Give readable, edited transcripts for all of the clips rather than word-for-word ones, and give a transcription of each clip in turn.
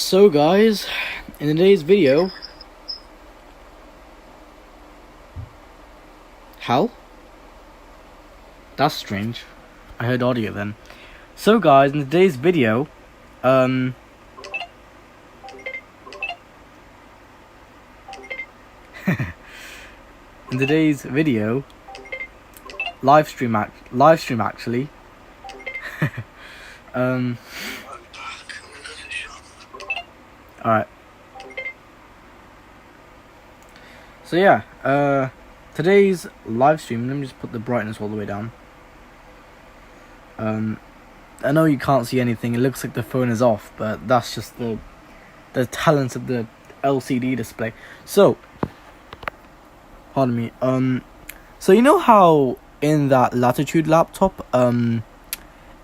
So guys, in today's video, hell? That's strange. I heard audio then. So guys, in today's video, in today's video, live stream actually. Alright. So yeah, today's live stream, let me just put the brightness all the way down. I know you can't see anything, it looks like the phone is off, but that's just the talents of the LCD display. So, pardon me, so you know how in that Latitude laptop,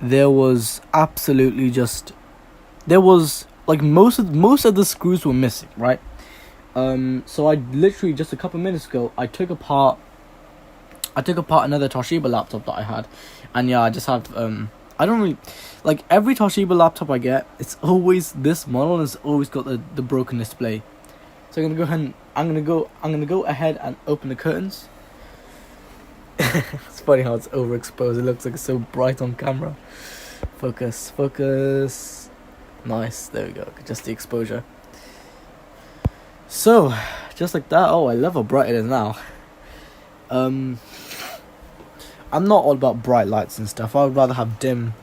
there was absolutely just, there was, like, most of the screws were missing, right? So I literally, just a couple minutes ago, I took apart another Toshiba laptop that I had, and yeah, I just have, I don't really, like, every Toshiba laptop I get, it's always this model, and it's always got the broken display. So I'm gonna go ahead and open the curtains. It's funny how it's overexposed, it looks like it's so bright on camera. Focus. Nice, there we go, just the exposure. So, just like that, oh, I love how bright it is now. I'm not all about bright lights and stuff. I would rather have dim,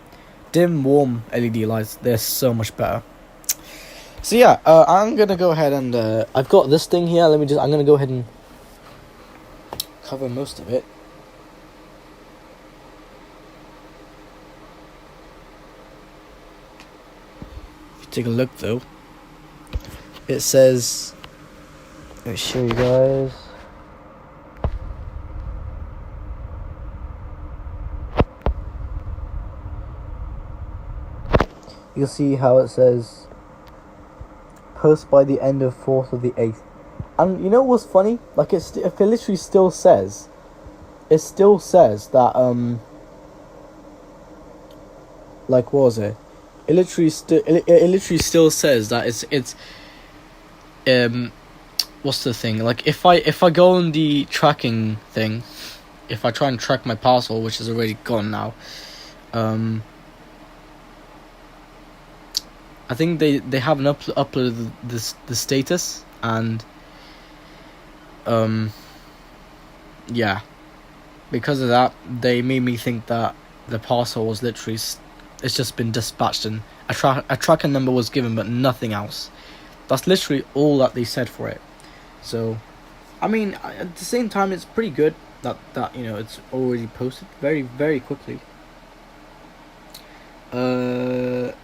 warm LED lights. They're so much better. So yeah, I'm gonna go ahead and I've got this thing here. I'm gonna go ahead and cover most of it. If you take a look though, it says, let me show you guys. You'll see how it says post by the end of 4th of the 8th. And you know what's funny? Like, it literally still says, that, like, what was it? It literally still says that it's what's the thing? Like, if I go on the tracking thing, if I try and track my parcel, which is already gone now, I think they haven't uploaded the status, and yeah, because of that, they made me think that the parcel was literally, it's just been dispatched, and a tracking number was given, but nothing else. That's literally all that they said for it. So, I mean, at the same time, it's pretty good that you know, it's already posted very, very quickly. Is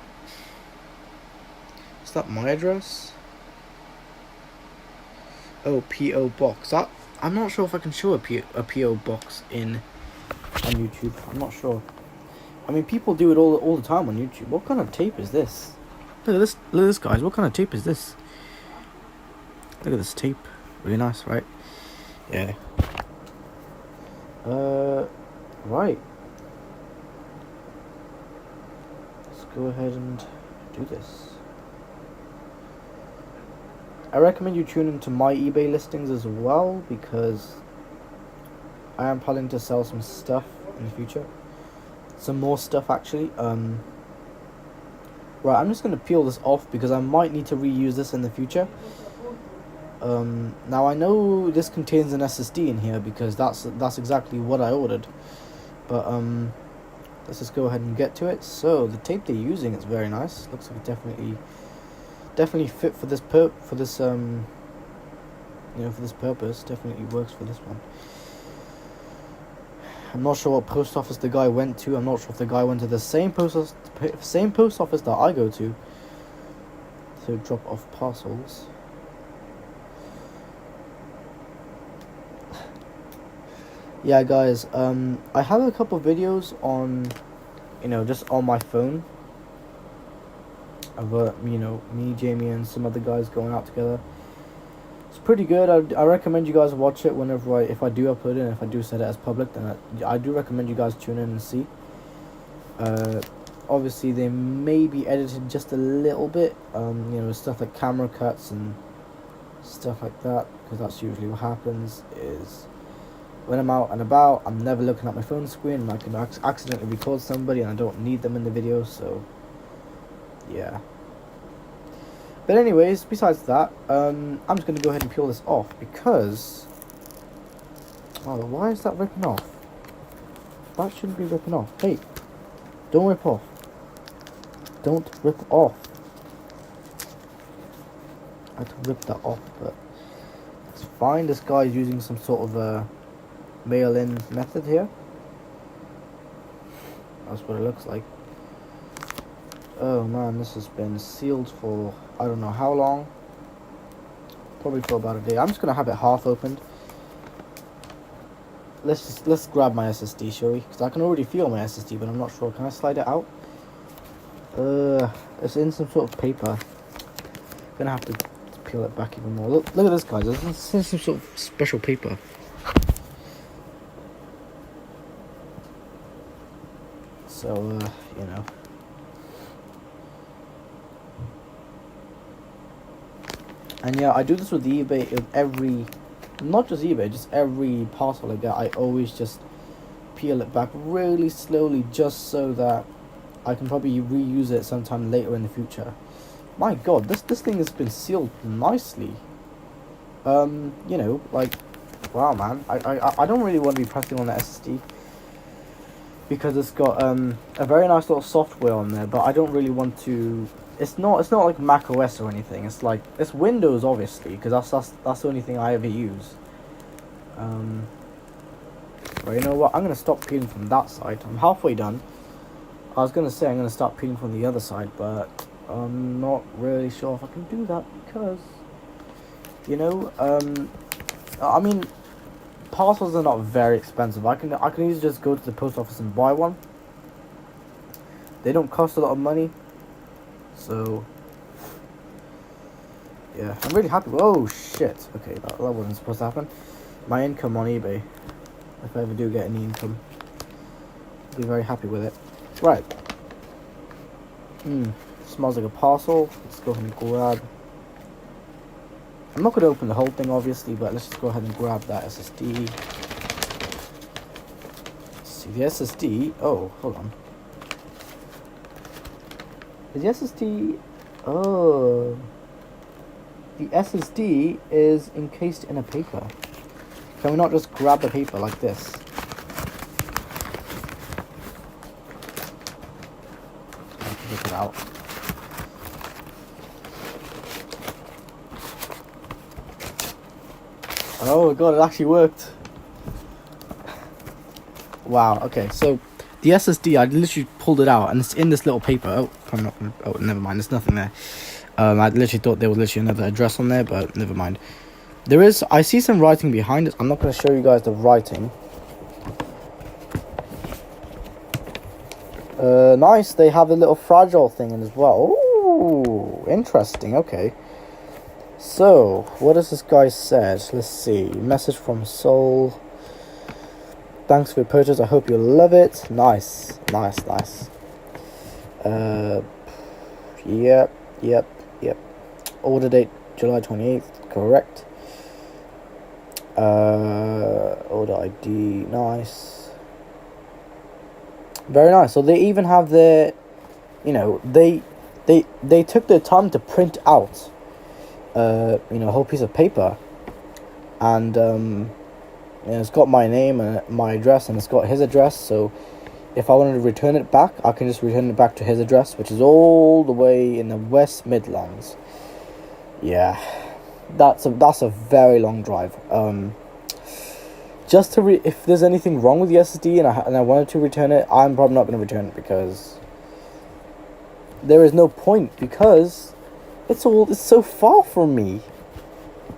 that my address? Oh, P.O. Box. That, I'm not sure if I can show a P.O. Box on YouTube. I'm not sure. I mean, people do it all the time on YouTube. What kind of tape is this? Look at this, guys. What kind of tape is this? Look at this tape. Really nice, right? Yeah. Right. Let's go ahead and do this. I recommend you tune into my eBay listings as well, because I am planning to sell some stuff in the future. Some more stuff, actually. Right, I'm just going to peel this off because I might need to reuse this in the future. Now I know this contains an SSD in here because that's exactly what I ordered. But let's just go ahead and get to it. So the tape they're using is very nice. Looks like it definitely fit for this you know, for this purpose. Definitely works for this one. I'm not sure what post office the guy went to. I'm not sure if the guy went to the same post office that I go to drop off parcels. Yeah, guys, I have a couple videos on, you know, just on my phone of, you know, me, Jamie, and some other guys going out together. It's pretty good. I recommend you guys watch it whenever if I do upload it, and if I do set it as public, then I do recommend you guys tune in and see. Obviously they may be edited just a little bit, you know, stuff like camera cuts and stuff like that, because that's usually what happens. Is when I'm out and about, I'm never looking at my phone screen, and I can accidentally record somebody and I don't need them in the video, so yeah. But anyways, besides that, I'm just going to go ahead and peel this off, because... oh, why is that ripping off? That shouldn't be ripping off. Hey, don't rip off. Don't rip off. I had to rip that off, but it's fine. This guy's using some sort of a mail-in method here. That's what it looks like. Oh man, this has been sealed for I don't know how long. Probably for about a day. I'm just gonna have it half opened. Let's grab my SSD, shall we? Because I can already feel my SSD, but I'm not sure. Can I slide it out? It's in some sort of paper. Gonna have to peel it back even more. Look at this, guys. It's in some sort of special paper. So, you know. And yeah, I do this with eBay. With every, not just eBay, just every parcel I get, I always just peel it back really slowly, just so that I can probably reuse it sometime later in the future. My God, this thing has been sealed nicely. You know, like, wow, man. I don't really want to be pressing on the SSD, because it's got a very nice little software on there, but I don't really want to. It's not like Mac OS or anything. It's like, it's Windows, obviously, because that's the only thing I ever use. But you know what? I'm gonna stop peeling from that side. I'm halfway done. I was gonna say I'm gonna start peeling from the other side, but I'm not really sure if I can do that, because, you know, I mean, parcels are not very expensive. I can easily just go to the post office and buy one. They don't cost a lot of money, so yeah, I'm really happy. Oh shit! Okay, that wasn't supposed to happen. My income on eBay, if I ever do get any income, I'll be very happy with it. Right. Smells like a parcel. Let's go ahead and grab. I'm not going to open the whole thing, obviously, but let's just go ahead and grab that SSD. Let's see, the SSD... oh, hold on. Is the SSD... oh... the SSD is encased in a paper. Can we not just grab the paper like this? Take it out. Oh god, it actually worked. Wow, okay, so the SSD, I literally pulled it out and it's in this little paper. Oh, I'm not gonna, oh, never mind, there's nothing there. I literally thought there was literally another address on there, but never mind. There is, I see some writing behind it. I'm not going to show you guys the writing. Nice, they have a little fragile thing in as well. Ooh, interesting, okay. So, what does this guy said? Let's see. Message from Soul. Thanks for your purchase. I hope you love it. Nice. Yep. Order date July 28th. Correct. Order ID. Nice. Very nice. So they even have their, you know, they took their time to print out you know, a whole piece of paper, and it's got my name and my address, and it's got his address. So if I wanted to return it back, I can just return it back to his address, which is all the way in the West Midlands. Yeah, that's a very long drive. Just to if there's anything wrong with the SSD and I wanted to return it, I'm probably not going to return it, because there is no point, because it's so far from me,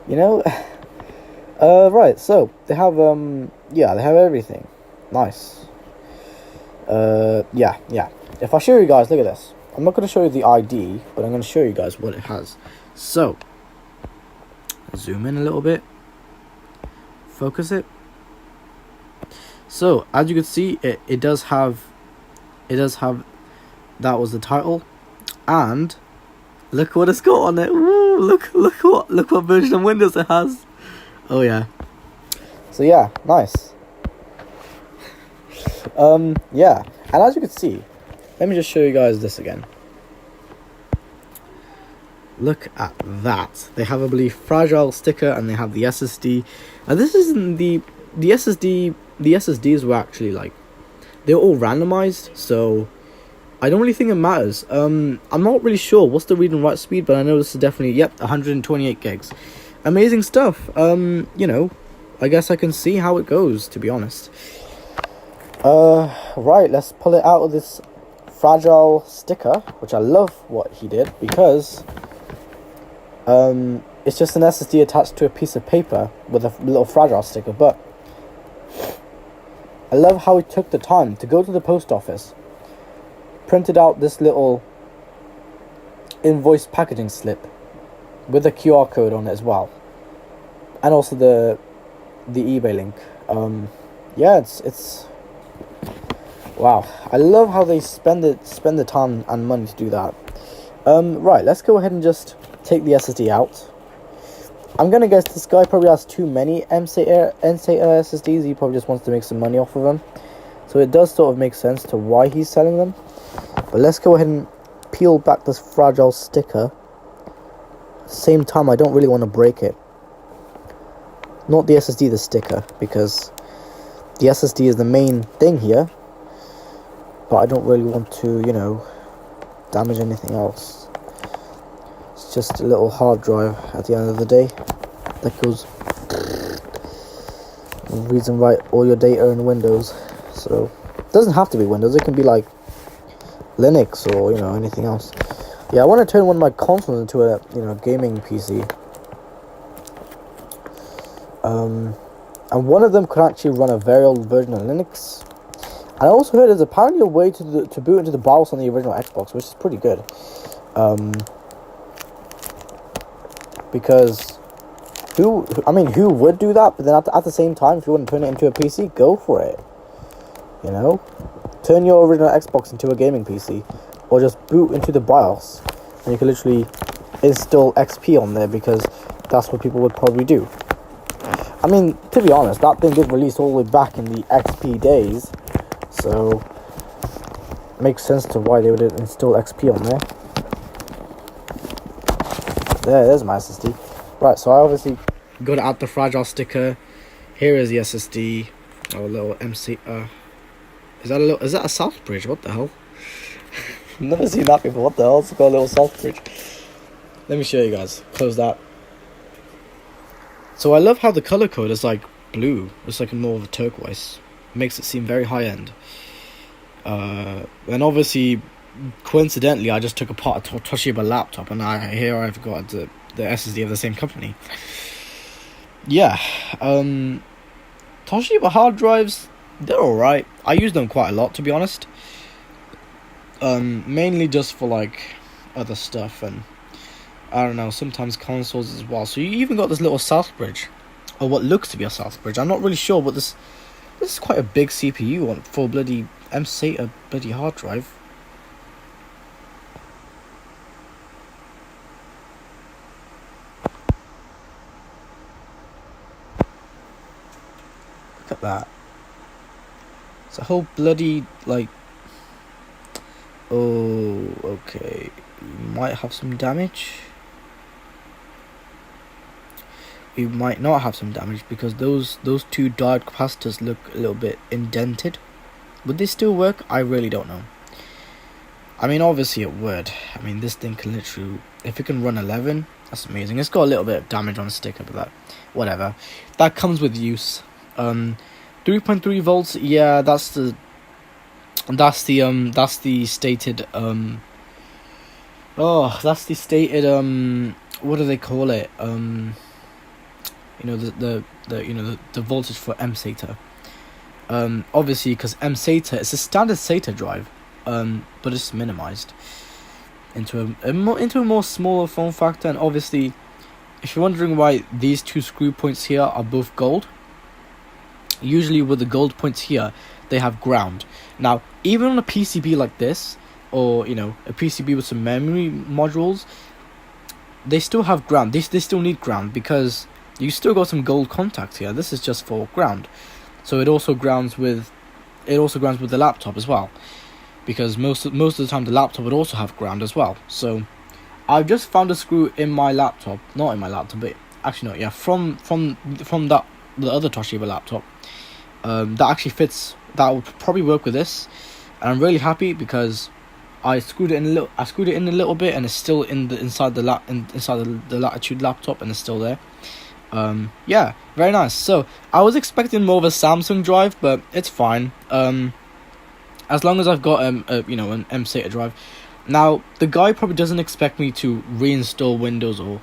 you know. Right, so they have yeah, they have everything. Nice. Yeah. If I show you guys, look at this. I'm not going to show you the ID, but I'm going to show you guys what it has. So, zoom in a little bit. Focus it. So, as you can see, it does have that was the title, and look what it's got on it. Ooh, look what version of Windows it has. Oh yeah. So yeah, nice. Yeah, and as you can see, let me just show you guys this again. Look at that. They have, I believe, fragile sticker, and they have the SSD. Now this isn't the SSD. The SSDs were actually like, they're all randomized, so I don't really think it matters. I'm not really sure what's the read and write speed, but I know this is definitely 128 gigs. Amazing stuff. You know, I guess I can see how it goes, to be honest. Right, let's pull it out of this fragile sticker, which I love what he did, because it's just an SSD attached to a piece of paper with a little fragile sticker. But I love how he took the time to go to the post office, printed out this little invoice packaging slip with a QR code on it as well, and also the eBay link. Yeah, it's wow. I love how they spend the time and money to do that. Right, let's go ahead and just take the SSD out. I'm gonna guess this guy probably has too many Msata SSDs. He probably just wants to make some money off of them, so it does sort of make sense to why he's selling them. But let's go ahead and peel back this fragile sticker. At the same time, I don't really want to break it. Not the SSD, the sticker, because the SSD is the main thing here. But I don't really want to, you know, damage anything else. It's just a little hard drive at the end of the day that goes, reads and writes all your data in Windows. So it doesn't have to be Windows. It can be like Linux or, you know, anything else. Yeah, I want to turn one of my consoles into a, you know, gaming PC. And one of them could actually run a very old version of Linux. And I also heard there's apparently a way to boot into the BIOS on the original Xbox, which is pretty good. Because who would do that? But then at the same time, if you want to turn it into a PC, go for it. You know, turn your original Xbox into a gaming PC, or just boot into the BIOS, and you can literally install XP on there, because that's what people would probably do. I mean, to be honest, that thing did release all the way back in the XP days, so it makes sense to why they would install XP on there. There's my SSD. Right, so I obviously got out the fragile sticker. Here is the SSD. Oh, a little MC. Is that a South Bridge? What the hell? I've never seen that before. What the hell? It's got a little South Bridge. Let me show you guys. Close that. So I love how the color code is like blue. It's like more of a turquoise. Makes it seem very high end. And obviously, coincidentally, I just took apart a Toshiba laptop, and I've got the SSD of the same company. Yeah, Toshiba hard drives, they're alright. I use them quite a lot, to be honest. Mainly just for like other stuff, and I don't know, sometimes consoles as well. So you even got this little South Bridge, or what looks to be a South Bridge. I'm not really sure, but this is quite a big CPU on for bloody Msata bloody hard drive. Look at that. It's a whole bloody, like, oh, okay, we might have some damage. We might not have some damage, because those two diode capacitors look a little bit indented. Would they still work? I really don't know. I mean, obviously it would. I mean, this thing can literally, if it can run 11, that's amazing. It's got a little bit of damage on the sticker, but that, whatever. That comes with use. 3.3 volts. Yeah, that's the stated what do they call it? You know, the voltage for Msata. Obviously, because Msata, it's a standard SATA drive, but it's minimized into a more smaller form factor. And obviously, if you're wondering why these two screw points here are both gold, usually with the gold points here, they have ground. Now, even on a PCB like this, or you know, a PCB with some memory modules, they still have ground. They still need ground because you still got some gold contacts here. This is just for ground, so it also grounds with the laptop as well, because most of the time the laptop would also have ground as well. So I've just found a screw in my laptop, not in my laptop, but actually no, yeah, from that the other Toshiba laptop, that actually fits. That would probably work with this, and I'm really happy because I screwed it in a little bit, and it's still inside the Latitude laptop, and it's still there. Yeah, very nice. So I was expecting more of a Samsung drive, but it's fine. As long as I've got an Msata drive. Now the guy probably doesn't expect me to reinstall Windows, or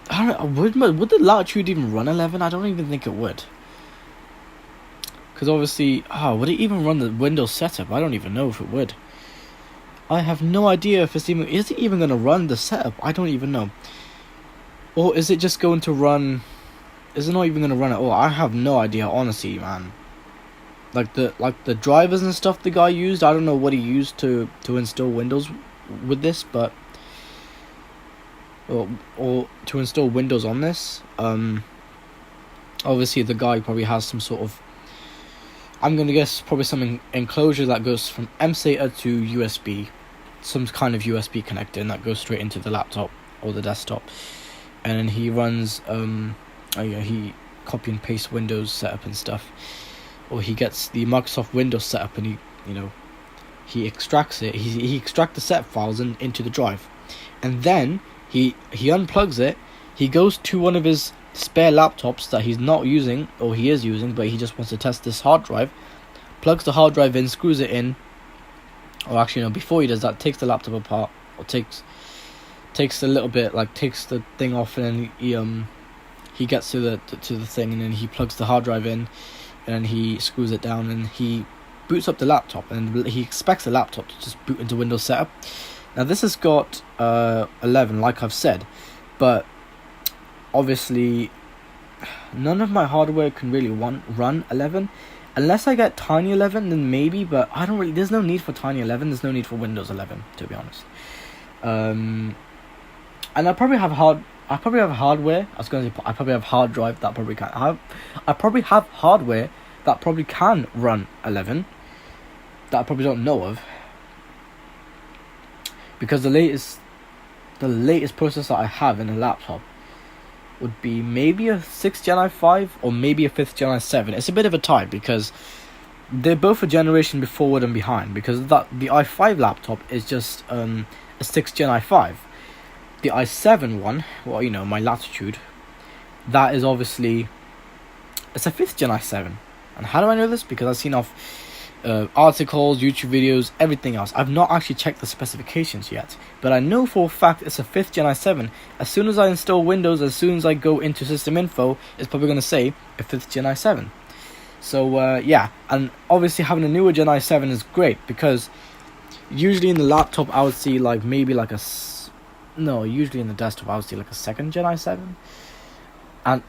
I don't know, would the Latitude even run 11? I don't even think it would. Because obviously, would it even run the Windows setup? I don't even know if it would. I have no idea if is it even going to run the setup? I don't even know. Or is it just going to run? Is it not even going to run at all? I have no idea, honestly, man. Like the drivers and stuff the guy used, I don't know what he used to install Windows with this, but or to install Windows on this. Obviously the guy probably has some sort of, I'm gonna guess probably some enclosure that goes from mSATA to USB, some kind of USB connector, and that goes straight into the laptop or the desktop, and then he runs he copy and paste Windows setup and stuff, or he gets the Microsoft Windows setup and he extracts it. He extracts the setup files into the drive, and then he unplugs it. He goes to one of his spare laptops that he's not using, or he is using, but he just wants to test this hard drive. Plugs the hard drive in, screws it in, or actually no, before he does that, takes the laptop apart, or takes a little bit, like takes the thing off, and then he gets to the thing, and then he plugs the hard drive in, and then he screws it down, and he boots up the laptop, and he expects the laptop to just boot into Windows setup. Now this has got 11, like I've said, but obviously none of my hardware can really run 11, unless I get Tiny 11, then maybe, but I don't really, there's no need for Tiny 11, there's no need for Windows 11, to be honest. And I probably have hardware. I was going to say I probably have hard drive that probably can. I probably have hardware that probably can run 11 that I probably don't know of, because the latest processor I have in a laptop would be maybe a 6th Gen i5 or maybe a 5th Gen i7. It's a bit of a tie because they're both a generation forward and behind, because the i5 laptop is just a 6th Gen i5. The i7 one, well, you know, my Latitude, that is obviously, it's a 5th Gen i7. And how do I know this? Because I've seen off articles, YouTube videos, everything else. I've not actually checked the specifications yet, but I know for a fact it's a 5th Gen i7. As soon as I install Windows, as soon as I go into system info, it's probably going to say a 5th Gen i7. So yeah, and obviously having a newer Gen i7 is great, because usually in the laptop I would see like maybe like usually in the desktop I would see like a 2nd Gen i7, and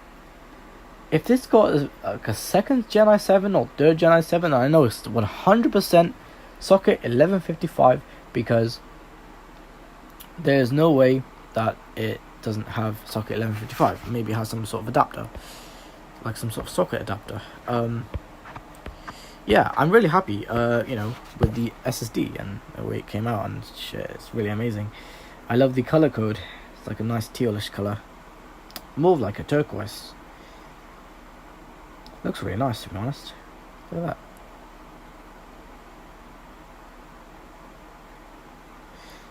if this got like a 2nd Gen i7 or 3rd Gen i7, I know it's 100% socket 1155, because there's no way that it doesn't have socket 1155. Maybe it has some sort of adapter, like some sort of socket adapter. Yeah, I'm really happy, with the SSD and the way it came out, and shit, it's really amazing. I love the color code. It's like a nice tealish color, more of like a turquoise. Looks really nice, to be honest. Look at that.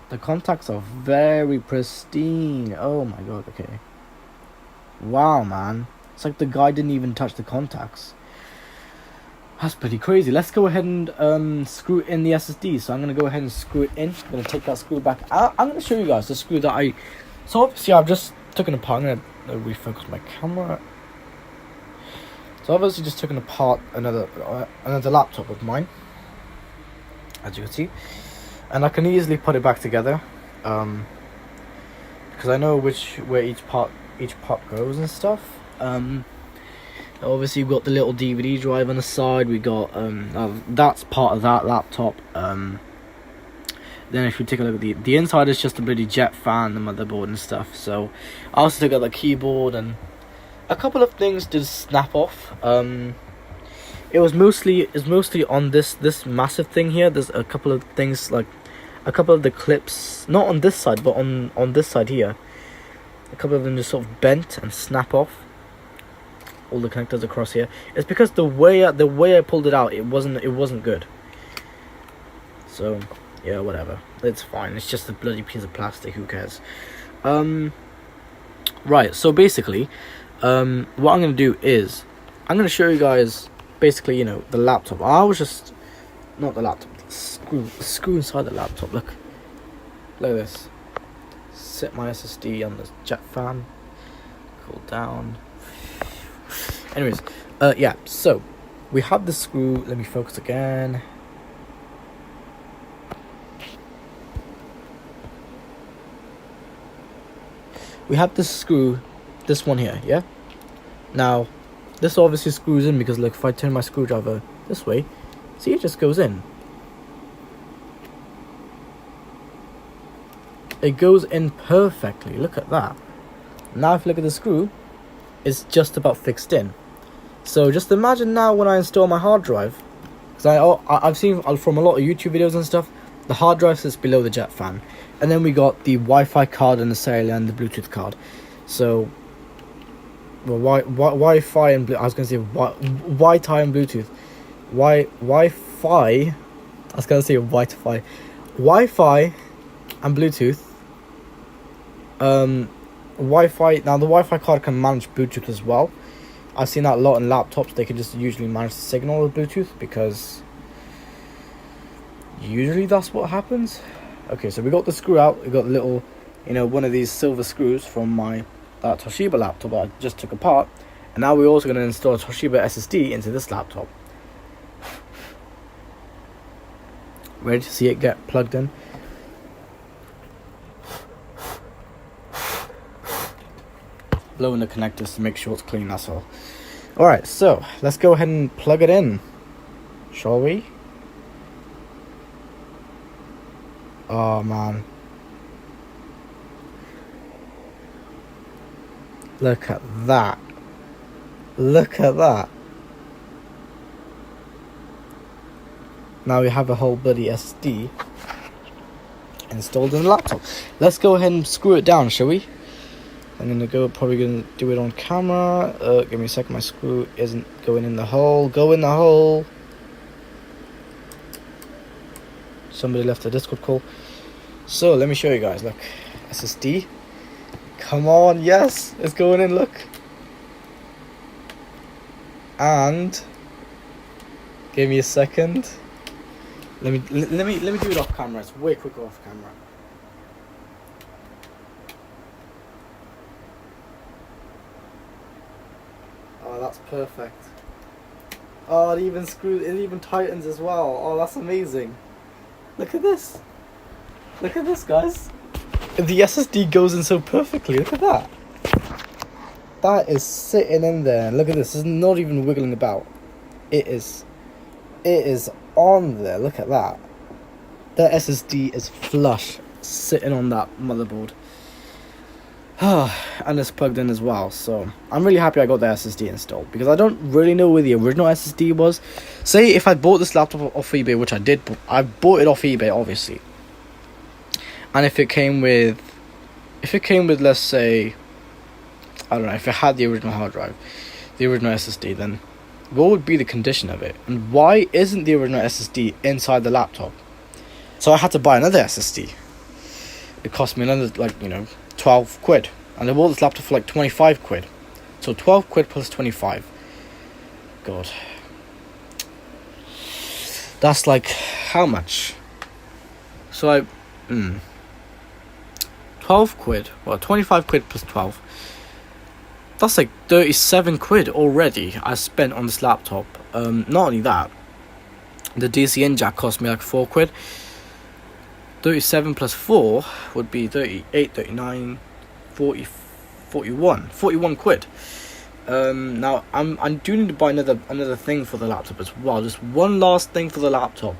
The contacts are very pristine. Oh my god, okay. Wow, man. It's like the guy didn't even touch the contacts. That's pretty crazy. Let's go ahead and screw in the SSD. So I'm going to go ahead and screw it in. I'm going to take that screw back. I'm going to show you guys the screw that I... So obviously I've just taken apart. I'm going to refocus my camera. So I've obviously just taken apart another laptop of mine, as you can see, and I can easily put it back together, because I know where each part goes and stuff. Obviously we've got the little DVD drive on the side. We got that's part of that laptop. Then if you take a look at the inside, is just a bloody jet fan, the motherboard and stuff. So I also took out the keyboard, and a couple of things did snap off. It's mostly on this massive thing here. There's a couple of things, like a couple of the clips, not on this side, but on this side here. A couple of them just sort of bent and snap off. All the connectors across here. It's because the way I pulled it out, it wasn't good. So yeah, whatever. It's fine. It's just a bloody piece of plastic. Who cares? Right. So basically, what I'm gonna do is I'm gonna show you guys basically, the laptop. I was just not the laptop. The screw inside the laptop. Look at this. Set my SSD on the jet fan. Cool down. Anyways, yeah. So we have the screw. Let me focus again. We have this screw, this one here, yeah? Now, this obviously screws in because, look, if I turn my screwdriver this way, see, it just goes in. It goes in perfectly, look at that. Now if you look at the screw, it's just about fixed in. So just imagine now when I install my hard drive, because I've seen from a lot of YouTube videos and stuff, the hard drive sits below the jet fan. And then we got the Wi-Fi card and the cellular and the Bluetooth card. So, well, Wi-Fi and I was going to say Wi-Fi and Bluetooth. Wi-Fi. I was going to say Wi-Fi. Wi-Fi and Bluetooth. Wi-Fi. Now the Wi-Fi card can manage Bluetooth as well. I've seen that a lot in laptops. They can just usually manage the signal with Bluetooth because usually that's what happens. Okay, so we got the screw out. We got little, one of these silver screws from that Toshiba laptop I just took apart. And now we're also going to install a Toshiba SSD into this laptop. Ready to see it get plugged in? Blowing the connectors to make sure it's clean, that's all. Alright, so let's go ahead and plug it in, shall we? Oh man, look at that. Look at that. Now we have a whole bloody SD installed in the laptop. Let's go ahead and screw it down, shall we? I'm probably gonna do it on camera. Give me a second, my screw isn't going in the hole. Go in the hole. Somebody left a Discord call. So let me show you guys. Look, SSD. Come on, yes, it's going in. Look, and give me a second. Let me do it off camera. It's way quicker off camera. Oh, that's perfect. Oh, it even tightens as well. Oh, that's amazing. Look at this. Look at this, guys. The SSD goes in so perfectly. Look at that. That is sitting in there. Look at this. It's not even wiggling about. It is on there. Look at that. The SSD is flush, sitting on that motherboard. And it's plugged in as well. So I'm really happy I got the SSD installed, because I don't really know where the original SSD was. Say if I bought this laptop off eBay, which I did, I bought it off eBay obviously, and if it came with let's say, I don't know, if it had the original hard drive, the original SSD, then what would be the condition of it, and why isn't the original SSD inside the laptop? So I had to buy another SSD. It cost me another 12 quid, and I bought this laptop for like 25 quid. So 12 quid plus 25. God, that's like how much? So 12 quid, well, 25 quid plus 12, that's like 37 quid already I spent on this laptop. Not only that, the DC-in jack cost me like 4 quid. 37 plus 4 would be 38, 39, 40, 41 quid. Now I do need to buy another thing for the laptop as well. Just one last thing for the laptop.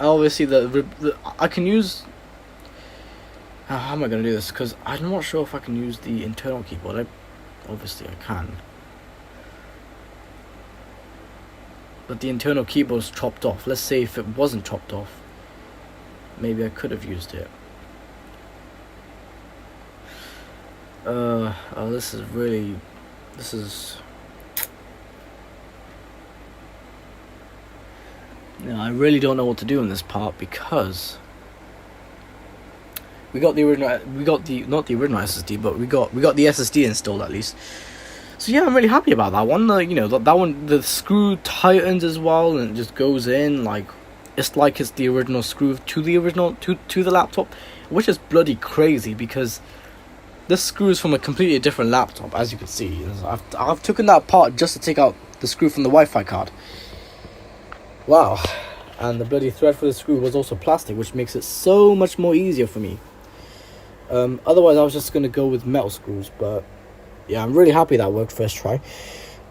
obviously the I can use. How am I gonna do this? Because I'm not sure if I can use the internal keyboard. Obviously I can, but the internal keyboard's chopped off. Let's say if it wasn't chopped off, maybe I could have used it. Oh, this is. I really don't know what to do in this part because we got the original, not the original SSD, but we got the SSD installed at least. So yeah, I'm really happy about that one. That one, the screw tightens as well, and it just goes in like it's the original screw to the laptop, which is bloody crazy because this screw is from a completely different laptop, as you can see. I've taken that apart just to take out the screw from the Wi-Fi card. Wow. And the bloody thread for the screw was also plastic, which makes it so much more easier for me. Otherwise I was just going to go with metal screws, but yeah, I'm really happy that worked first try.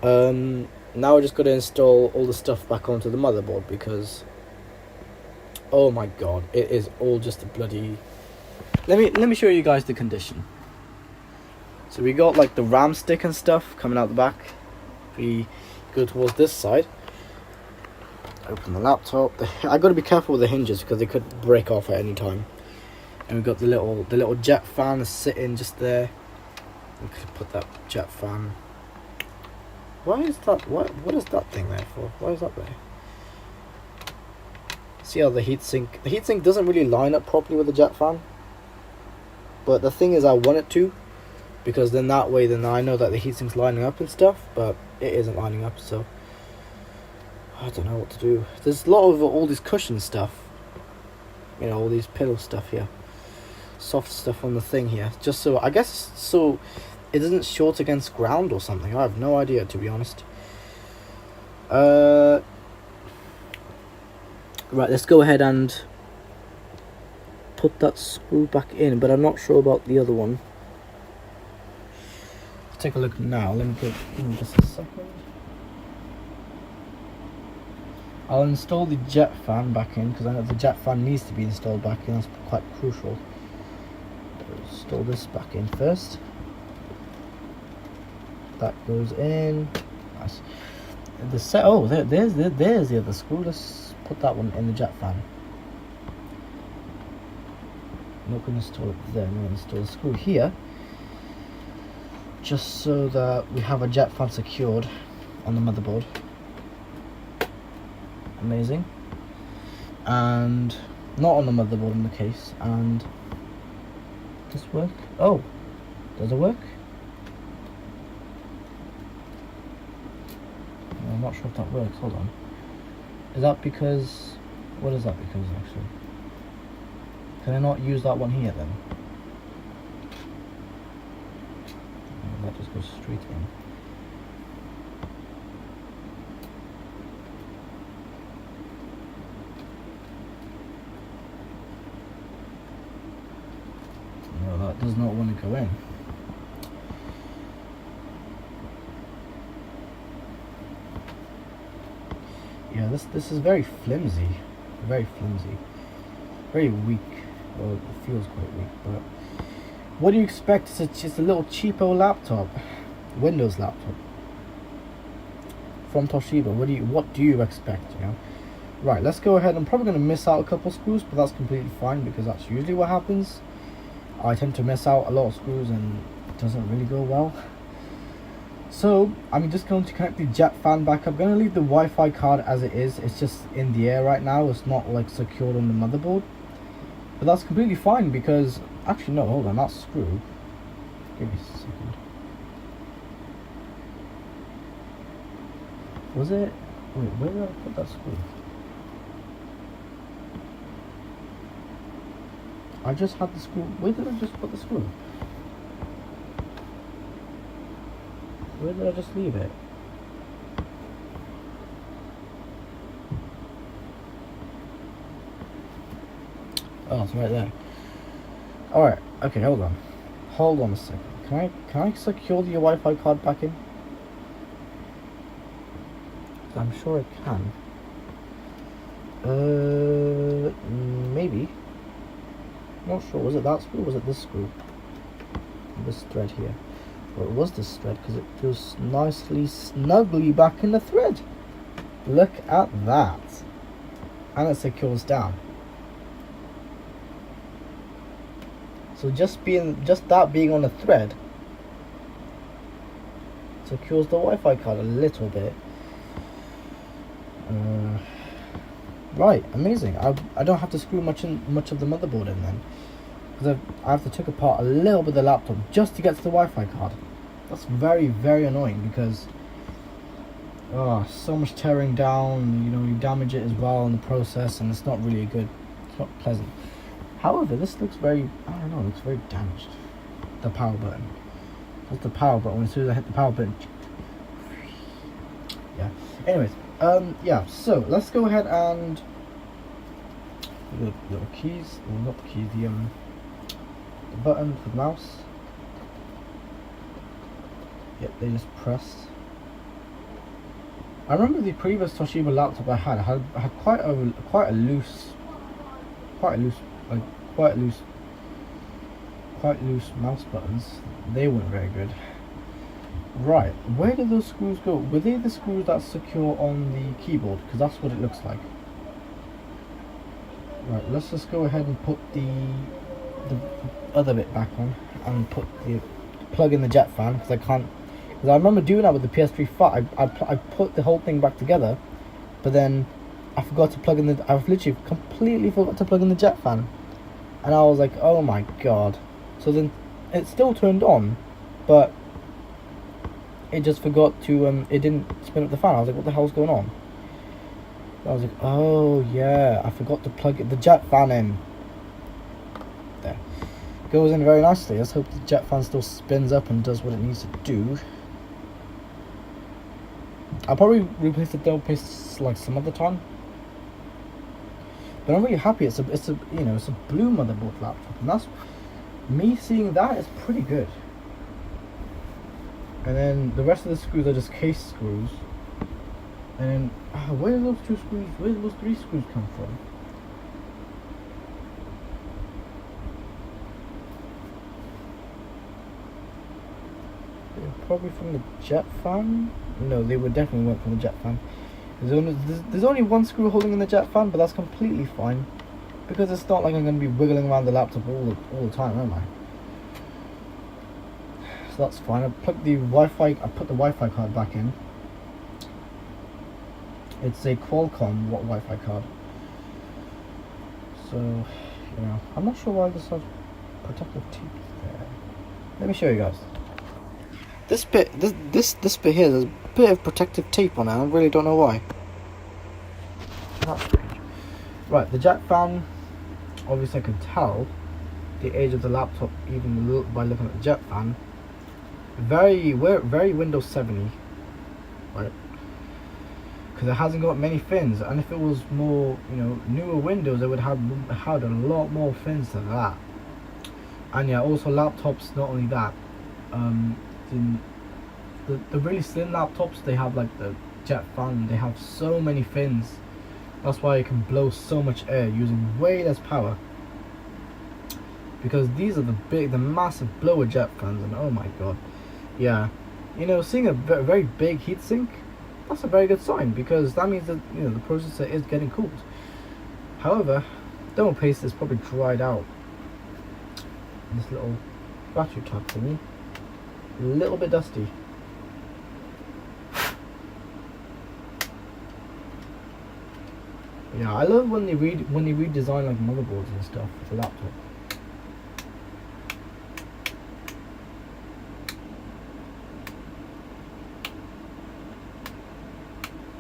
Now I just got to install all the stuff back onto the motherboard because, oh my god, it is all just a bloody... Let me show you guys the condition. So we got like the RAM stick and stuff coming out the back. We go towards this side. Open the laptop. I got to be careful with the hinges because they could break off at any time. And we've got the little jet fan sitting just there. We could put that jet fan. Why is that? What is that thing there for? Why is that there? See how the heatsink. The heatsink doesn't really line up properly with the jet fan. But the thing is, I want it to, because then that way, I know that the heatsink's lining up and stuff. But it isn't lining up, so I don't know what to do. There's a lot of all these cushion stuff. All these pillow stuff here. Soft stuff on the thing here. Just so, I guess, so it doesn't short against ground or something. I have no idea, to be honest. Right, let's go ahead and put that screw back in. But I'm not sure about the other one. Let's take a look now. Let me give me just a second. I'll install the jet fan back in because I know the jet fan needs to be installed back in. That's quite crucial. Install this back in first. That goes in. Nice. There's the other screw. Let's put that one in the jet fan. I'm not going to install it there. I'm going to install the screw here, just so that we have a jet fan secured on the motherboard. Amazing. And not on the motherboard in the case. And does this work? Oh, does it work? I'm not sure if that works. Hold on. Is that because... What is that because, actually? Can I not use that one here, then? Oh, that just goes straight in. No, that does not want to go in. Yeah, this is very flimsy, very weak. Well, it feels quite weak, but what do you expect? It's just a little cheapo laptop, Windows laptop from Toshiba. What do you expect? Right, let's go ahead. I'm probably going to miss out a couple screws, but that's completely fine because that's usually what happens. I tend to miss out a lot of screws and it doesn't really go well. So I'm just going to connect the jet fan back up. I'm going to leave the Wi-Fi card as it is. It's just in the air right now. It's not like secured on the motherboard. But that's completely fine because... Actually, no, hold on. That screw... Give me a second. Was it... Wait, where did I put that screw? I just had the screw... Where did I just put the screw? Where did I just leave it? Oh, it's right there. Alright, okay, hold on. Hold on a second. Can I secure the Wi-Fi card back in? I'm sure I can. Not sure. Was it that screw? Or was it this screw? This thread here. Or it was this thread because it goes nicely, snugly back in the thread. Look at that. And it secures down. So just that being on the thread secures the Wi-Fi card a little bit. Right, amazing. I don't have to screw much of the motherboard in then, because I have to take apart a little bit of the laptop just to get to the Wi-Fi card. That's very, very annoying because so much tearing down. You know, you damage it as well in the process, and it's not really good. It's not pleasant. However, this looks very, I don't know, it looks very damaged. The power button. That's the power button. As soon as I hit the power button, yeah. Anyways, yeah. So let's go ahead and the little keys, well, not the keys, the button for the mouse. Yep, they just press. I remember the previous Toshiba laptop I had quite a loose mouse buttons. They weren't very good. Right, where did those screws go? Were they the screws that secure on the keyboard? Because that's what it looks like. Right, let's just go ahead and put the other bit back on and plug in the jet fan, because I can't. Because I remember doing that with the PS3 Fat. I put the whole thing back together, but then I forgot to plug in I literally completely forgot to plug in the jet fan, and I was like, oh my god. So then it still turned on, but it just forgot to it didn't spin up the fan. I was like, what the hell's going on? I was like, oh yeah, I forgot to plug the jet fan in. There, goes in very nicely. Let's hope the jet fan still spins up and does what it needs to do. I'll probably replace the thermal paste like some other time, but I'm really happy. It's a blue motherboard laptop, and that's me seeing that is pretty good. And then the rest of the screws are just case screws. And then where did those 2 screws? Where did those 3 screws come from? They're probably from the jet fan. No, they would definitely weren't from the jet fan. There's only 1 screw holding in the jet fan, but that's completely fine, because it's not like I'm going to be wiggling around the laptop all the time, am I? So that's fine. I put the Wi-Fi card back in. It's a Qualcomm Wi-Fi card. So, you know, I'm not sure why this has protective tape there. Let me show you guys. This bit here, there's a bit of protective tape on it. I really don't know why. That's strange. Right, the jet fan. Obviously, I can tell the age of the laptop even by looking at the jet fan. Very Windows 7-y, right? Because it hasn't got many fins, and if it was more, newer Windows, it would have had a lot more fins than that. And yeah, also laptops. Not only that, the really slim laptops, they have like the jet fan. They have so many fins. That's why it can blow so much air using way less power. Because these are the massive blower jet fans, and oh my god, yeah, seeing a very big heatsink, that's a very good sign, because that means that the processor is getting cooled. However, thermal paste is probably dried out. This little battery tap thingy, a little bit dusty. Yeah, I love when they redesign like motherboards and stuff for the laptop.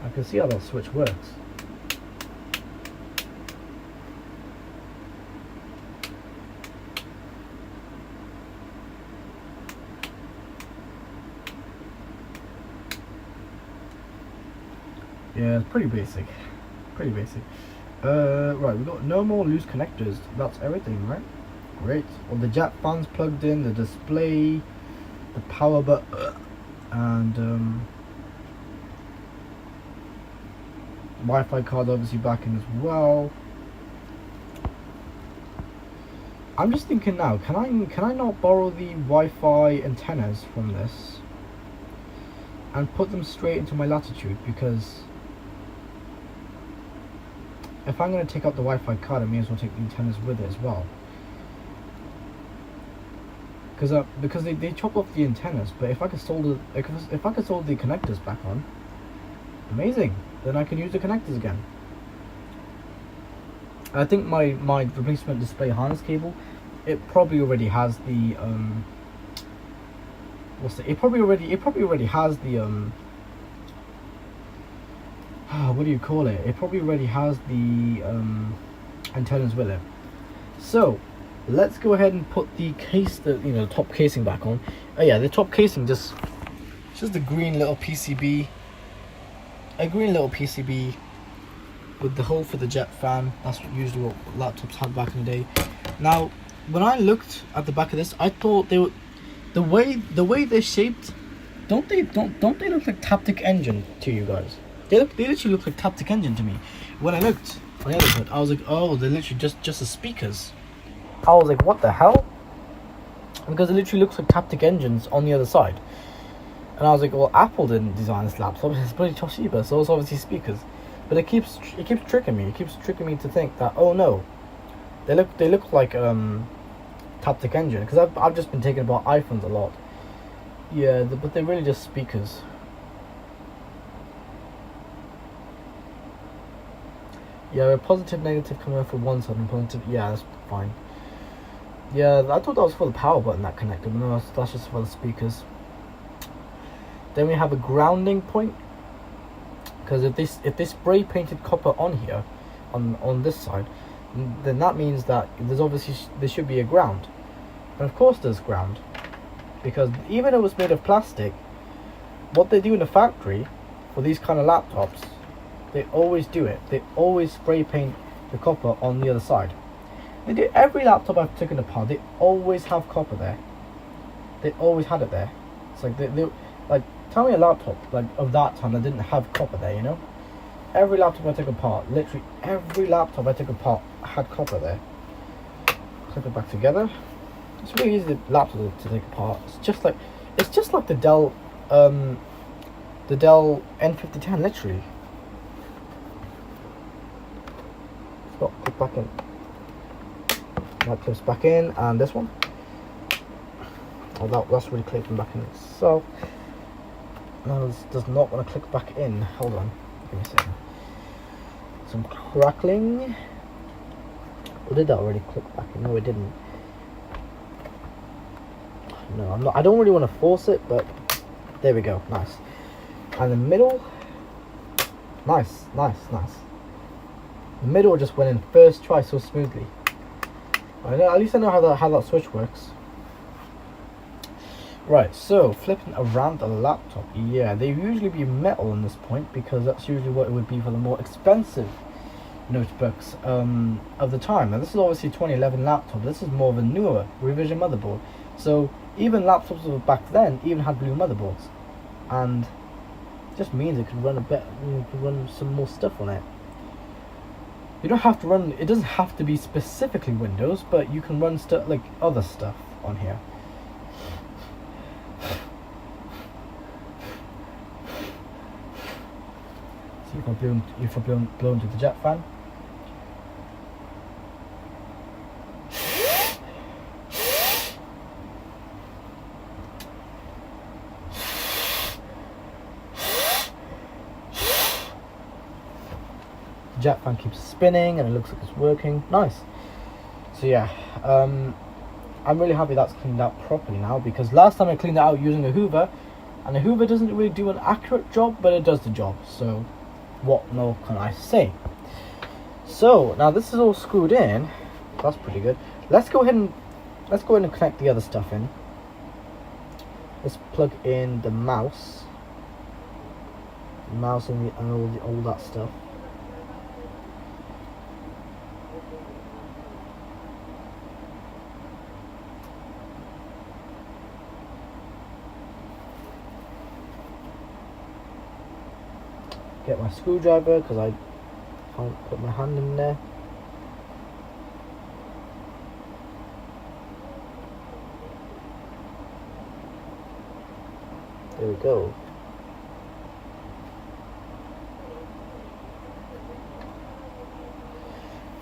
I can see how that switch works. Yeah, it's pretty basic. Right, we got no more loose connectors. That's everything, right? Great. All the jet fans plugged in, the display, the power button, and Wi-Fi card obviously back in as well. I'm just thinking now, can I not borrow the Wi-Fi antennas from this and put them straight into my Latitude? Because if I'm going to take out the Wi-Fi card, I may as well take the antennas with it as well. Because they chop off the antennas, but if I could solder the connectors back on, amazing. Then I can use the connectors again. I think my replacement display harness cable, it probably already has the it probably already has the what do you call it? It probably already has the antennas with it. So let's go ahead and put the the top casing back on. Oh yeah, the top casing just a green little PCB. A green little PCB with the hole for the jet fan. That's usually what laptops had back in the day. Now, when I looked at the back of this, I thought they were the way they're shaped. Don't they look like Taptic Engine to you guys? They literally look like Taptic Engine to me. When I looked on the other side, I was like, oh, they're literally just the speakers. I was like, what the hell? Because it literally looks like Taptic Engines on the other side. And I was like, well, Apple didn't design this laptop. It's pretty Toshiba, so it's obviously speakers. But it keeps tricking me. It keeps tricking me to think that, oh no, they look like Taptic Engine, because I've just been thinking about iPhones a lot. Yeah, but they're really just speakers. Yeah, a positive, negative coming out for one side and positive. Yeah, that's fine. Yeah, I thought that was for the power button, that connector, but no, that's just for the speakers. Then we have a grounding point, because if they spray painted copper on here, on this side, then that means that there should be a ground, and of course there's ground, because even though it was made of plastic, what they do in the factory for these kind of laptops, they always do it. They always spray paint the copper on the other side. They do every laptop I've taken apart. They always have copper there. They always had it there. It's like they like, tell me a laptop like of that time that didn't have copper there. You know, every laptop I took apart, literally every laptop I took apart had copper there. Clip it back together. It's really easy laptop to take apart. It's just like the Dell N5010, literally. Clip back in. That clips back in, and this one. Oh, that's really clipping back in itself. No, this does not want to click back in. Hold on, give me a second. Some crackling. Or did that already click back in? No, it didn't. No, I'm not. I don't really want to force it, but there we go. Nice. And the middle. Nice. The middle just went in first try so smoothly. I know, at least I know how that switch works. Right, so flipping around the laptop, yeah, they usually be metal on this point, because that's usually what it would be for the more expensive notebooks of the time. And this is obviously a 2011 laptop. This is more of a newer revision motherboard. So even laptops of back then even had blue motherboards, and just means it could run a bit. You could run some more stuff on it. You don't have to run. It doesn't have to be specifically Windows, but you can run stuff like other stuff on here. See if I blow into the jet fan. Jet fan keeps spinning and it looks like it's working. Nice. So yeah, I'm really happy that's cleaned out properly now, because last time I cleaned it out using a Hoover, and a Hoover doesn't really do an accurate job, but it does the job. So what more can I say? So now this is all screwed in. That's pretty good. Let's go ahead and connect the other stuff in. Let's plug in the mouse and all that stuff. Get my screwdriver, because I can't put my hand in there. There we go.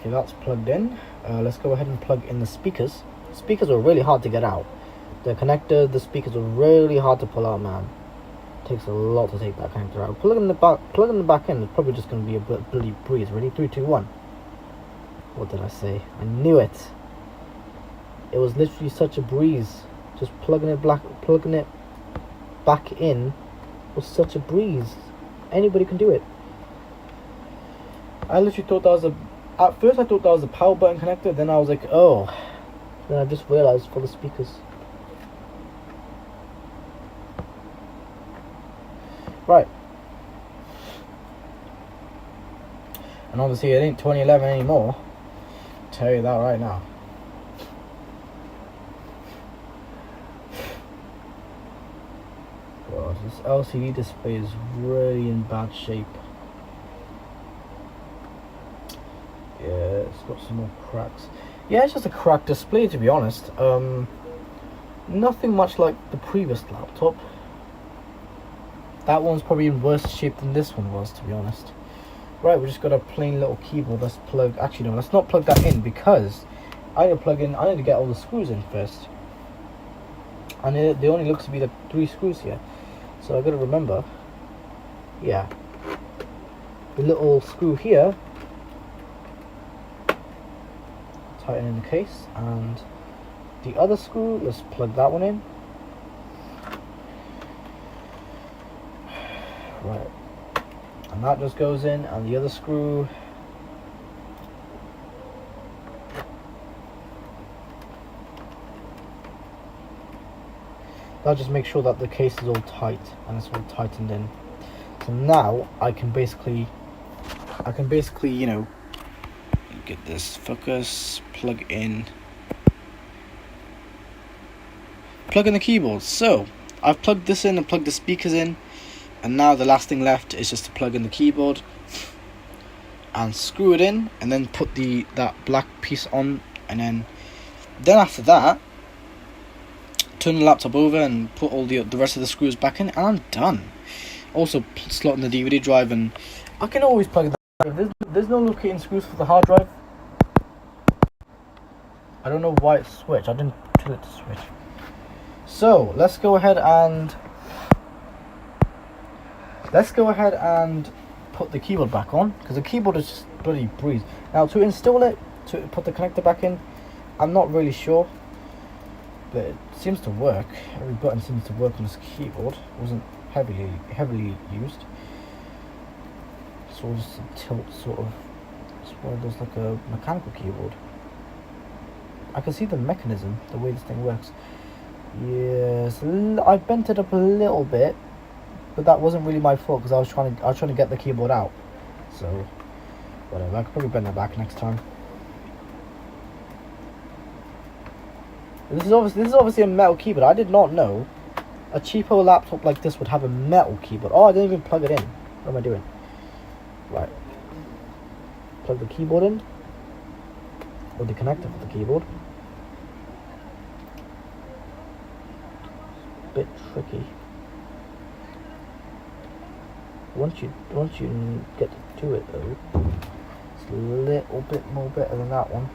Okay, that's plugged in. Let's go ahead and plug in the speakers. Speakers are really hard to get out. The connector, the speakers are really hard to pull out, man. It takes a lot to take that connector out. Plug in the back end. It's probably just going to be a bloody breeze. Ready? 3, 2, 1. What did I say? I knew it. It was literally such a breeze. Just plugging it back in was such a breeze. Anybody can do it. I literally thought that was at first I thought that was a power button connector, then I was like, oh. Then I just realized for the speakers. Right. And obviously it ain't 2011 anymore. I'll tell you that right now. God, this LCD display is really in bad shape. Yeah, it's got some more cracks. Yeah, it's just a cracked display, to be honest. Nothing much like the previous laptop. That one's probably in worse shape than this one was, to be honest. Right, we just got a plain little keyboard. Let's plug. Actually, no, let's not plug that in because I need to get all the screws in first. And there only looks to be the 3 screws here, so I gotta remember. Yeah, the little screw here. Tighten in the case, and the other screw, let's plug that one in. Right, and that just goes in, and the other screw that just makes sure that the case is all tight and it's all tightened in. So now I can basically you know, get this focus, plug in the keyboard. So I've plugged this in and plugged the speakers in, and now the last thing left is just to plug in the keyboard and screw it in, and then put that black piece on, and then after that turn the laptop over and put all the rest of the screws back in, and I'm done. Also slot in the DVD drive, and I can always plug that. There's no locating screws for the hard drive. I don't know why it's switched. I didn't tell it to switch. So let's go ahead and put the keyboard back on, because the keyboard is just bloody breeze. Now to install it, to put the connector back in, I'm not really sure, but it seems to work. Every button seems to work on this keyboard. It wasn't heavily used. So just a tilt sort of. It's one of those like a mechanical keyboard. I can see the mechanism, the way this thing works. Yes, I bent it up a little bit, but that wasn't really my fault because I was trying to get the keyboard out. So whatever, I could probably bend it back next time. This is obviously a metal keyboard. I did not know a cheapo laptop like this would have a metal keyboard. Oh, I didn't even plug it in. What am I doing? Right. Plug the keyboard in. Or the connector for the keyboard. Bit tricky. Once you get to it though, it's a little bit more better than that one.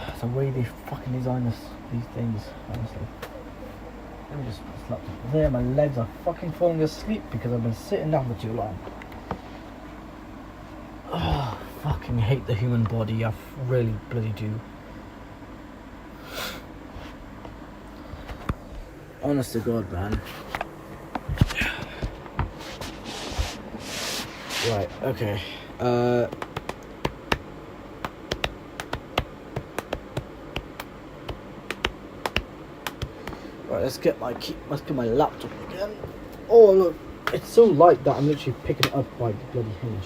It's the way they fucking design these things, honestly. Let me just slap it there. My legs are fucking falling asleep because I've been sitting down for too long. Oh, fucking hate the human body. I really bloody do. Honest to God, man. Right, okay. Right, let's get my laptop again. Oh look, it's so light that I'm literally picking it up by the bloody hinge.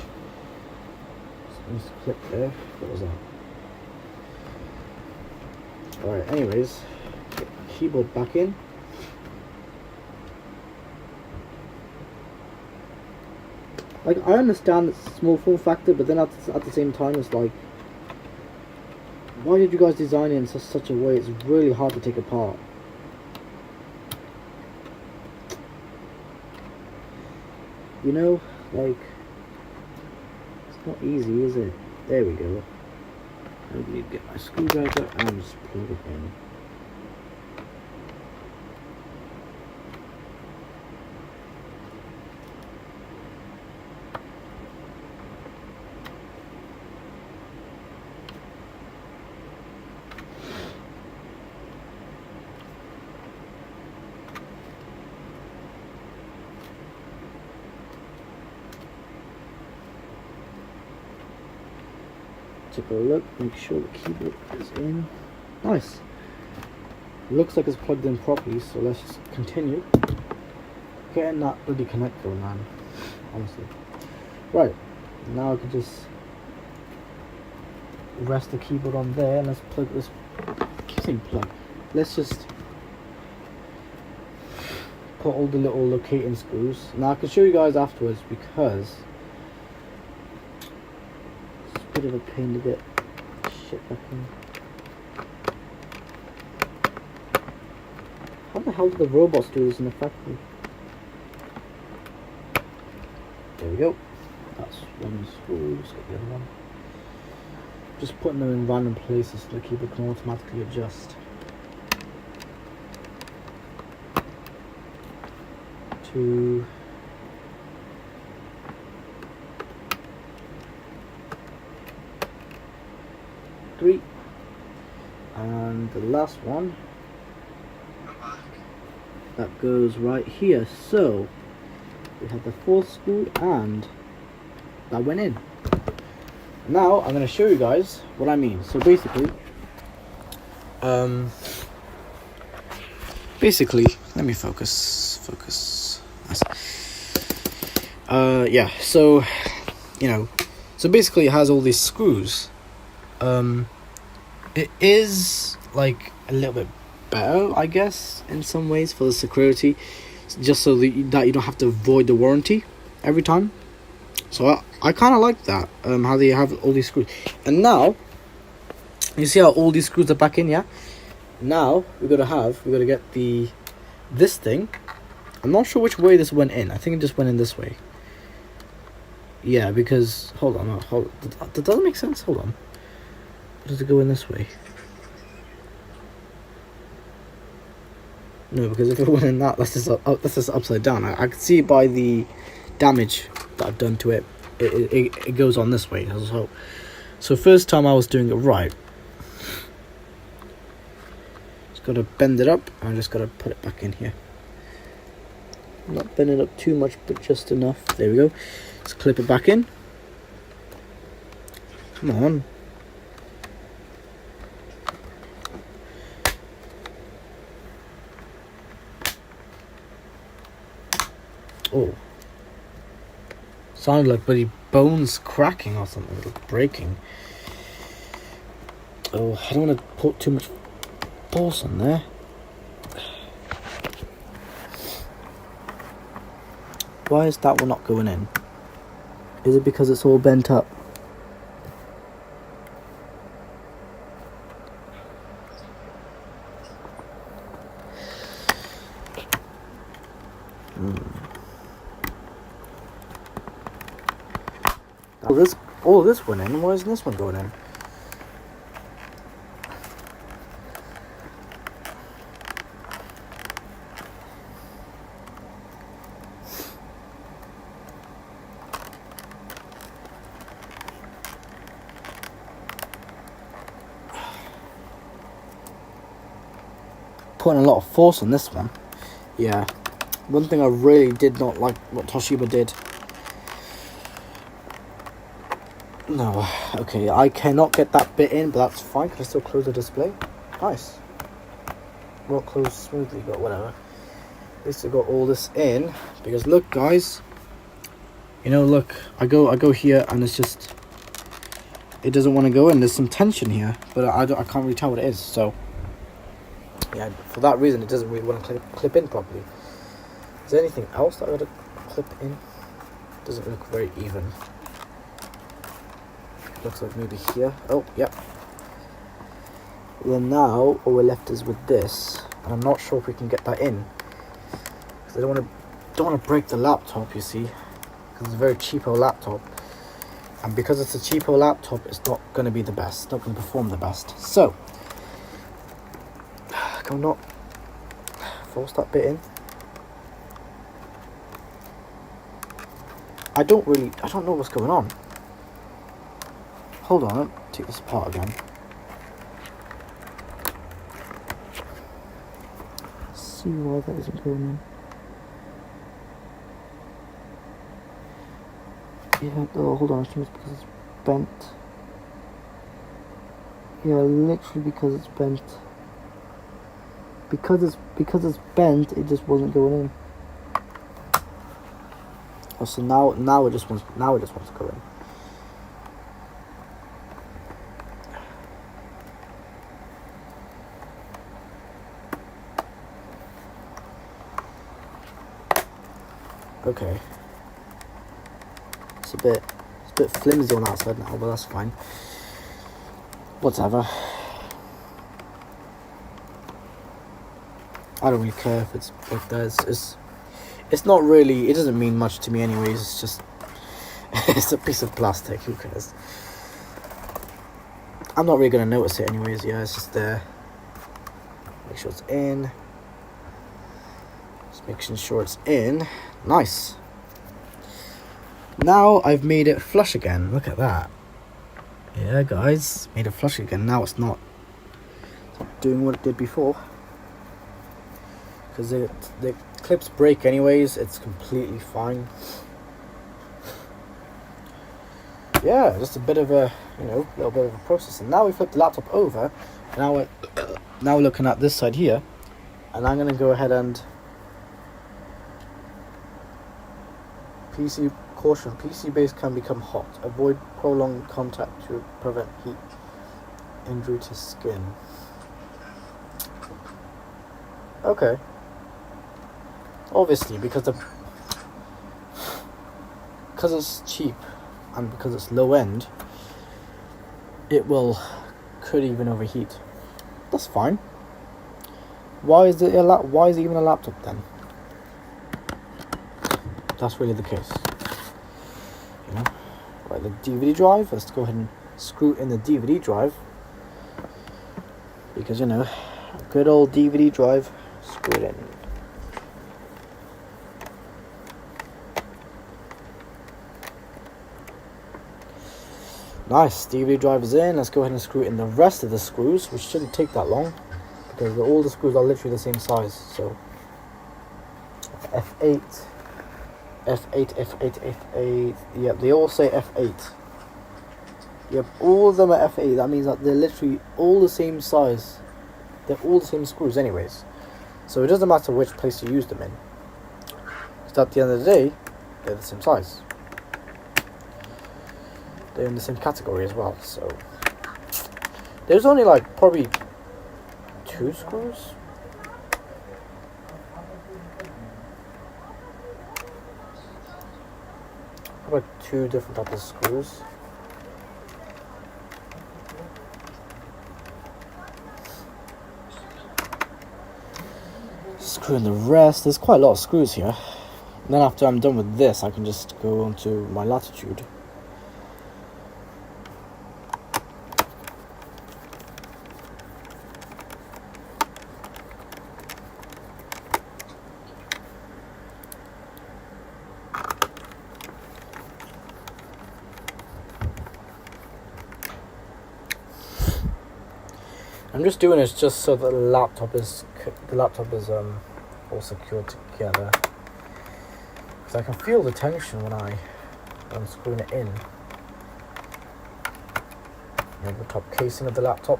So just click there. What was that? Alright, anyways, get the keyboard back in. Like, I understand it's a small form factor, but then at the same time, it's like, why did you guys design it in such a way? It's really hard to take apart. you know, like, it's not easy, is it? There we go. I need to get my screwdriver and just plug it in. Take a look, make sure the keyboard is in. Nice. Looks like it's plugged in properly, so let's just continue. Getting that bloody connector, man. Honestly. Right, now I can just rest the keyboard on there and let's plug this. I keep saying plug. Let's just put all the little locating screws. Now I can show you guys afterwards because bit of a pain to get shit back in. How the hell do the robots do this in the factory? There we go. That's one screw. Let's get the other one. Just putting them in random places so the keyboard can automatically adjust. 2. 3, and the last one that goes right here. So we have the 4th screw and that went in. Now I'm going to show you guys what I mean. So basically let me focus. Yeah, so so basically it has all these screws. It is like a little bit better, I guess, in some ways for the security, just so that you don't have to void the warranty every time. So I kind of like that, how they have all these screws. And now you see how all these screws are back in. Yeah, now we gotta get this thing. I'm not sure which way this went in. I think it just went in this way. Yeah, because hold on, that doesn't make sense. Hold on. Does it go in this way? No, because if it went in that's just upside down. I can see by the damage that I've done to it. It goes on this way. So first time I was doing it right. Just gotta bend it up and I just gotta put it back in here. Not bend it up too much, but just enough. There we go. Let's clip it back in. Come on. Oh, sounded like bloody bones cracking or something, like breaking. Oh, I don't want to put too much force on there. Why is that one not going in? Is it because it's all bent up? All this went in. Why isn't this one going in? Putting a lot of force on this one. Yeah. One thing I really did not like what Toshiba did. No, okay, I cannot get that bit in, but that's fine. Can I still close the display? Nice. Won't close smoothly, but whatever. At least I got all this in, because look, guys. Look, I go here, and it's just, it doesn't want to go in. There's some tension here, but I can't really tell what it is. So, yeah, for that reason, it doesn't really want to clip in properly. Is there anything else that I got to clip in? Doesn't look very even. Looks like maybe here. Oh, yep. Then now all we're left is with this, and I'm not sure if we can get that in because I don't want to break the laptop. You see, because it's a very cheapo laptop, and because it's a cheapo laptop, it's not going to be the best. It's not going to perform the best. So, can we not force that bit in? I don't know what's going on. Hold on, let me take this apart again. See why that isn't going in. Yeah, oh, hold on, I think it's because it's bent. Yeah, literally because it's bent. Because it's bent, it just wasn't going in. Oh, so now it just wants to go in. Okay. It's a bit flimsy on that side now, but that's fine. Whatever. I don't really care if it's like that. It's not really. It doesn't mean much to me, anyways. It's just it's a piece of plastic. Who cares? I'm not really gonna notice it, anyways. Yeah, it's just there. Make sure it's in. Just making sure it's in. Nice. Now I've made it flush again. Look at that. Yeah, guys, made it flush again. Now it's not doing what it did before. Because the clips break anyways. It's completely fine. Yeah, just a bit of a, little bit of a process. And now we flip the laptop over. And now we're looking at this side here. And I'm going to go ahead and PC base can become hot. Avoid prolonged contact to prevent heat injury to skin. Okay. Obviously, because it's cheap and because it's low end, it could even overheat. That's fine. Why is it even a laptop then? That's really the case. Right, the DVD drive. Let's go ahead and screw in the DVD drive. Because, good old DVD drive. Screw it in. Nice, DVD drive is in. Let's go ahead and screw in the rest of the screws, which shouldn't take that long. Because all the screws are literally the same size. So, F8. F8. Yep, they all say F8. Yep, all of them are F8. That means that they're literally all the same size. They're all the same screws anyways. So it doesn't matter which place you use them in. Because at the end of the day, they're the same size. They're in the same category as well. So there's only probably 2 screws. About 2 different types of screws. Screw in the rest. There's quite a lot of screws here. And then after I'm done with this, I can just go on to my latitude. I'm just doing this just so that the laptop is all secured together, because I can feel the tension when I'm screwing it in. The top casing of the laptop.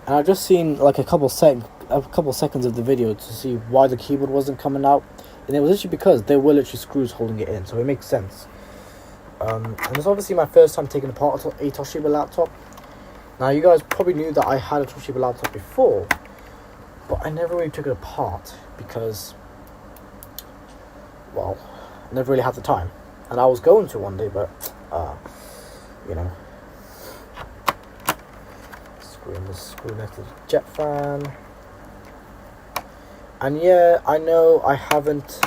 And I've just seen a couple seconds of the video to see why the keyboard wasn't coming out, and it was literally because there were literally screws holding it in, so it makes sense. And it's obviously my first time taking apart a Toshiba laptop. Now, you guys probably knew that I had a Toshiba laptop before, but I never really took it apart because, well, I never really had the time. And I was going to one day, but, screw next to the jet fan. And yeah, I know I haven't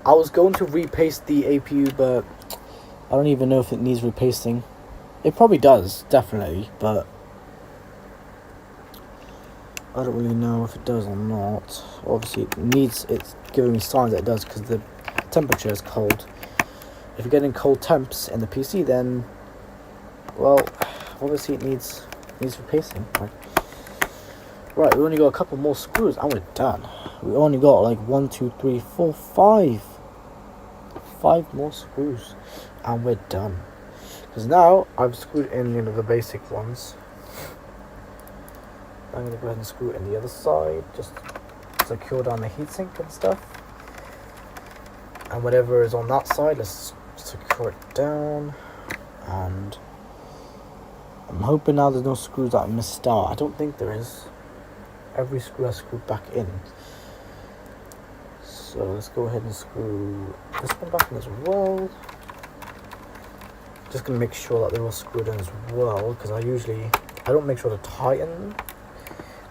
I was going to repaste the APU, but I don't even know if it needs repasting. It probably does, definitely, but I don't really know if it does or not. Obviously, it's giving me signs that it does because the temperature is cold. If you're getting cold temps in the PC, then, well, obviously it needs replacing. Right, we only got a couple more screws and we're done. We only got like 1, 2, 3, 4, 5. 5 more screws and we're done. Because now I've screwed in, the basic ones. I'm going to go ahead and screw it in the other side, just secure down the heatsink and stuff. And whatever is on that side, let's secure it down. And I'm hoping now there's no screws that I missed out. I don't think there is. Every screw I screwed back in. So let's go ahead and screw this one back in as well. Just gonna make sure that they're all screwed in as well, because I don't make sure to tighten them.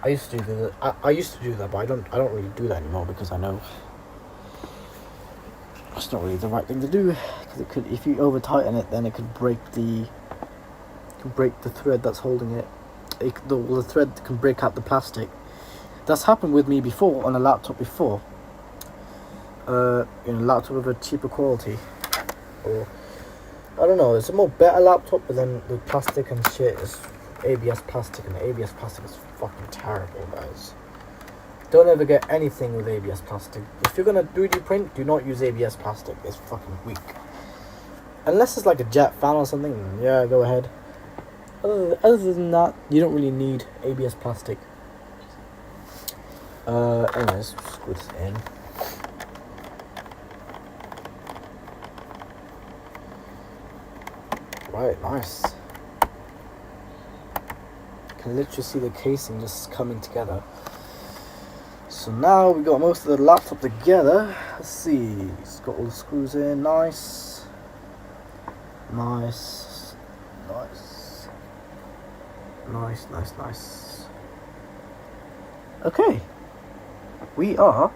I used to do that. I used to do that, but I don't really do that anymore because I know it's not really the right thing to do. Because it could, if you over tighten it, then it could break the thread that's holding it. The thread can break out the plastic. That's happened with me before on a laptop before. A laptop of a cheaper quality, or I don't know, it's a more better laptop, but then the plastic and shit is ABS plastic, and the ABS plastic is fucking terrible, guys. Don't ever get anything with ABS plastic. If you're gonna 3D print, do not use ABS plastic. It's fucking weak. Unless it's like a jet fan or something, yeah, go ahead. Other than that, you don't really need ABS plastic. Anyways, screw this in. Right, nice. Can literally see the casing just coming together. So now we got most of the laptop together. Let's see. It's got all the screws in. Nice. Nice. Nice. Nice, nice, nice. Okay. We are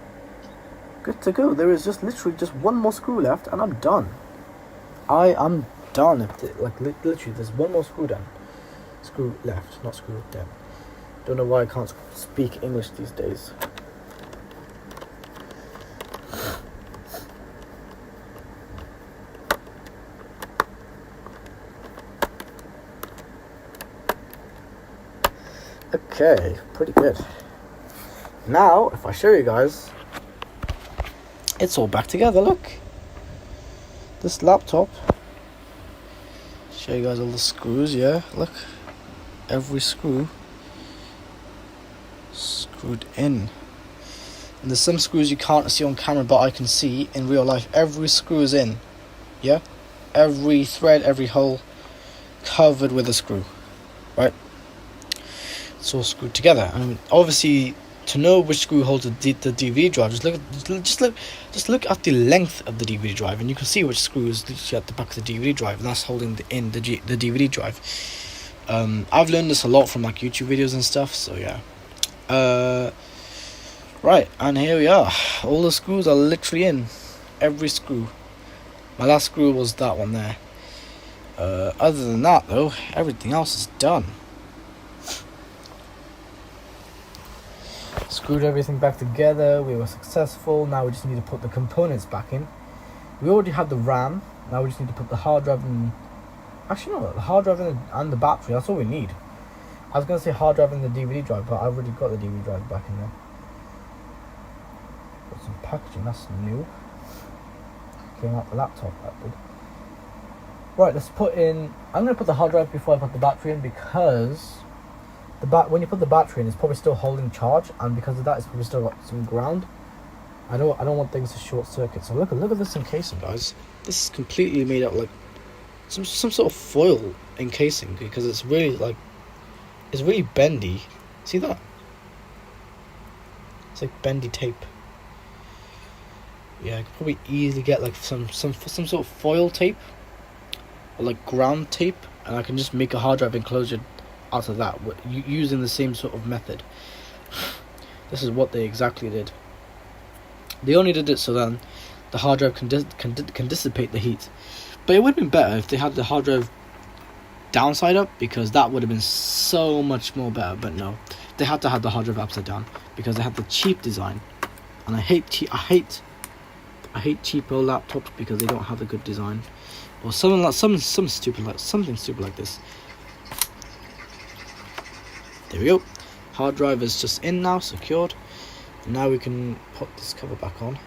good to go. There is just literally just one more screw left and I'm done. I am done. Like literally there's one more screw left, not screw down. Don't know why I can't speak English these days. Okay, pretty good. Now, if I show you guys, it's all back together, look. This laptop, show you guys all the screws, yeah, look. Every screw screwed in. And there's some screws you can't see on camera, but I can see in real life. Every screw is in, yeah? Every thread, every hole covered with a screw, right? It's all screwed together. And obviously, to know which screw holds the DVD drive, just look at the length of the DVD drive, and you can see which screw is literally at the back of the DVD drive, and that's holding the DVD drive. I've learned this a lot from like YouTube videos and stuff, so yeah. Right, and here we are. All the screws are literally in. Every screw. My last screw was that one there. Other than that, though, everything else is done. Screwed everything back together. We were successful. Now we just need to put the components back in. We already had the RAM. Now we just need to put the hard drive in. Actually, no, the hard drive and the battery. That's all we need. I was going to say hard drive and the DVD drive, but I've already got the DVD drive back in there. Got some packaging. That's new. Came out the laptop, that did. Right, let's put in. I'm going to put the hard drive before I put the battery in, because when you put the battery in, it's probably still holding charge, and because of that, it's probably still got some ground. I don't want things to short circuit. So look at this encasing, guys. This is completely made out like some sort of foil encasing, because it's really bendy. See that? It's like bendy tape. Yeah, I could probably easily get like some sort of foil tape or like ground tape, and I can just make a hard drive enclosure out of that using the same sort of method. This is what they exactly did. They only did it so then the hard drive can dissipate the heat. But it would have been better if they had the hard drive downside up, because that would have been so much more better. But no, they had to have the hard drive upside down because they have the cheap design, and I hate cheapo laptops because they don't have a good design, or something like something stupid like this. There we go. Hard drive is just in now, secured. Now we can put this cover back on.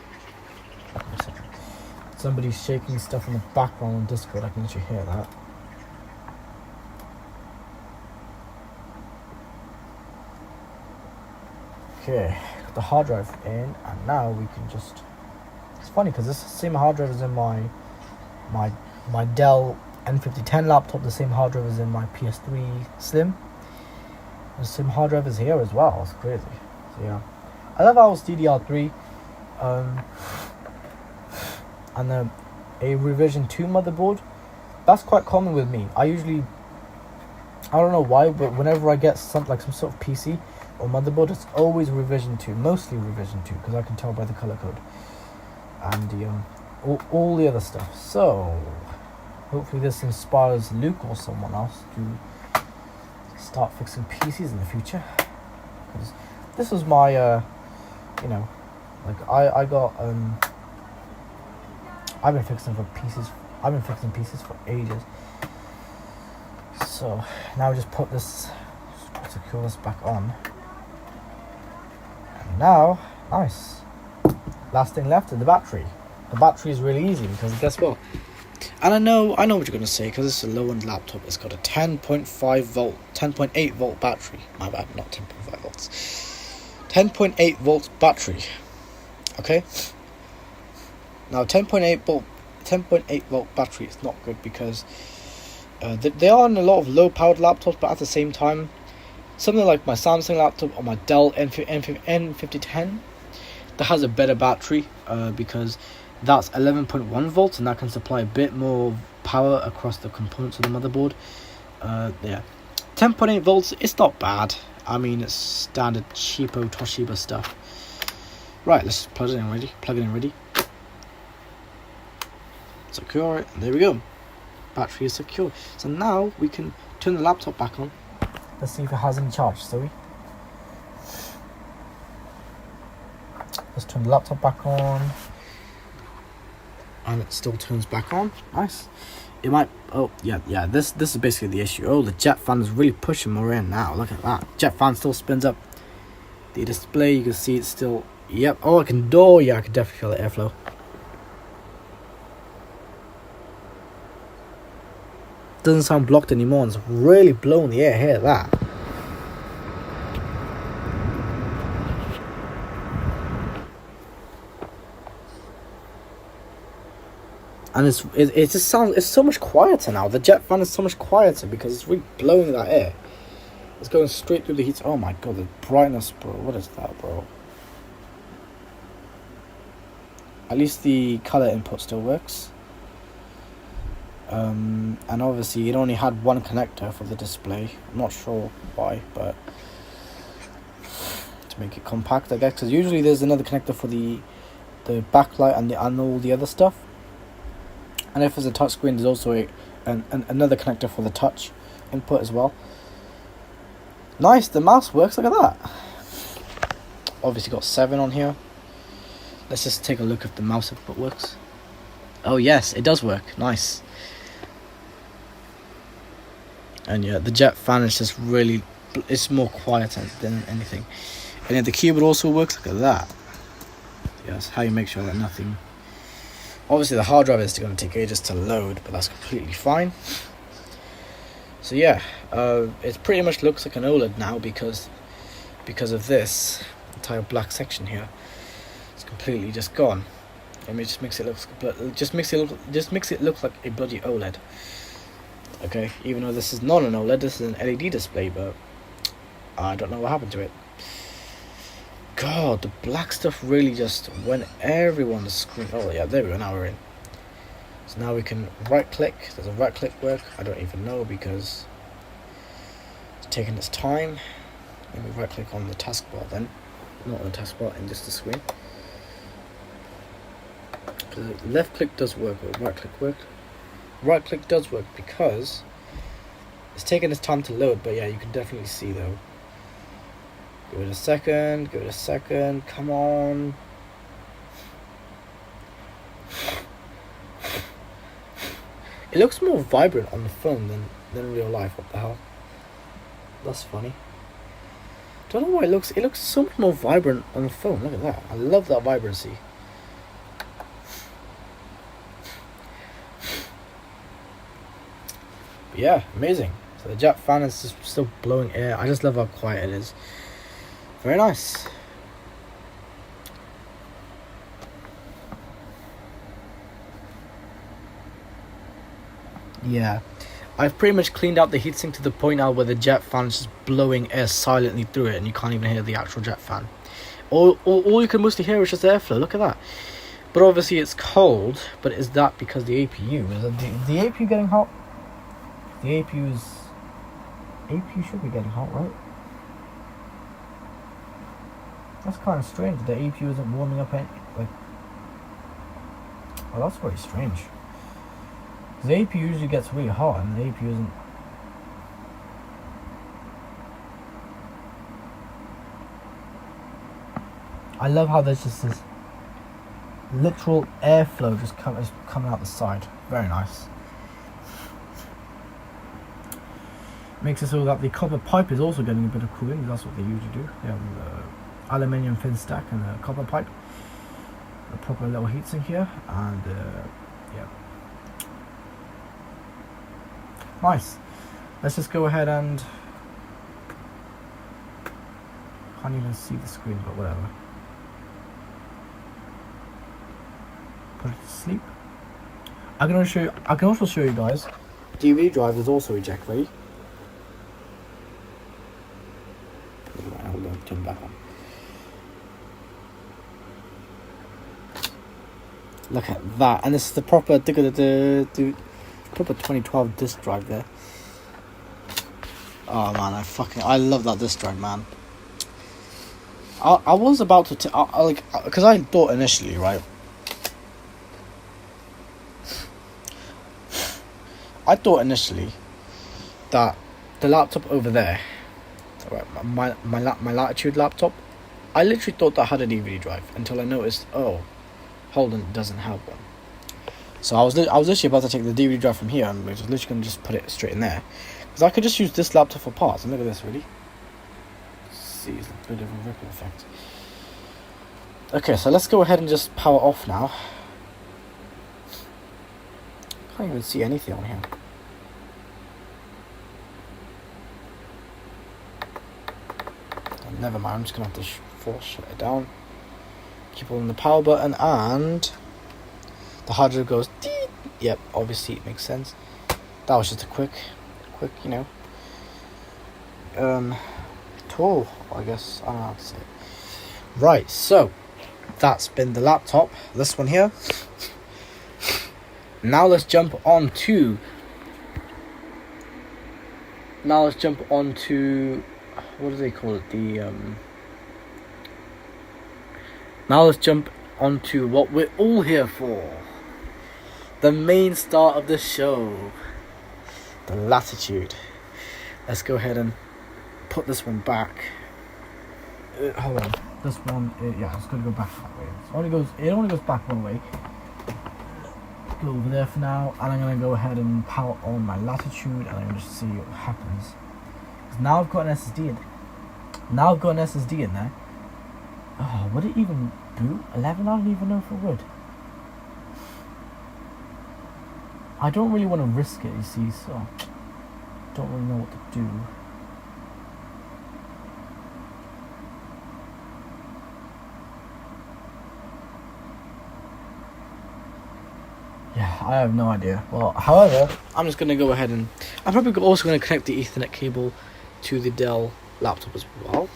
Somebody's shaking stuff in the background on Discord. I can let you hear that. Okay, got the hard drive in, and now we can just. It's funny because this same hard drive is in my Dell N5010 laptop. The same hard drive is in my PS3 Slim. The same hard drive is here as well. It's crazy. So yeah, I love how it's DDR3, and a revision 2 motherboard. That's quite common with me. I don't know why, but whenever I get some sort of PC or motherboard, it's always revision 2, mostly revision 2, because I can tell by the color code and the all the other stuff. So hopefully this inspires Luke or someone else to start fixing PCs in the future, because this was my I got I've been fixing PCs for ages. So now we just put this, secure this back on, and now nice. Last thing left is the battery. The battery is really easy because guess what? And I know what you're going to say, because it's a low-end laptop. It's got a 10.8 volt battery. My bad, not 10.5 volts. 10.8 volt battery. Okay. Now 10.8 volt battery is not good because they are on a lot of low-powered laptops, but at the same time, something like my Samsung laptop or my Dell N5010, that has a better battery because that's 11.1 volts, and that can supply a bit more power across the components of the motherboard. Yeah, 10.8 volts, it's not bad. I mean, it's standard cheapo Toshiba stuff. Right, let's plug it in ready. Secure it, and there we go. Battery is secure. So now we can turn the laptop back on. Let's see if it has any charge, shall we? Let's turn the laptop back on. And it still turns back on. Nice. It might. Oh yeah. This is basically the issue. Oh, the jet fan is really pushing more in now. Look at that. Jet fan still spins up. The display, you can see it's still. Yep. Oh, I can. Oh yeah, I can definitely feel the airflow. Doesn't sound blocked anymore. It's really blowing the air. Hear that? And it just sounds, it's so much quieter now. The jet fan is so much quieter because it's really blowing that air. It's going straight through the heat. Oh my god, the brightness, bro. What is that, bro? At least the color input still works. And obviously it only had one connector for the display. I'm not sure why, but to make it compact, I guess, because usually there's another connector for the backlight and all the other stuff. And if it's a touchscreen, there's also another connector for the touch input as well. Nice, the mouse works. Look at that. Obviously got 7 on here. Let's just take a look if the mouse input works. Oh yes, it does work. Nice. And yeah, the jet fan is just really, it's more quiet than anything. And yeah, the keyboard also works. Look at that. Yes, how you make sure that nothing. Obviously the hard drive is going to take ages to load, but that's completely fine. So yeah, it pretty much looks like an OLED now because of this entire black section here. It's completely just gone. I mean, it just makes it look like a bloody OLED. Okay, even though this is not an OLED, this is an LED display, but I don't know what happened to it. God, the black stuff really just went everywhere on the screen. Oh yeah, there we go, now we're in. So now we can right click. Does a right click work? I don't even know because it's taking its time. Let me right click on the taskbar then. Not on the taskbar, in just the screen. Because left click does work, or right click work. Right click does work because it's taking its time to load, but yeah, you can definitely see though. Give it a second, give it a second, come on. It looks more vibrant on the phone than real life. What the hell? That's funny. Don't know why it looks so much more vibrant on the phone. Look at that. I love that vibrancy. But yeah, amazing. So the jet fan is just still blowing air. I just love how quiet it is. Very nice. Yeah, I've pretty much cleaned out the heatsink to the point now where the jet fan is just blowing air silently through it, and you can't even hear the actual jet fan. All you can mostly hear is just airflow. Look at that. But obviously it's cold. But is that because the APU is the APU getting hot? The APU should be getting hot, right? That's kind of strange. The APU isn't warming up any, like. Well, that's very strange. The APU usually gets really hot, and the APU isn't. I love how there's just this literal airflow just coming out the side. Very nice. Makes it so that the copper pipe is also getting a bit of cooling. That's what they usually do. They have the aluminium thin stack and the copper pipe. A proper little heatsink here, and yeah. Nice. Let's just go ahead and can't even see the screen, but whatever. Put it to sleep. I can also show you guys. DVD drive is also eject ready. Hold on, turn back on. Look at that, and this is the proper proper 2012 disk drive there. Oh man, I love that disk drive, man. I was about to because I thought initially, right? I thought initially that the laptop over there, right, my Latitude laptop, I literally thought that had a DVD drive until I noticed, oh, Holden doesn't have one. So I was literally about to take the DVD drive from here and I was literally going to just put it straight in there, because I could just use this laptop for parts. And look at this, really. See, it's a bit of a ripple effect. Okay, so let's go ahead and just power off now. Can't even see anything on here. Never mind, I'm just going to have to force shut it down. Keep holding the power button and the hard drive goes dee. Yep, obviously it makes sense. That was just a quick, tool, I guess. I don't know how to say it. Right, so that's been the laptop. This one here. Now let's jump on to. What do they call it? Now let's jump onto what we're all here for. The main star of the show. The Latitude. Let's go ahead and put this one back. Hold on. This one, yeah, it's going to go back that way. It only goes back one way. Go over there for now, and I'm going to go ahead and power on my Latitude, and I'm going to see what happens. Because now I've got an SSD in. There. Oh, would it even boot? 11? I don't even know if it would. I don't really want to risk it, you see, so don't really know what to do. Yeah, I have no idea. Well, however, I'm just going to go ahead and I'm probably also going to connect the Ethernet cable to the Dell laptop as well,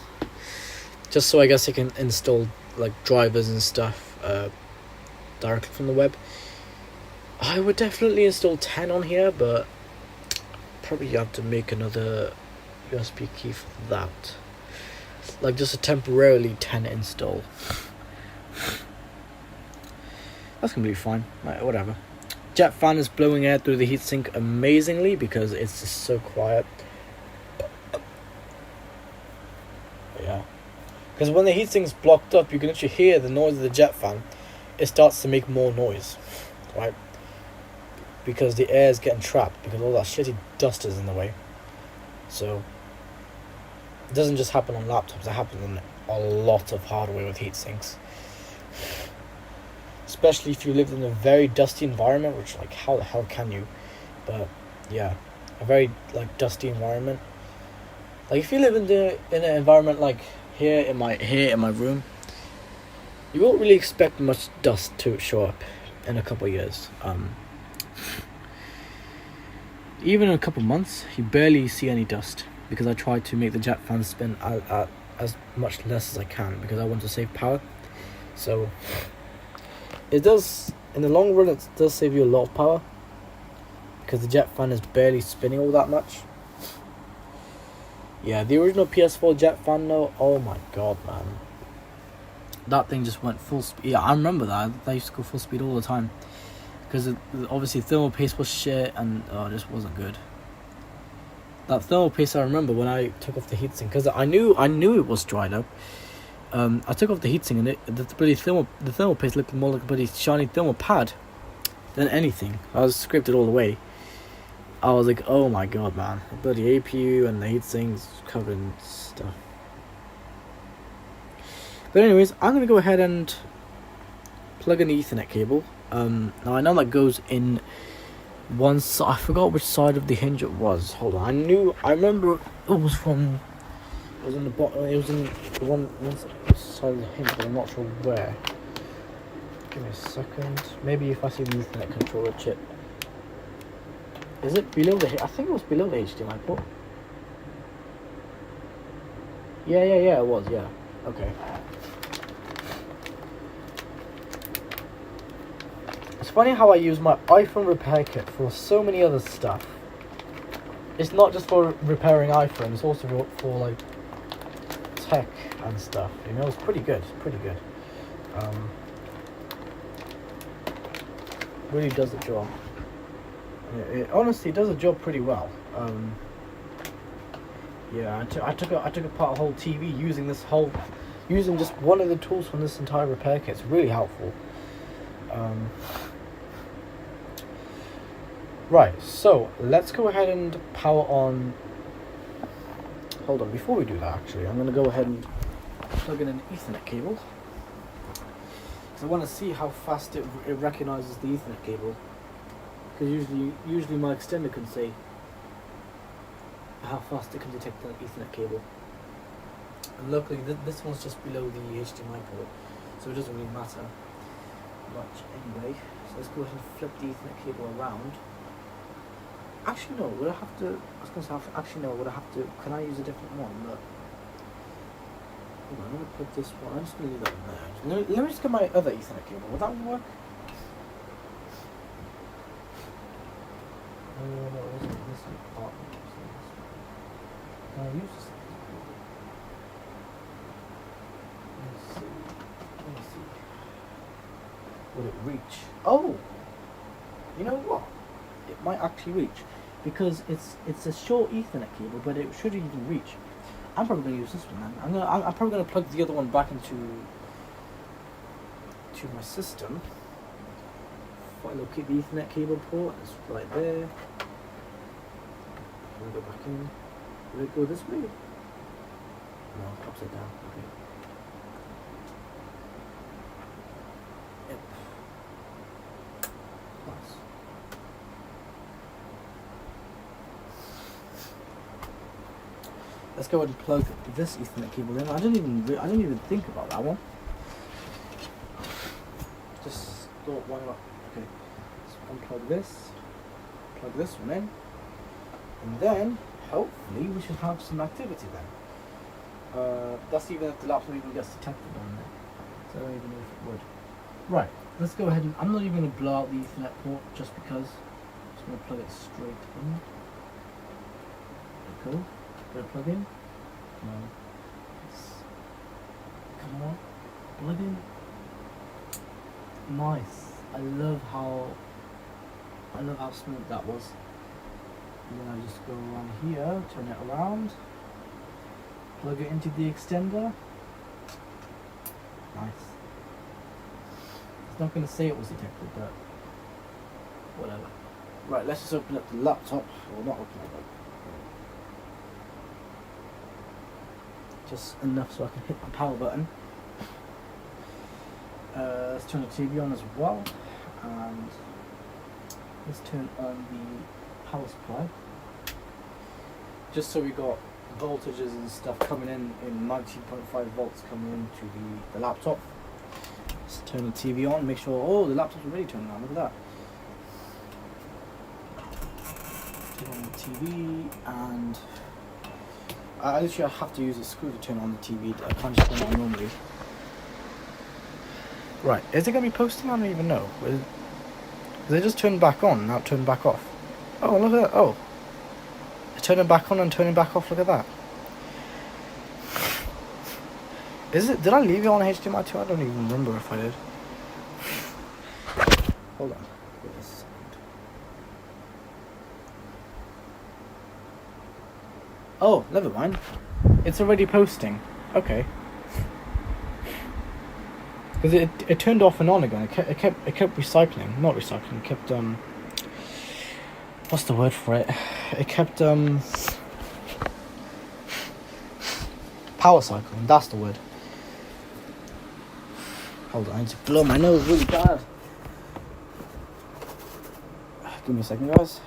just so I guess I can install like drivers and stuff directly from the web. I would definitely install 10 on here, but probably have to make another USB key for that, like just a temporarily 10 install. That's gonna be fine. Like, whatever. Jet fan is blowing air through the heatsink amazingly because it's just so quiet. But yeah. Because when the heatsink's blocked up, you can actually hear the noise of the jet fan. It starts to make more noise, right? Because the air is getting trapped because all that shitty dust is in the way. So it doesn't just happen on laptops, it happens on a lot of hardware with heat sinks. Especially if you lived in a very dusty environment, which, like, how the hell can you? But yeah, a very, like, dusty environment. Like, if you live in an environment like here in my room, you won't really expect much dust to show up in a couple of years. Even in a couple of months, you barely see any dust because I try to make the jet fan spin at as much less as I can because I want to save power. So it does, in the long run, it does save you a lot of power because the jet fan is barely spinning all that much. Yeah, the original PS4 jet fan though, oh my god, man. That thing just went full speed. Yeah, I remember that. I used to go full speed all the time. Because obviously thermal paste was shit and it just wasn't good. That thermal paste I remember when I took off the heatsink. Because I knew it was dried up. I took off the heatsink and the thermal paste looked more like a bloody shiny thermal pad than anything. I was scraped it all away. I was like, oh my god, man. The bloody APU and the heatsink's covered in stuff. But anyways, I'm going to go ahead and plug in the Ethernet cable. Now I know that goes in one side. I forgot which side of the hinge it was. Hold on. I remember it was in the bottom. It was in one side of the hinge, but I'm not sure where. Give me a second. Maybe if I see the Ethernet controller chip. Is it below the? I think it was below the HDMI port. Yeah. It was. Yeah. Okay. It's funny how I use my iPhone repair kit for so many other stuff. It's not just for repairing iPhone, it's also for like tech and stuff. You know, it's pretty good. Really does the job. It honestly does the job pretty well. Yeah, I took apart a whole TV using just one of the tools from this entire repair kit. It's really helpful. Right, so let's go ahead and power on. Hold on, before we do that, actually, I'm going to go ahead and plug in an Ethernet cable. Because I want to see how fast it recognizes the Ethernet cable. Because usually my extender can say how fast it can detect the Ethernet cable. And luckily, this one's just below the HDMI port, so it doesn't really matter much anyway. So let's go ahead and flip the Ethernet cable around. Actually, no, would I have to? I was going to say, actually, no, would I have to? Can I use a different one? Look. Hold on, I'm going to put this one. I'm just going to leave that in there. Let me just get my other Ethernet cable. Would that work? No, it wasn't this compartment. Can I use this? Let me see. Would it reach? Oh! You know what? It might actually reach. Because it's a short Ethernet cable, but it should even reach. I'm probably going to use this one then. I'm probably going to plug the other one back into my system. If I locate the Ethernet cable port, it's right there. I'm going to go back in. Will it go this way? No, upside down. Okay. Yep. Nice. Let's go ahead and plug this Ethernet cable in. I didn't even think about that one. Just thought, why not? Okay. So unplug this. Plug this one in. And then hopefully we should have some activity then. That's even if the laptop even gets detected on there. So I don't even know if it would. Right, let's go ahead and I'm not even going to blow out the Ethernet port just because. I'm just going to plug it straight in. There we go. Did I plug in? No. Yes. Come on. Plug in. Nice. I love how smooth that was. And then I just go around here, turn it around, plug it into the extender. Nice. It's not going to say it was detected, but whatever. Right, let's just open up the laptop. Or not open it up. Just enough so I can hit the power button. Let's turn the TV on as well. And let's turn on the power supply. Just so we got voltages and stuff coming in 19.5 volts coming into the laptop. Let's turn the TV on, make sure, oh, the laptop's already turned on, look at that. Turn on the TV, and I literally have to use a screw to turn on the TV, I can't just turn it on normally. Right, is it going to be posting? I don't even know. Is it just turned back on, now turned back off? Oh, look at that, oh. It's turning back on and turning back off, look at that. Is it? Did I leave it on HDMI 2? I don't even remember if I did. Hold on. Wait a second. Oh, never mind. It's already posting. Okay. Because it turned off and on again. It kept recycling. Not recycling. It kept what's the word for it? It kept power cycling. That's the word. Hold on, I need to blow my nose really bad. Give me a second, guys.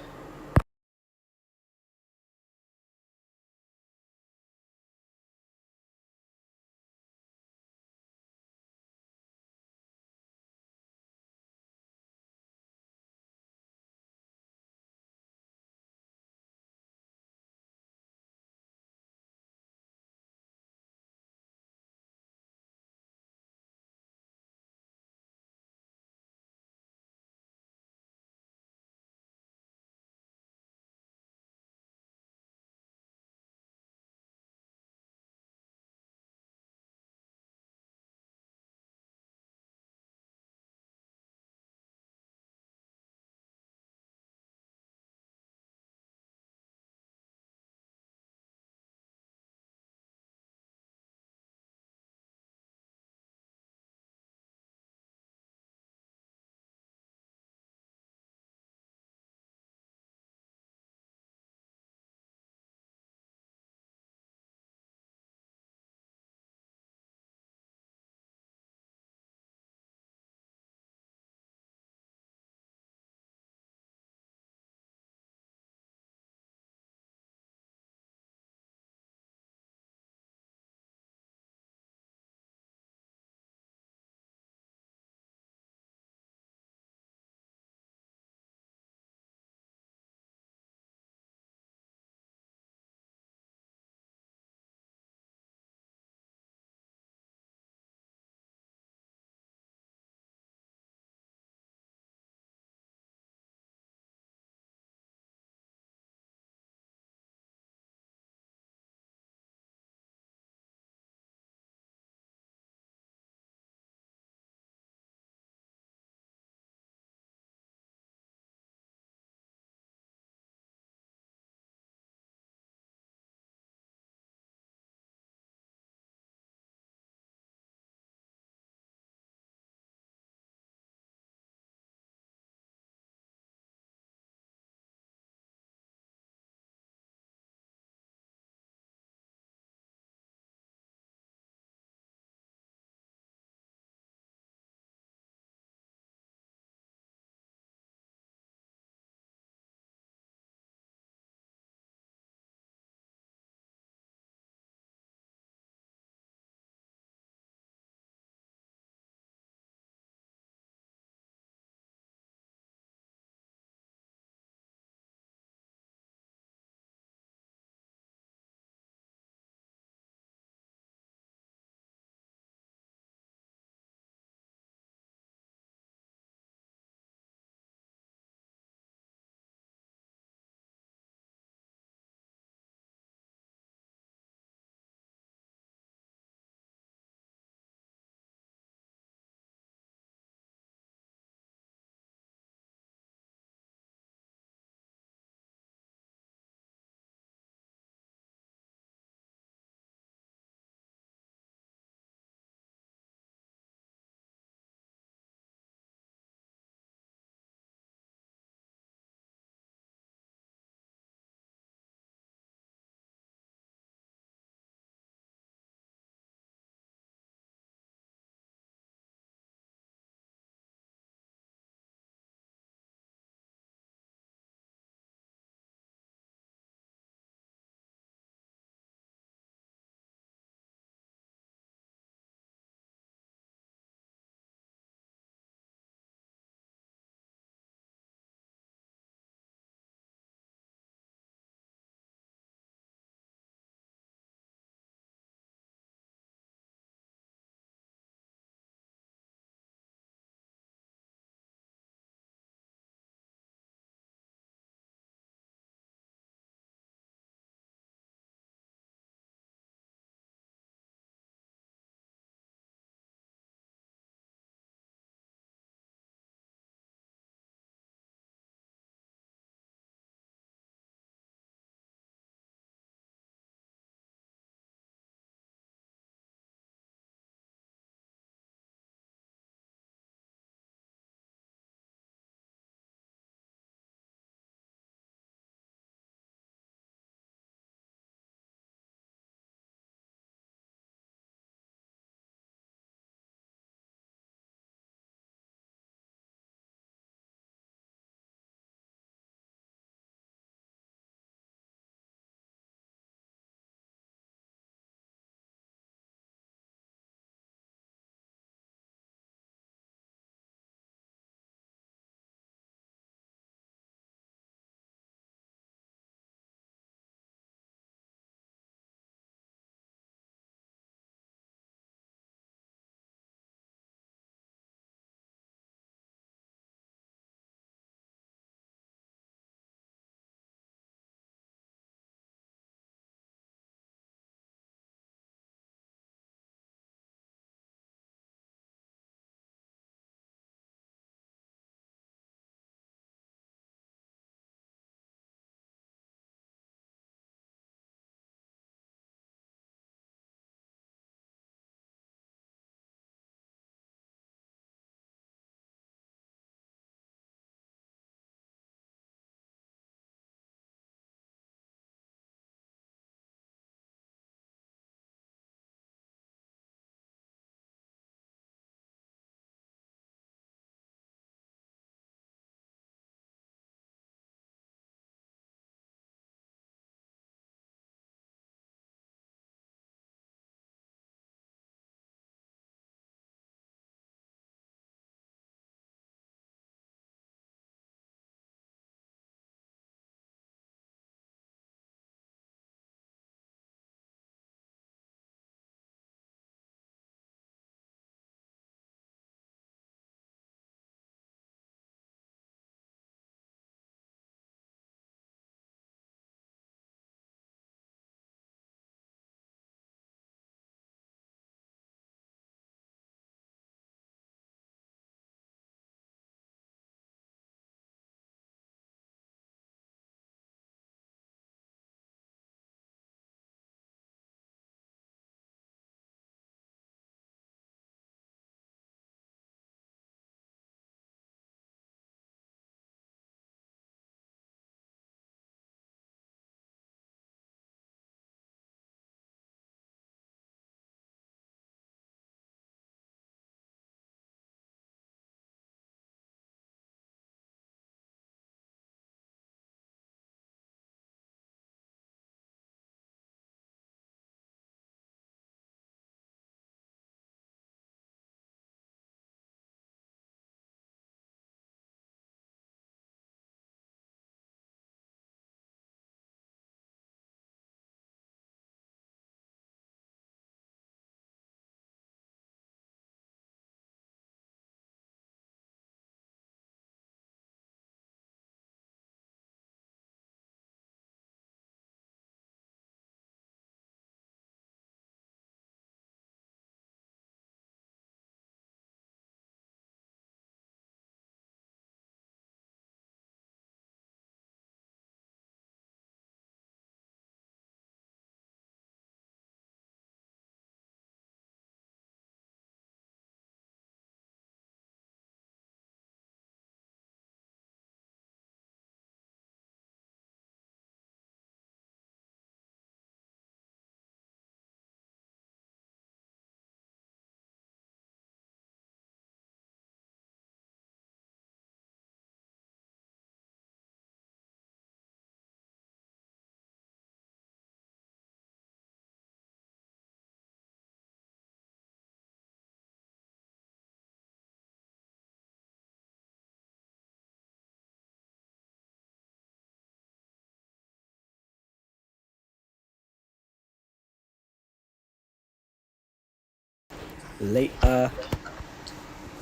later.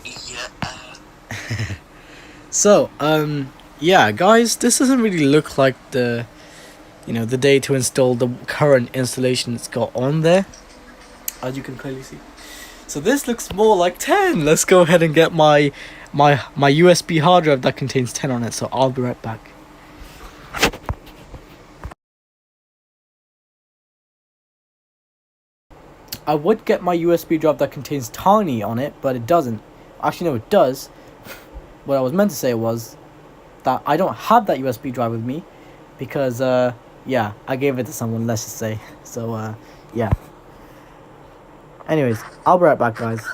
Yeah. So, yeah, guys, this doesn't really look like the day to install the current installation it's got on there, as you can clearly see. So this looks more like 10. Let's go ahead and get my USB hard drive that contains 10 on it. So I'll be right back. I would get my USB drive that contains Tiny on it, but it doesn't. Actually, no, it does. What I was meant to say was that I don't have that USB drive with me because, yeah, I gave it to someone, let's just say. So, yeah. Anyways, I'll be right back, guys.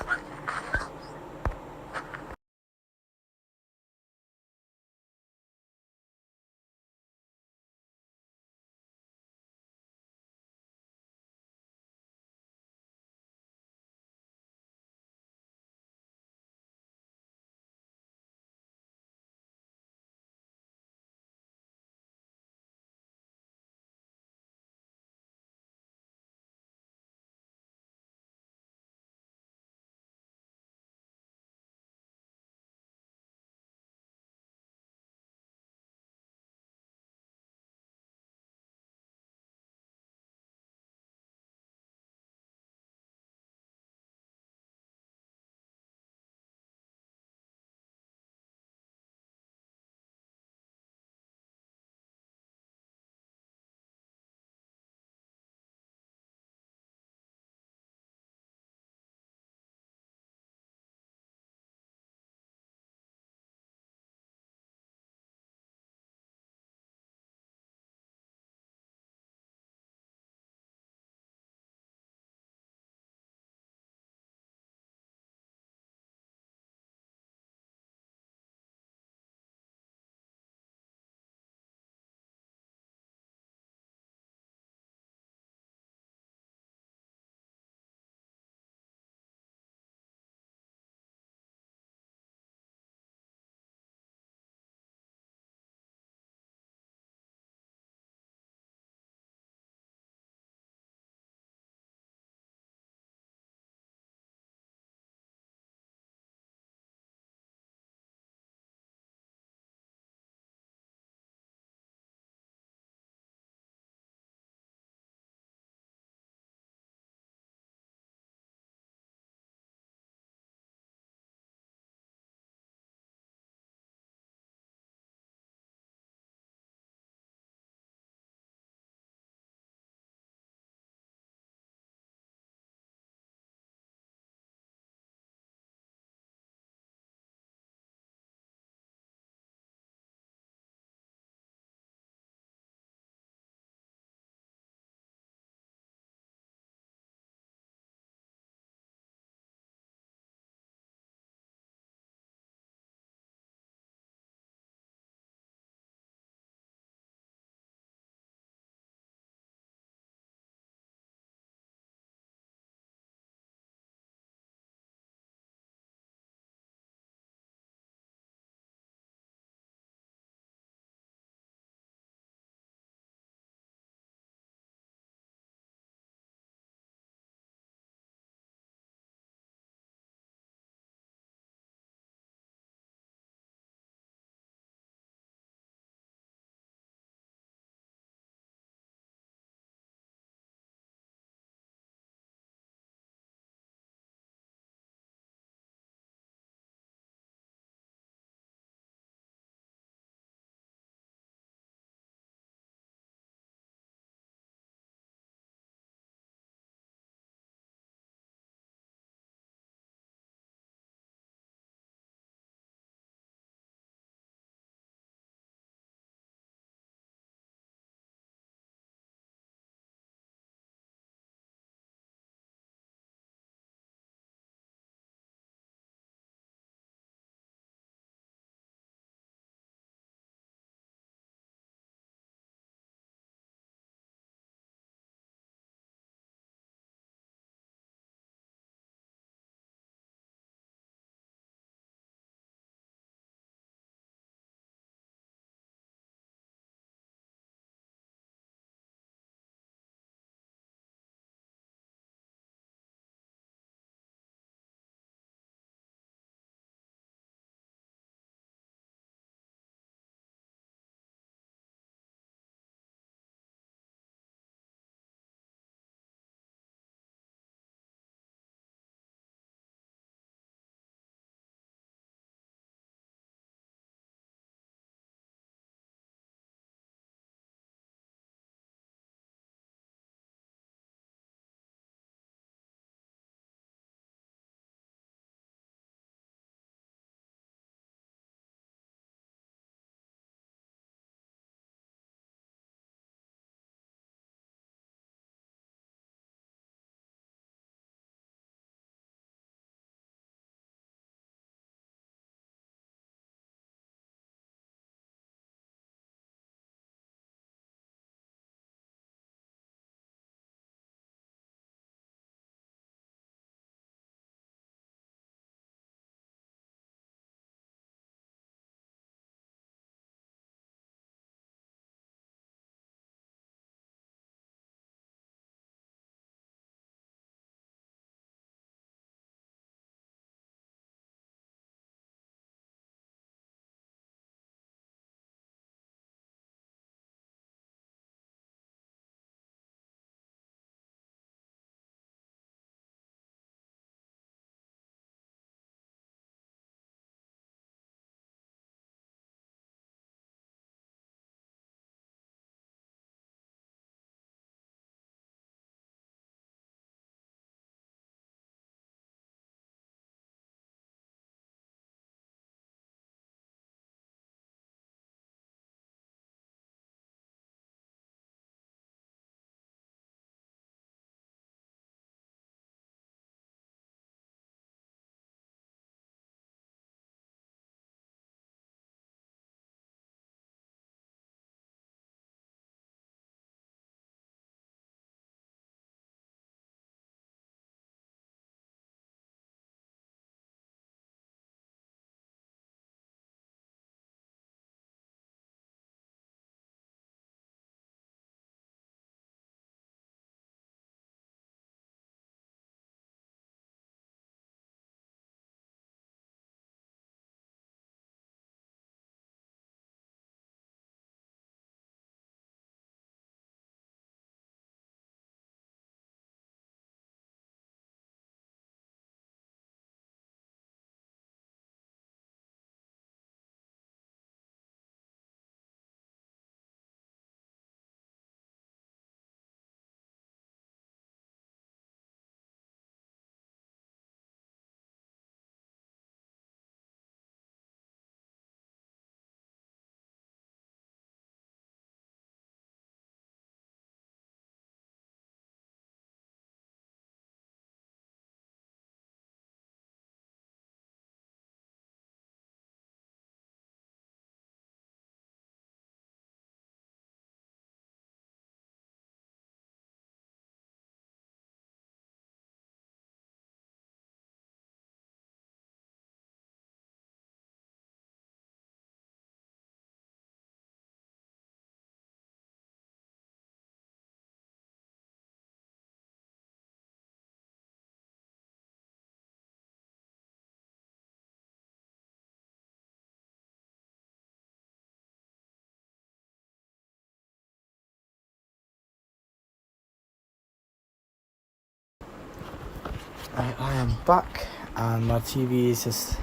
I am back, and my TV is just,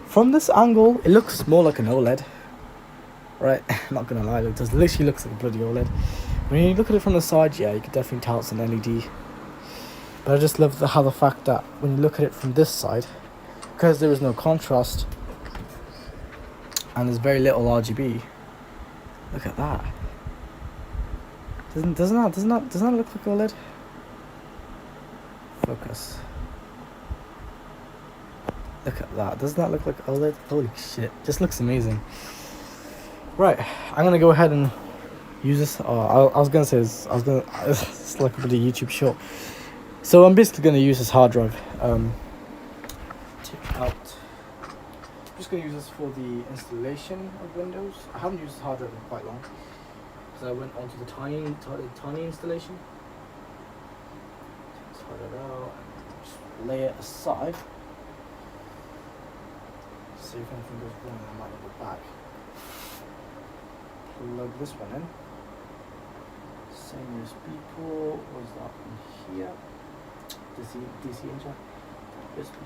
from this angle it looks more like an OLED, right? Not gonna lie, it does literally looks like a bloody OLED. When you look at it from the side, yeah, you can definitely tell it's an LED. But I just love how the fact that when you look at it from this side, because there is no contrast and there's very little RGB, look at that. Doesn't that look like OLED? Focus. Look at that. Doesn't that look like OLED? Holy shit. Just looks amazing. Right. I'm going to go ahead and use this. Oh, I was going to say, it's like a bit of YouTube short. So I'm basically going to use this hard drive. Take out. I'm just going to use this for the installation of Windows. I haven't used this hard drive in quite long, because I went onto the tiny installation. Take it out and just lay it aside. See if anything goes wrong, I might go back. Plug this one in. Same USB port. Was that in here? DC inject. USB.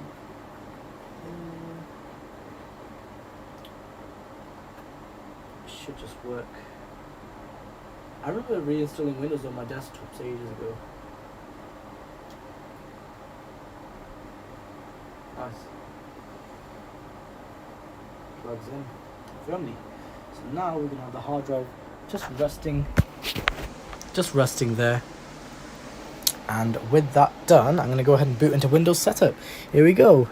Should just work. I remember reinstalling Windows on my desktops ages ago. Nice. Plugs in firmly. So now we're gonna have the hard drive just resting there. And with that done, I'm gonna go ahead and boot into Windows setup. Here we go.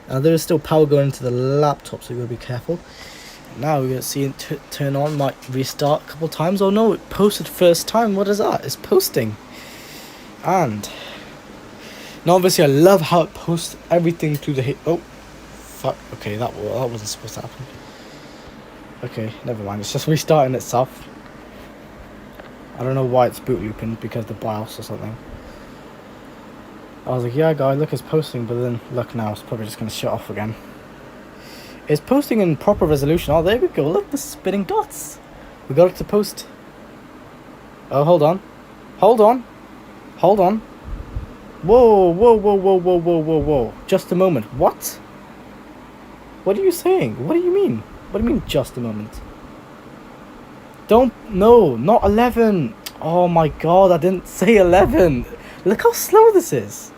Now there is still power going into the laptop, so you gotta be careful. Now we're gonna see it turn on, might restart a couple times. Oh no, it posted first time. What is that? It's posting. And now obviously I love how it posts everything through the oh fuck, okay, that wasn't supposed to happen. Okay, never mind, it's just restarting itself. I don't know why it's boot looping, because the BIOS or something. I was like, yeah guys, look, it's posting, but then look, now it's probably just gonna shut off again. It's posting in proper resolution. Oh, there we go, look, the spinning dots. We got it to post. Oh, hold on. Whoa. Just a moment. What? What are you saying? What do you mean? What do you mean, just a moment? No, not 11. Oh my god, I didn't say 11. Look how slow this is.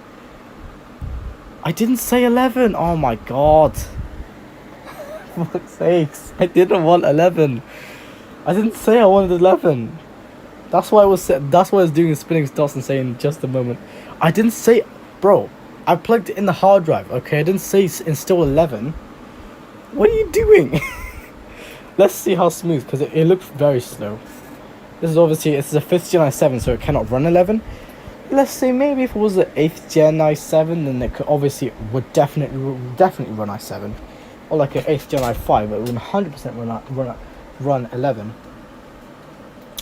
I didn't say 11. Oh my god. For fuck's sakes. I didn't want 11. I didn't say I wanted 11. That's why I was doing the spinning dots and saying just a moment. I didn't say, bro, I plugged it in the hard drive, okay? I didn't say install 11. What are you doing? Let's see how smooth, because it looks very slow. This is obviously, it's a 5th gen i7, so it cannot run 11. Let's say maybe if it was the 8th gen i7, then it could would definitely run i7. Or like an 8th gen i5, it would 100% run 11.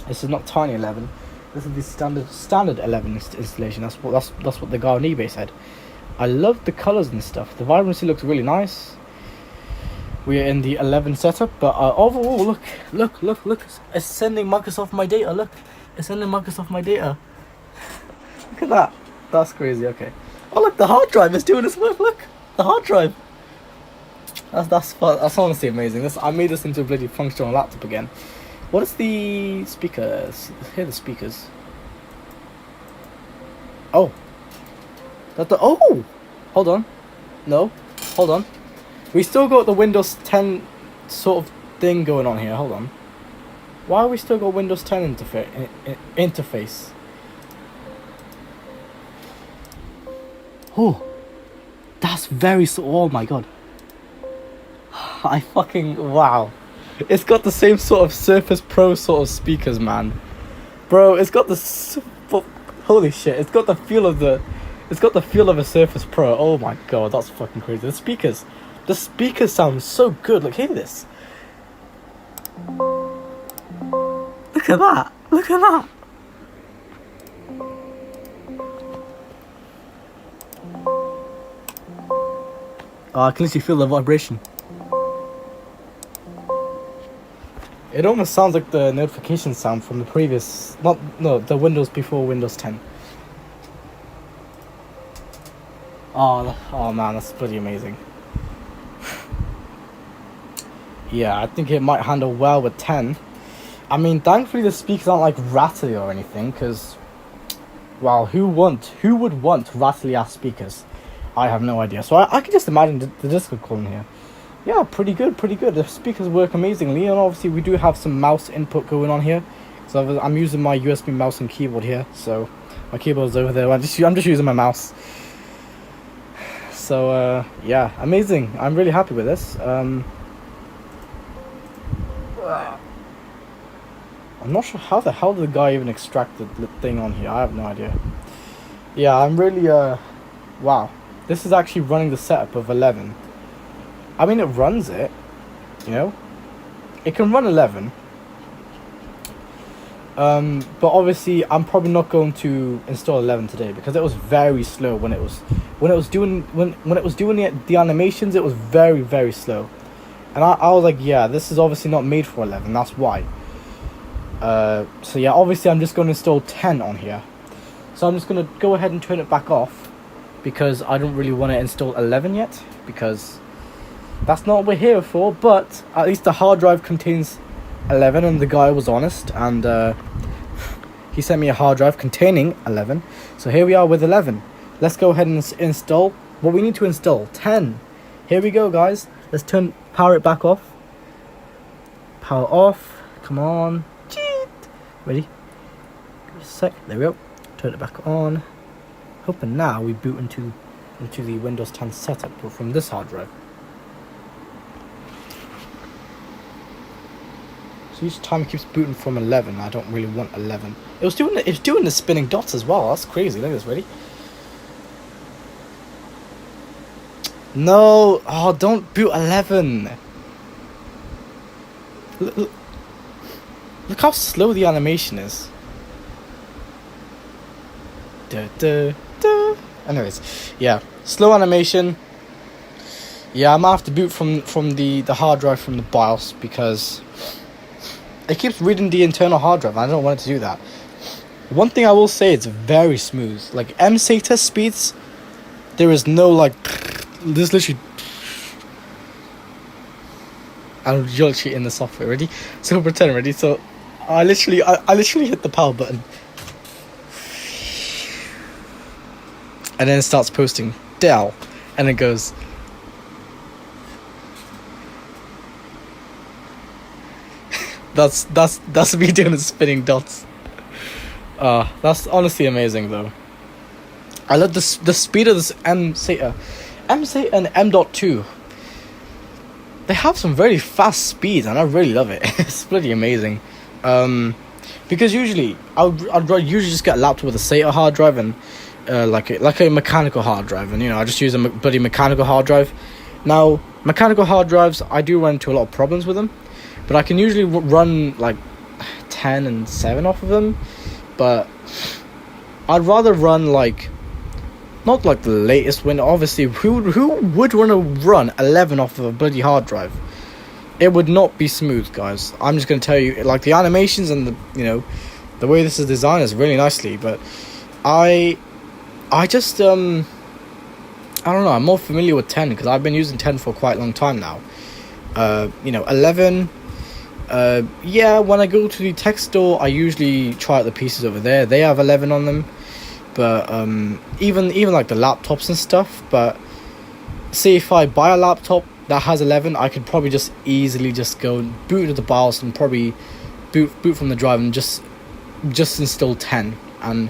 This is not tiny 11. This is the standard 11 installation. That's what the guy on eBay said. I love the colors and stuff. The vibrancy looks really nice. We are in the 11 setup, but overall, look! It's sending Microsoft my data. Look, it's sending Microsoft my data. Look at that. That's crazy. Okay. Oh look, the hard drive is doing its work. Look, the hard drive. That's fun. That's honestly amazing. I made this into a bloody functional laptop again. What is the speakers? Here are the speakers. Oh. Oh! Hold on. No. Hold on. We still got the Windows 10 sort of thing going on here. Hold on. Why we still got Windows 10 interface? Oh. That's very oh my god. Wow. It's got the same sort of Surface Pro sort of speakers, man. Bro, it's got the holy shit. It's got the feel of a Surface Pro. Oh my god, that's fucking crazy. The speakers sound so good. Look, hear this. Look at that. Oh, I can literally feel the vibration. It almost sounds like the notification sound from the previous, the Windows before Windows 10. Oh man, that's pretty amazing. Yeah, I think it might handle well with 10. I mean, thankfully the speakers aren't like rattly or anything, because, well, who would want rattly ass speakers? I have no idea. So I can just imagine the Discord calling here. Yeah, pretty good. The speakers work amazingly, and obviously we do have some mouse input going on here. So I'm using my USB mouse and keyboard here. So my keyboard is over there. I'm just using my mouse. So yeah, amazing. I'm really happy with this. I'm not sure how the hell did the guy even extract the thing on here. I have no idea. Yeah, I'm really wow. This is actually running the setup of 11. I mean, it runs it, you know. It can run 11. But obviously, I'm probably not going to install 11 today because it was very slow when it was doing the animations. It was very slow, and I was like, yeah, this is obviously not made for 11. That's why. So yeah, obviously, I'm just going to install 10 on here. So I'm just going to go ahead and turn it back off because I don't really want to install 11 yet because that's not what we're here for. But at least the hard drive contains 11, and the guy was honest, and he sent me a hard drive containing 11. So here we are with 11. Let's go ahead and install what we need to install. 10. Here we go, guys. Let's power it back off. Power off. Come on. Cheat. Ready? Give it a sec. There we go. Turn it back on. Hoping now we boot into the Windows 10 setup from this hard drive. So each time it keeps booting from 11. I don't really want 11. It's doing the spinning dots as well. That's crazy. Look at this. Ready? No. Oh, don't boot 11. Look how slow the animation is. Anyways, yeah, slow animation. Yeah, I might have to boot from the hard drive from the BIOS because it keeps reading the internal hard drive. I don't want it to do that. One thing I will say, it's very smooth. Like Msata speeds, there is no like. This literally. I'll literally in the software. Ready? So pretend ready. So I literally hit the power button, and then it starts posting Dell, and it goes. That's me doing the spinning dots. That's honestly amazing though. I love the speed of this Msata and M.2. They have some very fast speeds, and I really love it. It's pretty amazing. Because usually I'd usually just get a laptop with a SATA hard drive and like a mechanical hard drive, and I just use a bloody mechanical hard drive. Now mechanical hard drives, I do run into a lot of problems with them. But I can usually run like 10 and 7 off of them. But I'd rather run like, not like the latest Windows. Obviously, who would want to run 11 off of a bloody hard drive? It would not be smooth, guys. I'm just going to tell you, like the animations and the way this is designed is really nicely. But I just, I don't know, I'm more familiar with 10 because I've been using 10 for quite a long time now. 11... yeah, when I go to the tech store, I usually try out the pieces over there. They have 11 on them, but even like the laptops and stuff. But say if I buy a laptop that has 11, I could probably just easily just go boot to the BIOS and probably boot from the drive and just install 10 and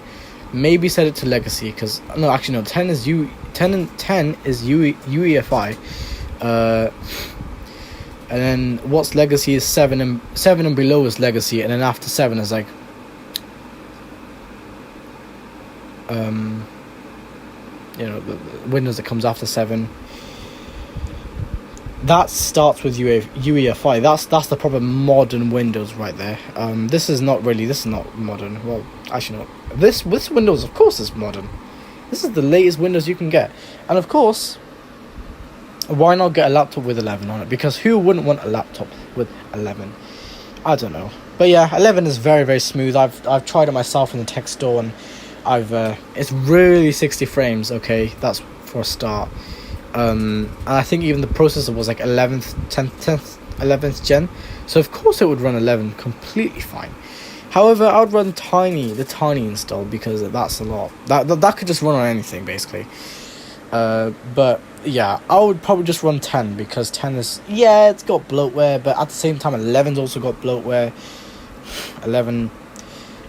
maybe set it to legacy, because no, actually no, 10 is UEFI. And then what's legacy is 7 and below is legacy, and then after 7 is like the Windows that comes after 7. That starts with UEFI. That's the proper modern Windows right there. This is not modern. Well, actually no. This Windows, of course, is modern. This is the latest Windows you can get, and of course, why not get a laptop with 11 on it? Because who wouldn't want a laptop with 11? I don't know. But yeah, 11 is very, very smooth. I've tried it myself in the tech store, and it's really 60 frames. Okay, that's for a start. And I think even the processor was like 11th gen, so of course it would run 11 completely fine. However, I would run the tiny install, because that's a lot. That could just run on anything basically. But yeah, I would probably just run 10, because 10 is, yeah, it's got bloatware, but at the same time 11's also got bloatware. 11,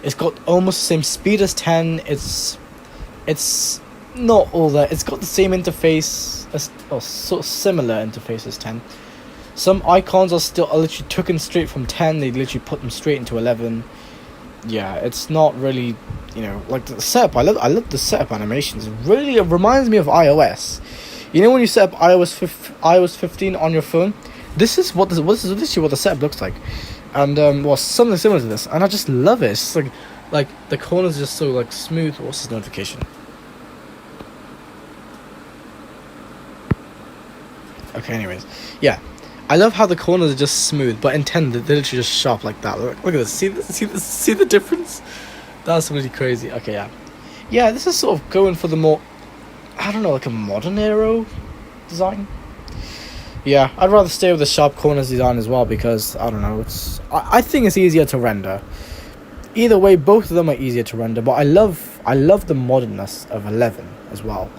it's got almost the same speed as 10. It's not all that. It's got the same interface or sort of similar interface as 10. Some icons are literally taken straight from 10. They literally put them straight into 11. Yeah, it's not really, like the setup. I love the setup animations. It reminds me of iOS. When you set up iOS 15 on your phone, this is literally what the setup looks like, and something similar to this, and I just love it. It's just like the corners are just so like smooth. What's this notification? Okay, anyways, yeah, I love how the corners are just smooth, but in 10 they're literally just sharp like that. Look at this. See the difference? That's really crazy. Okay, yeah. This is sort of going for the more, I don't know, like a modern aero design. Yeah, I'd rather stay with the sharp corners design as well, because I don't know. I think it's easier to render. Either way, both of them are easier to render, but I love the modernness of 11 as well.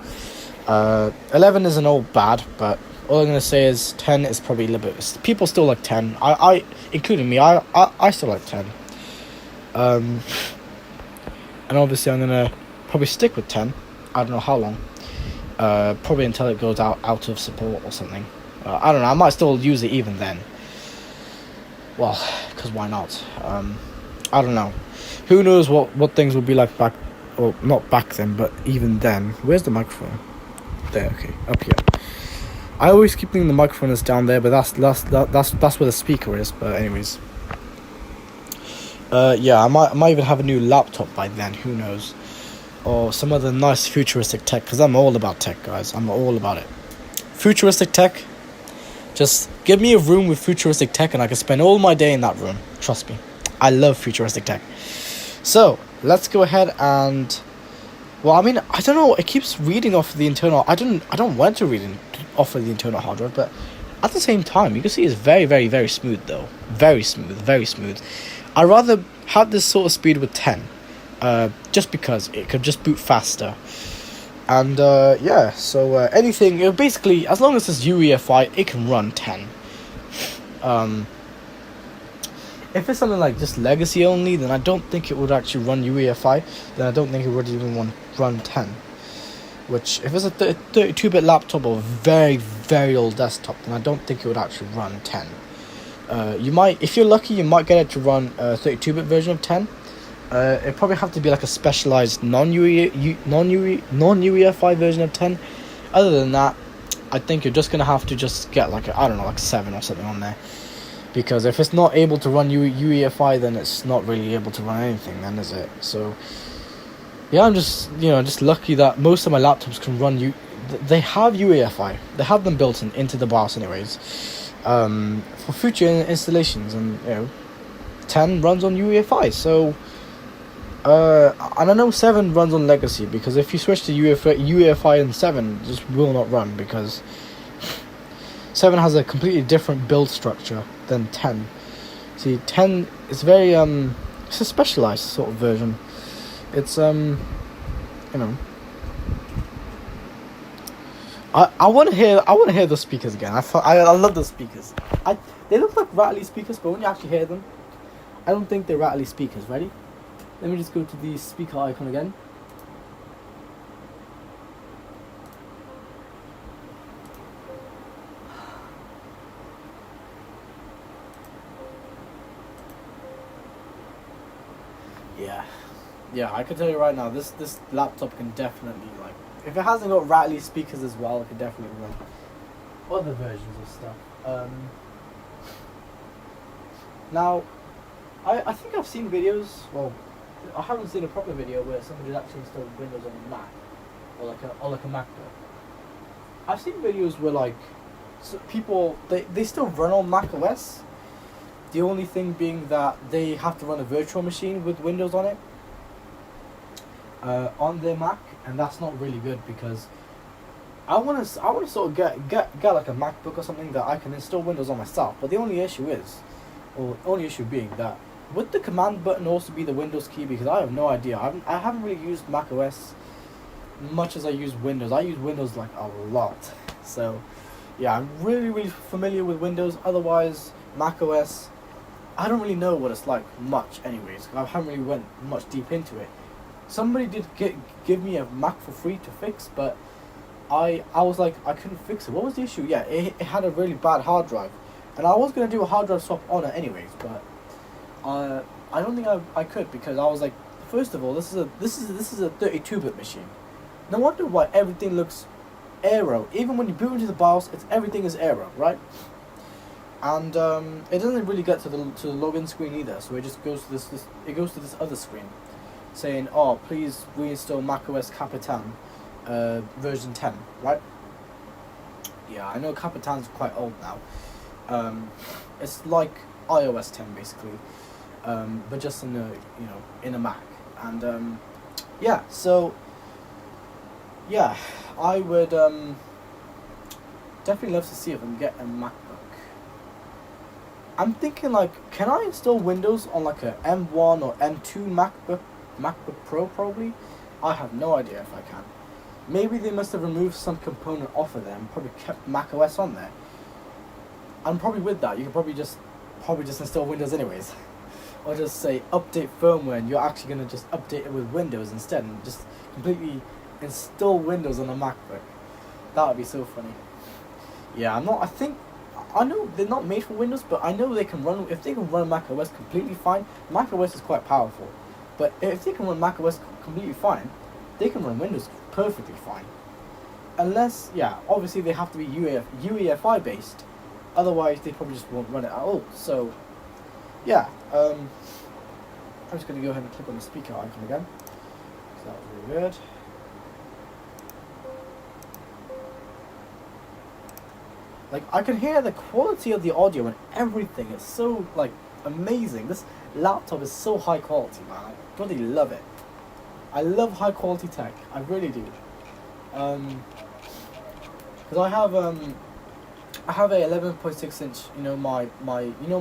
11 isn't all bad, but all I'm gonna say is 10 is probably a little bit. People still like 10. I including me. I still like 10. And obviously I'm gonna probably stick with 10. I don't know how long. Probably until it goes out of support or something. I don't know. I might still use it even then. Well, because why not? I don't know. Who knows what things will be like back, or not back then, but even then. Where's the microphone? There. Okay, up here. I always keep thinking the microphone is down there, but that's where the speaker is. But anyways, yeah, I might even have a new laptop by then. Who knows? Or some other nice futuristic tech, because I'm all about tech, guys. I'm all about it. Futuristic tech. Just give me a room with futuristic tech, and I can spend all my day in that room. Trust me, I love futuristic tech. So let's go ahead and. Well, I mean, I don't know. It keeps reading off the internal. I don't want to read off of the internal hard drive, but at the same time, you can see it's very, very, very smooth though. Very smooth, very smooth. I'd rather have this sort of speed with 10, just because it could just boot faster. And yeah, so anything, basically, as long as it's UEFI, it can run 10. If it's something like just legacy only, then I don't think it would actually run UEFI. Then I don't think it would even run 10. Which, if it's a 32-bit laptop or very, very old desktop, then I don't think it would actually run 10. You might, if you're lucky, you might get it to run a 32-bit version of 10. It'd probably have to be like a specialized non-UEFI version of 10. Other than that, I think you're just gonna have to just get like like 7 or something on there. Because if it's not able to run UEFI, then it's not really able to run anything, then, is it? So yeah, I'm just just lucky that most of my laptops can run they have UEFI. They have them built into the BIOS anyways. For future installations, and 10 runs on UEFI. So and I know 7 runs on legacy, because if you switch to UEFI and 7, it just will not run, because 7 has a completely different build structure than 10. See, 10 is very it's a specialized sort of version. It's I want to hear the speakers again. I love the speakers. They look like rattly speakers, but when you actually hear them, I don't think they're rattly speakers. Ready? Let me just go to the speaker icon again. Yeah, I can tell you right now, this laptop can definitely, like, if it hasn't got rattly speakers as well, it can definitely run other versions of stuff. Now, I think I've seen videos, well, I haven't seen a proper video where somebody actually installed Windows on a Mac, or like a MacBook. I've seen videos where, like, people, they still run on Mac OS, the only thing being that they have to run a virtual machine with Windows on it. On their Mac, and that's not really good, because I want to sort of get like a MacBook or something that I can install Windows on myself. But the only issue is, or only issue being that would the command button also be the Windows key? Because I have no idea. I haven't really used Mac OS much as I use Windows. I use Windows like a lot. So yeah, I'm really familiar with Windows. Otherwise, Mac OS, I don't really know what it's like much. Anyways, I haven't really went much deep into it. Somebody did give me a Mac for free to fix, but I was like, I couldn't fix it. What was the issue? Yeah, it had a really bad hard drive, and I was gonna do a hard drive swap on it anyways, but I don't think I could, because I was like, first of all, this is a 32-bit machine. No wonder why everything looks Aero. Even when you boot into the BIOS, everything is Aero, right? And it doesn't really get to the login screen either. So it just goes to this other screen, saying, "Oh, please reinstall macOS Capitan, version 10." Right? Yeah, I know Capitan's quite old now. It's like iOS 10 basically, but just in a Mac. And yeah, so yeah, I would definitely love to see if I can get a MacBook. I'm thinking, like, can I install Windows on like a M1 or M2 MacBook Pro probably? I have no idea if I can. Maybe they must have removed some component off of them, probably kept macOS on there. And probably with that, you could probably just install Windows anyways. Or just say update firmware, and you're actually going to just update it with Windows instead, and just completely install Windows on a MacBook. That would be so funny. Yeah, I know they're not made for Windows, but I know they can run, if they can run macOS completely fine. macOS is quite powerful, but if they can run macOS completely fine, they can run Windows perfectly fine. Unless, yeah, obviously they have to be UEFI based, otherwise they probably just won't run it at all. So, yeah, I'm just going to go ahead and click on the speaker icon again, so that was really good. Like, I can hear the quality of the audio and everything. It's so, like, amazing. This laptop is so high quality, man. I bloody love it. I love high quality tech. I really do. Because I have a 11.6 inch,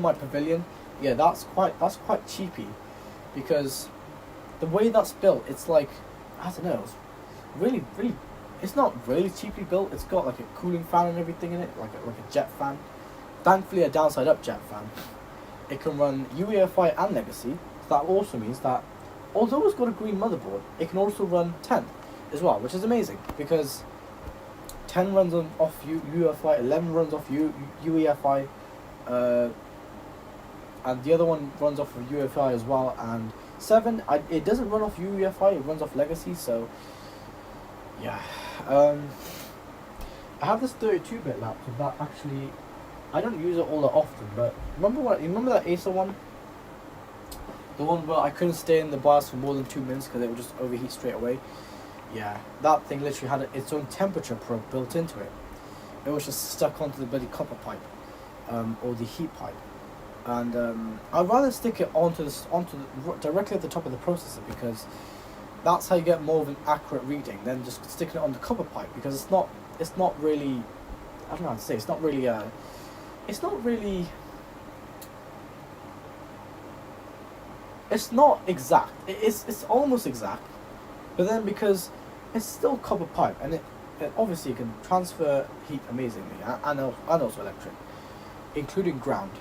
my Pavilion. Yeah, that's quite cheapy, because the way that's built, it's like, I don't know, it's really. It's not really cheaply built. It's got like a cooling fan and everything in it, like a jet fan. Thankfully, a downside up jet fan. It can run UEFI and Legacy. So that also means that, although it's got a green motherboard, it can also run 10 as well, which is amazing, because 10 runs off UEFI, 11 runs off UEFI, and the other one runs off of UEFI as well, and 7, it doesn't run off UEFI, it runs off Legacy, so yeah. I have this 32-bit laptop that actually, I don't use it all that often, but remember that Acer one? The one where I couldn't stay in the BIOS for more than 2 minutes because it would just overheat straight away? Yeah, that thing literally had its own temperature probe built into it. It was just stuck onto the bloody copper pipe, or the heat pipe. And I'd rather stick it directly at the top of the processor, because that's how you get more of an accurate reading than just sticking it on the copper pipe, because it's not really, I don't know how to say, it's not exact. It's almost exact, but then because it's still copper pipe, and it obviously can transfer heat amazingly, and also electric, including ground.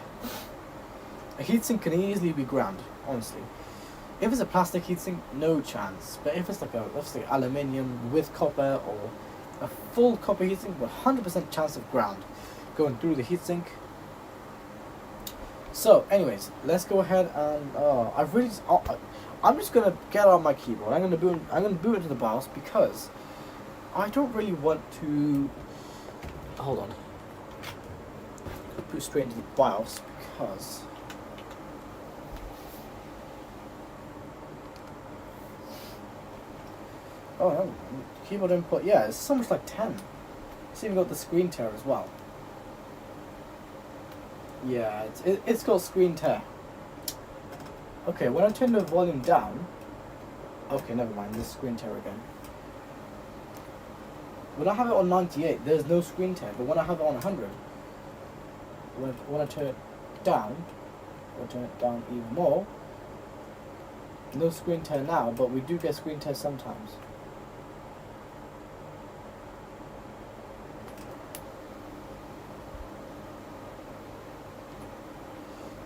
A heatsink can easily be ground, honestly. If it's a plastic heatsink, no chance. But if it's like aluminium with copper, or a full copper heatsink, 100% chance of ground going through the heatsink. So, anyways, let's go ahead and I'm just gonna get out my keyboard. I'm gonna boot into the BIOS, because I don't really want to. Hold on. Boot straight into the BIOS, because. Oh no, keyboard input, yeah, it's so much like 10. It's even got the screen tear as well. Yeah, it's got screen tear. Okay, when I turn the volume down... Okay, never mind, this screen tear again. when I have it on 98, there's no screen tear. But when I have it on 100, when I turn it down, even more, no screen tear now, but we do get screen tear sometimes.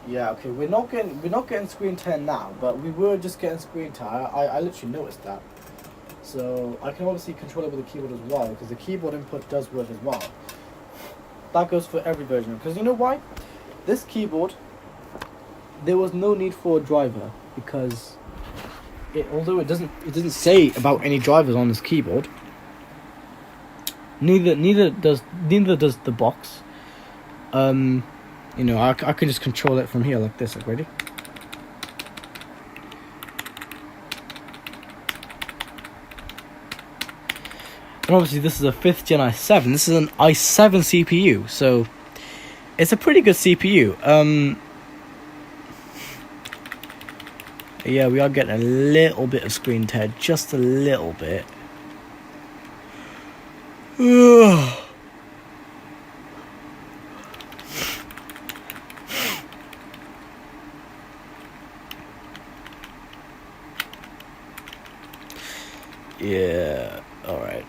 Yeah, okay, we're not getting screen tear now, but we were just getting screen tear. I literally noticed that. So I can obviously control it with the keyboard as well, because the keyboard input does work as well. That goes for every version, because you know why? This keyboard, there was no need for a driver, because although it doesn't say about any drivers on this keyboard, neither does the box. You know, I can just control it from here like this. Like, ready? And obviously this is a 5th gen i7. This is an i7 CPU, so it's a pretty good CPU. Yeah, we are getting a little bit of screen tear, just a little bit. Yeah, alright.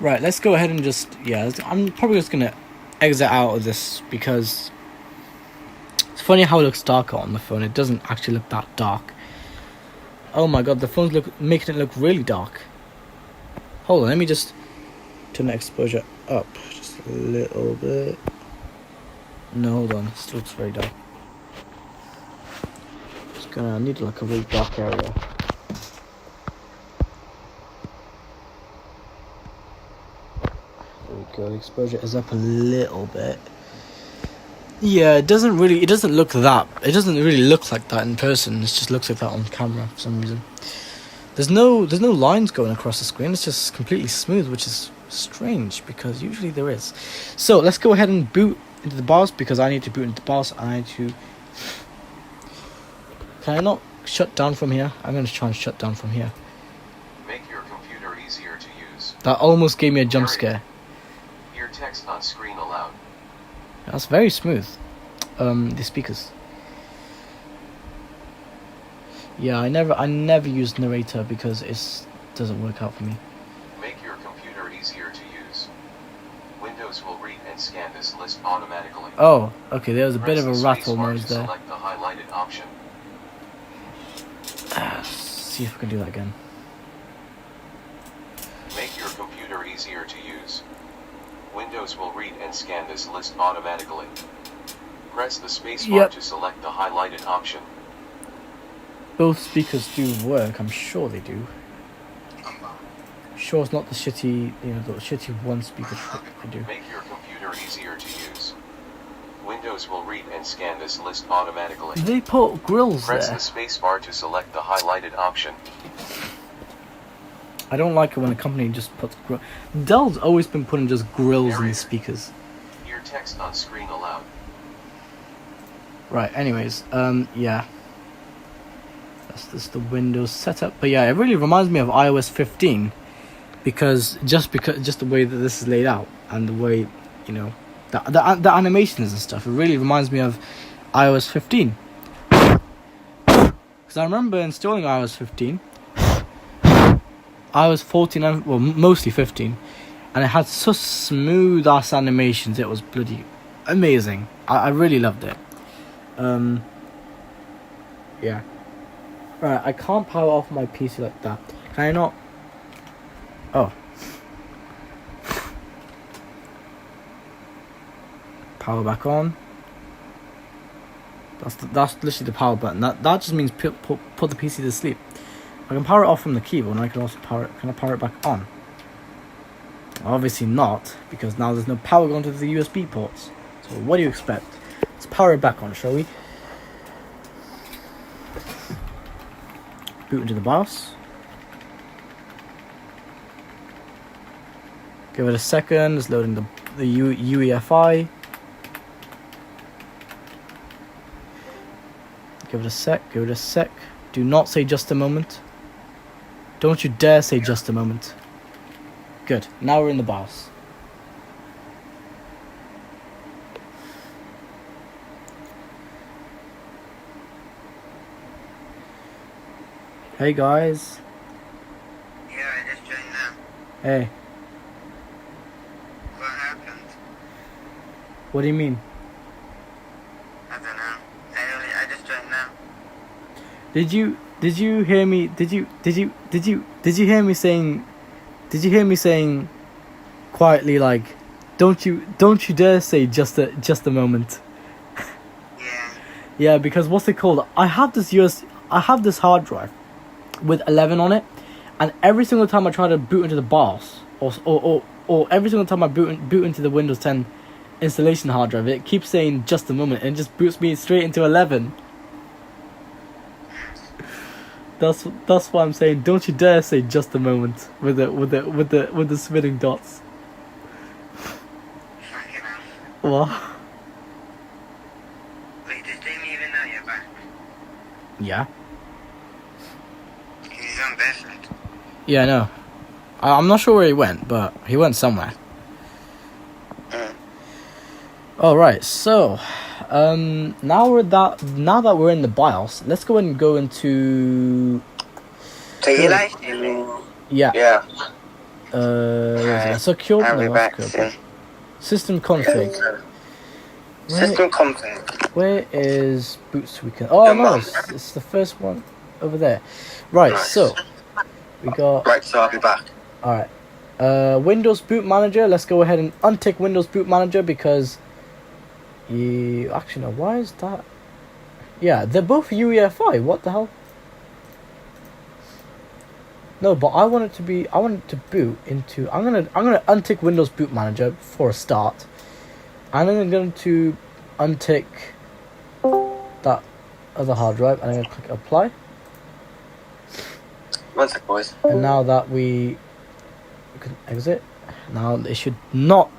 Right, let's go ahead and just, I'm probably just going to exit out of this, because it's funny how it looks darker on the phone. It doesn't actually look that dark. Oh my god, the phone's making it look really dark. Hold on, let me just turn the exposure up just a little bit. No, hold on, it still looks very dark. Just gonna need like a really dark area. The exposure is up a little bit. Yeah, it doesn't really look like that in person. It just looks like that on camera for some reason. There's no lines going across the screen. It's just completely smooth, which is strange because usually there is. So let's go ahead and boot into the BIOS, because I need to boot into the BIOS. Can I not shut down from here? I'm going to try and shut down from here. Make your computer easier to use. That almost gave me a jump scare. Text on screen allowed. That's very smooth. The speakers. Yeah, I never use narrator because it doesn't work out for me. Make your computer easier to use. Windows will read and scan this list automatically. Oh, okay. There was a bit of a rattle noise there. Select the highlighted option. Let's see if we can do that again. Make your computer easier to use. Windows will read and scan this list automatically. Press the spacebar to select the highlighted option. Both speakers do work, I'm sure they do. Sure, it's not the shitty, the shitty one speaker they do. Make your computer easier to use. Windows will read and scan this list automatically. They put grills there. Press the spacebar to select the highlighted option. I don't like it when a company just puts grills. Dell's always been putting just grills in the speakers. Hear text on screen allowed. Right, anyways, yeah. That's just the Windows setup. But yeah, it really reminds me of iOS 15. Because just the way that this is laid out. And the way, the animations and stuff. It really reminds me of iOS 15. Because I remember installing iOS 15. iOS 14, well, mostly 15, and it had such smooth ass animations. It was bloody amazing. I really loved it. Yeah. Right, I can't power off my PC like that. Can I not? Oh. Power back on. That's literally the power button. That just means put the PC to sleep. I can power it off from the keyboard, and I can also can I power it back on? Obviously not, because now there's no power going to the USB ports. So So what do you expect? Let's power it back on, shall we? Boot into the BIOS. Give it a second. It's loading the UEFI. Give it a sec. Give it a sec. Do not say just a moment. Don't you dare say just a moment. Good. Now we're in the BIOS. Hey guys. Yeah, I just joined now. Hey. What happened? What do you mean? I don't know. I just joined now. Did you hear me? Did you hear me saying? Did you hear me saying quietly, like, don't you dare say just a moment. Yeah. Yeah, because what's it called? I have this hard drive with 11 on it, and every single time I try to boot into the BIOS, or every single time I boot into the Windows 10 installation hard drive, it keeps saying just a moment, and it just boots me straight into 11. That's why I'm saying, don't you dare say just a moment with the spinning dots. Fucking hell. What? Wait, does Jamie even know you're back? Yeah. He's on Bedford. Yeah, I know. I'm not sure where he went, but he went somewhere. Alright, so now that we're in the BIOS, let's go ahead and go into So you live streaming? yeah. Yeah. Secure I'll be back secure. soon. System config. System config. Where is boots we can? Oh Your no, mum. it's the first one over there. Right, Nice. so we got Right, so I'll be back. alright. Windows Boot Manager, let's go ahead and untick Windows Boot Manager because you actually no, why is that? Yeah, they're both UEFI, what the hell? No, but I want it to boot into I'm gonna untick Windows Boot Manager for a start. And then I'm going to untick that other hard drive and I'm gonna click apply. One sec, boys. And now that we can exit, now it should not.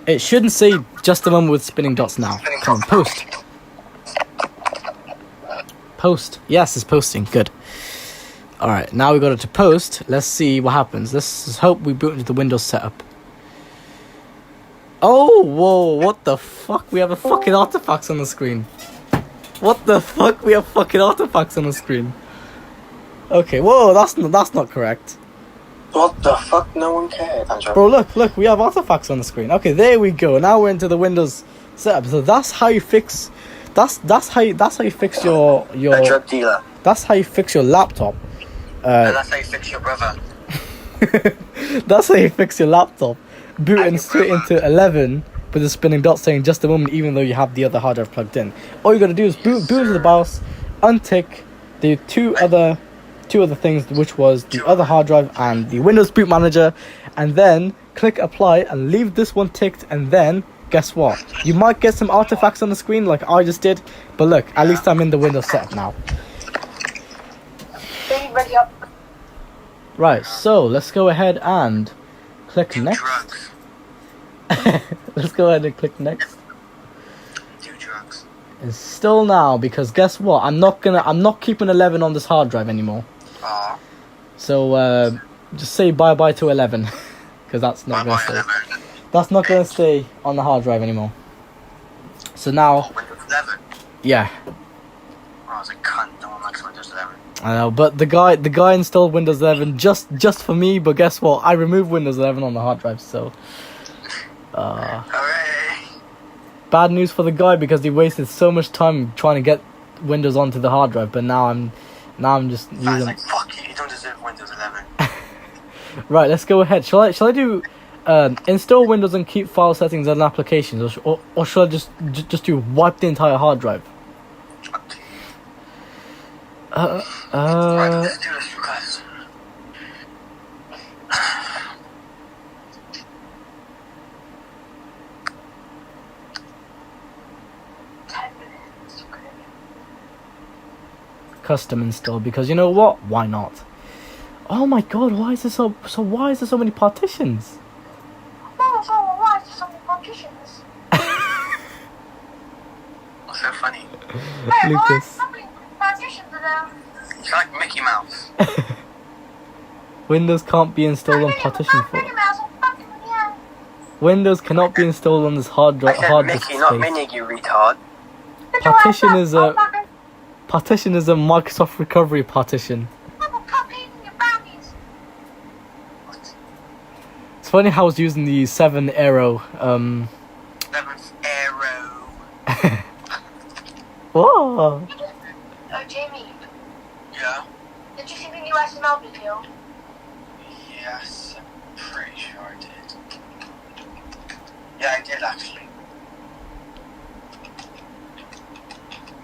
It shouldn't say just a moment with spinning dots now. Come on, post. Post. Yes, it's posting. Good. Alright, now we got it to post. Let's see what happens. Let's hope we boot into the Windows setup. Oh, whoa, what the fuck? We have a fucking artifacts on the screen. What the fuck? We have fucking artifacts on the screen. Okay, whoa, that's not correct. What the fuck? No one cared, Andrew. Bro, look, we have artifacts on the screen. Okay, there we go. Now we're into the Windows setup. So that's how you fix. That's how you fix your A drug dealer. That's how you fix your laptop. And that's how you fix your brother. That's how you fix your laptop. Booting your straight brother. into 11 with the spinning dot saying just a moment, even though you have the other hard drive plugged in. All you gotta do is boot into the BIOS, untick the two other things, which was the other hard drive and the Windows Boot Manager, and then click apply and leave this one ticked, and then guess what? You might get some artifacts on the screen like I just did, but look, at least I'm in the Windows setup now. Ready up. Right, so let's go ahead and click Do next. drugs. Let's go ahead and click next. Do drugs. And still now, because guess what? I'm not keeping 11 on this hard drive anymore. Aw. So just say bye to 11, because that's not gonna stay. That's not gonna stay on the hard drive anymore. So now, Windows 11. yeah, Oh, I was a cunt. No one likes Windows 11. I know. But the guy installed Windows 11 just for me. But guess what? I removed Windows 11 on the hard drive. So, Hooray! bad news for the guy because he wasted so much time trying to get Windows onto the hard drive. But now I'm just I was using. like, fuck you, you don't deserve Windows 11. Right, let's go ahead. Shall I do install Windows and keep file settings and applications, or should I just do wipe the entire hard drive? Right, let's do this request. custom install because you know what? Why not? Oh my god, why is there why is there so many partitions? Oh, so why is there so many partitions? What's so funny? Hey, why is Lucas. there so many partitions in there? It's like Mickey Mouse. Windows can't be installed on partition Minnie 4. Mouse, I'm fucking with you. Windows cannot be installed on this hard I said hard disk Mickey, not space. Minnie, you retard. Partition is a Microsoft recovery partition. I'm a cup eating your brownies. It's funny how I was using the 7 arrow. 7th arrow. Whoa. Oh, Jamie, Yeah? did you see the new SML video? Yes, I'm pretty sure I did. Yeah, I did actually.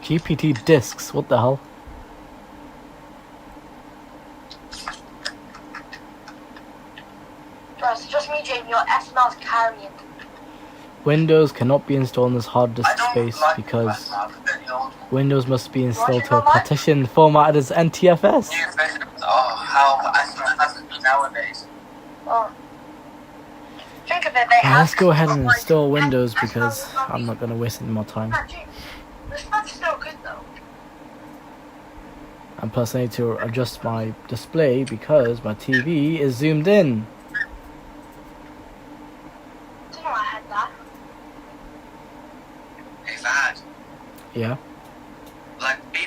GPT disks, what the hell? Bro, it's just me, Jamie. Your SML's carrying. Windows cannot be installed on this hard disk I don't space like because the old Windows must be installed you to a not like? partition formatted as NTFS. new version. Oh, how SMS hasn't been nowadays. Oh. Think of it, they Now have. let's go ahead and like, install Windows SML because is not I'm not going to waste any more time. Nah, Jamie, this stuff's still good though. And plus I need to adjust my display because my TV is zoomed in. Didn't know I had that. Hey, Fad. Yeah. Like, do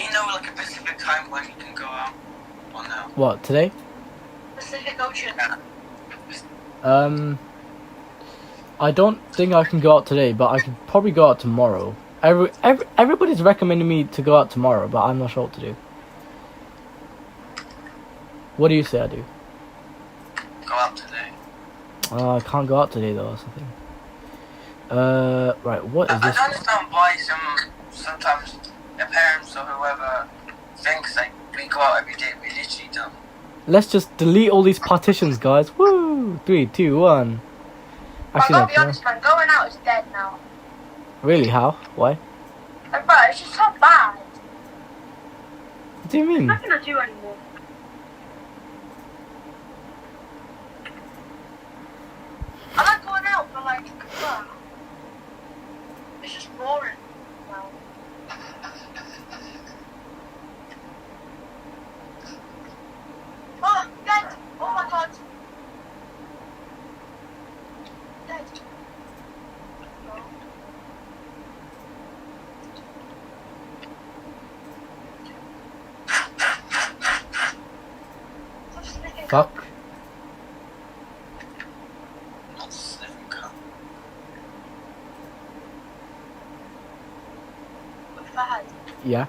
you know like a specific time when you can go out? Or no? What, today? Pacific Ocean. Yeah. I don't think I can go out today, but I could probably go out tomorrow. Everybody's recommending me to go out tomorrow, but I'm not sure what to do. What do you say I do? Go out today. I can't go out today though or something. Right, what is I this don't one? understand why sometimes your parents or whoever thinks like we go out every day. We literally don't. Let's just delete all these partitions, guys. Woo! 3, 2, 1. I Actually, gotta be no. honest, man. Going out is dead now. Really? How? Why? Like, bro, it's just so bad. What do you mean? Nothing to do anymore. I like going out, but like, it's just boring now. Oh, dead! Oh my god! Dead. No. Stop sniffing coke. Fuck. Not sniffing coke. If I had, Yeah.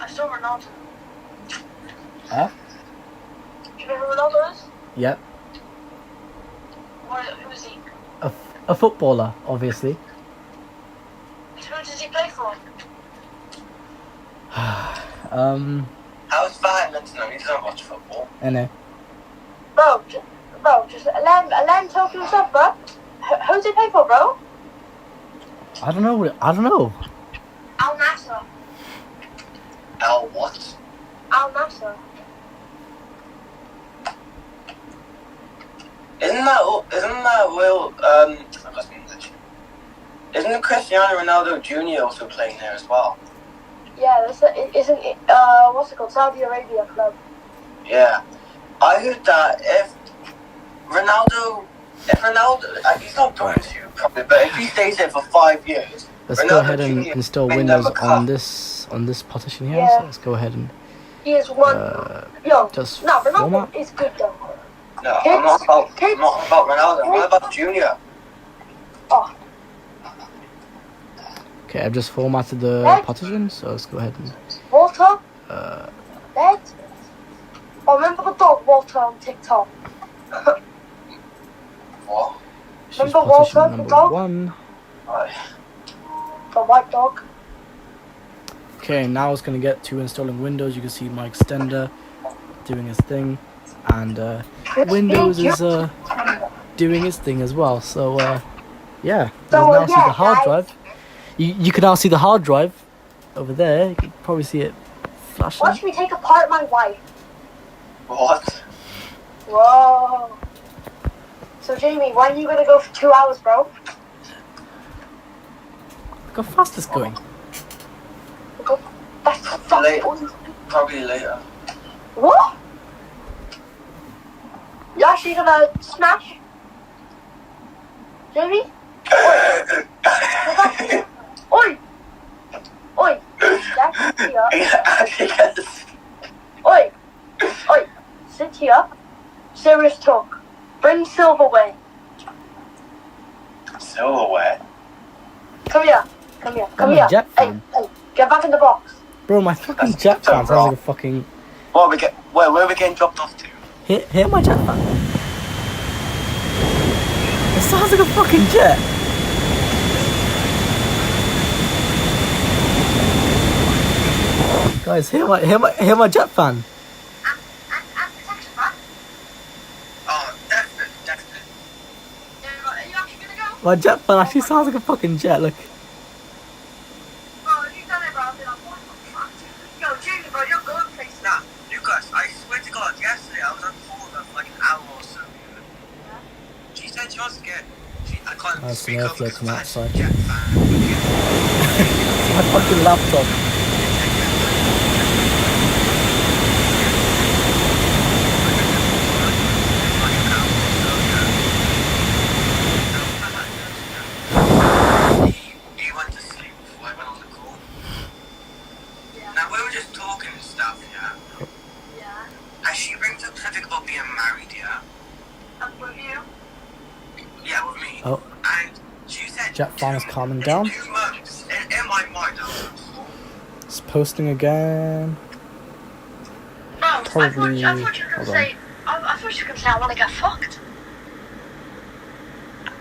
I saw Ronaldo. Huh? Do you know who Ronaldo is? Yeah. Who is he? A footballer, obviously. Who does he play for? How's Fad meant to know? He doesn't watch football. I know. Bro, just let him talk to himself, bro. Who does he play for, bro? I don't know. Al Nassr. Al what? Al Nassr. Isn't that Will, I lost English. Isn't Cristiano Ronaldo Jr. also playing there as well? Yeah, isn't it, what's it called? Saudi Arabia club. Yeah. I heard that if Ronaldo, he's not going to probably, but if he stays there for 5 years, Let's Ronaldo go ahead and Jr. install win Windows them a on cup. this partition here. Yeah. So let's go ahead and He is one. Yo, just no, Ronaldo format. is good though. No, I'm not about Ronaldo, I'm about Junior. Oh, Okay, I've just formatted the What? partition, so let's go ahead and Walter, uh, dead. Oh, remember the dog Walter on TikTok? What? choose Remember partition Walter, the number dog? 1. The white dog. Okay, now it's gonna get to installing Windows. You can see my extender doing its thing, and Windows is doing its thing as well. So yeah, So, you now see yeah, the hard guys. drive. You can now see the hard drive over there. You can probably see it flashing. Watch me take apart my wife. What? Whoa. So Jamie, when are you gonna go for 2 hours, bro? Look how fast it's going. That's Later. Probably later. What? You actually gonna smash? Jamie? Oi! Oi! Jack, sit here. Yes. Oi! Oi! Sit here. Serious talk. Bring silverware. Silverware. Come here. Come here. Come I'm a here. jet Hey, fan. hey, get back in the box. Bro, my fucking That's jet so fan sounds wrong. like a fucking... Where are we getting dropped off to? Hear my jet fan? It sounds like a fucking jet. Guys, hear my jet fan. Oh, definitely. Are you actually gonna go? My jet fan actually sounds like a fucking jet. Look. Bro, if you done it, bro, I'll be like, what the fuck? Yo, Jamie, bro, you're going places. Nah, Lucas, I swear to God, yesterday I was on call with her for like an hour or so. She said she was scared. I can't That's speak an up airflow because from I'm a outside. jet fan. My fucking laptop. He went to sleep before I went on the call. Now we were just talking and stuff, yeah. Yeah. And she brings up something about being married, yeah. I'm with you. Yeah, with me. Oh, And she said jet fan is calming in down. 2 months. In my mind, I was like, It's posting again. Bro, Probably- I thought you were hold gonna say, I thought you were gonna say I wanna get fucked.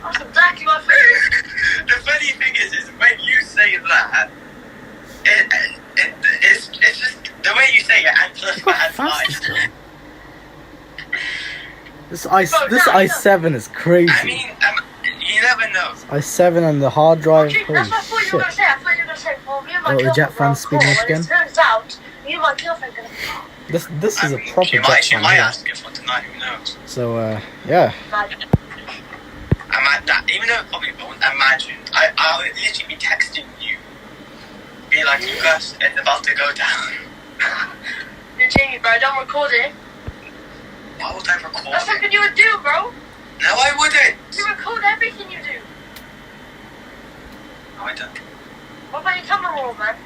That's exactly what I thought. The funny thing is when you say that, it's just the way you say it, and plus Look my how advice. fast it's going. This Bro, i7 is crazy. I mean, you never know. i7 and the hard drive. Dude, Holy that's what I thought you were shit. gonna say. I thought you were gonna say, well, me and my Oh, the girlfriend jet were on fan's speeding call, up and again. it turns out, me and my girlfriend gonna This is a proper She jet fan. might here. ask us for tonight, who knows? So yeah. That, even though it probably won't imagine, I would literally be texting you, be like, Lucas, it's about to go down. Hey, Jamie, bro, don't record it. Why would I record That's it? something you would do, bro. No, I wouldn't. You record everything you do. No, I don't. What about your camera roll, man?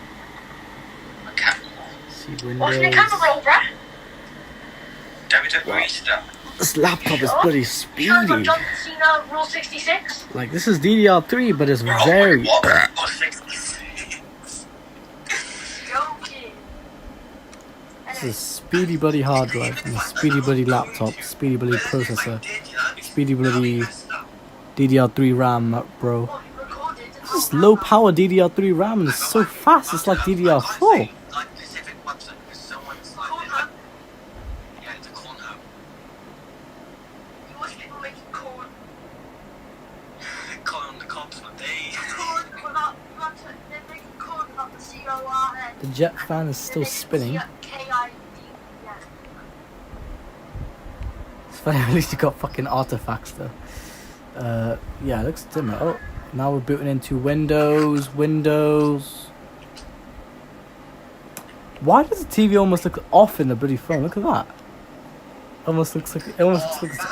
I can't. See What's your camera Windows. roll, bruh? WWE stuff. This laptop is bloody speedy. Shows on John Cena Rule 66. Like this is DDR3, but it's Bro, very. what? Oh, 66. Joking. This is speedy bloody hard drive, and a speedy bloody laptop, speedy bloody processor, speedy bloody DDR3 RAM, bro. What, you recorded? This is low power DDR3 RAM, and it's so fast. It's like DDR4. Like specific website because someone's like, Corn yeah, it's a corn hub. You watch people making corn. Calling the cops for days. Corn without, they're making corn without the C-O-R-N. The jet fan is still spinning. K-I-D, yeah. It's funny, at least you got fucking artifacts though. Yeah, it looks dimmer. Oh, now we're booting into Windows. Why does the TV almost look off in the bloody phone? Look at that. Almost looks like it's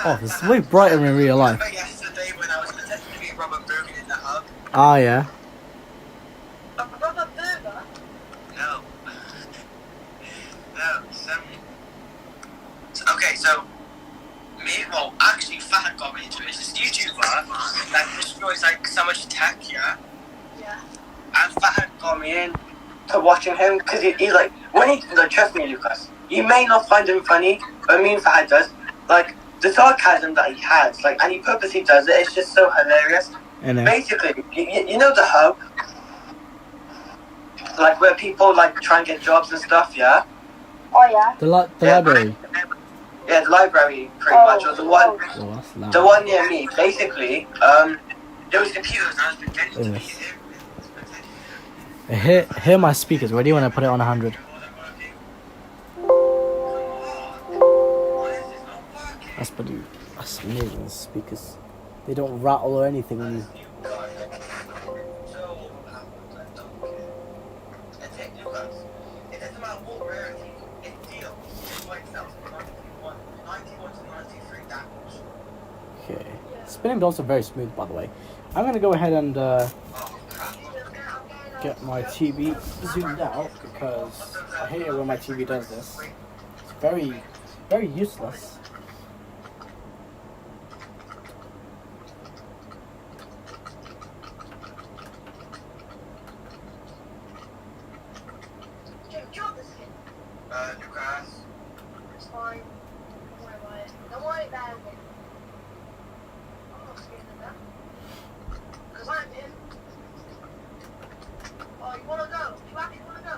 off. It's way brighter in real life. Remember yesterday when I was pretending to be Robert Bergen in the hub? Ah, yeah. A rubber burger? No. Okay, so actually Fahad got me into it. It's this YouTuber that destroys like so much tech, yeah? Yeah. And Fahad got me in to watching him because he's like, trust me, Lucas, you may not find him funny, but me and Fahad does. Like, the sarcasm that he has, like, and he purposely does it, it's just so hilarious. I know. Basically, you know the hub? Like, where people, like, try and get jobs and stuff, yeah? Oh, yeah. The library. Yeah, the library, pretty much, or the one... Oh, that's loud. The one near me, basically, there was computers and I was pretending to be him. Hear my speakers. Ready when I put it on 100. That's amazing. The speakers. They don't rattle or anything when you. Okay. Spinning is also very smooth, by the way. I'm gonna go ahead and get my TV zoomed out because I hate it when my TV does this. It's very, very useless. Lucas. It's fine. Don't worry about it. Don't worry about it. I'm not scared of that. Because I'm him. Oh, you want to go? You actually want to go?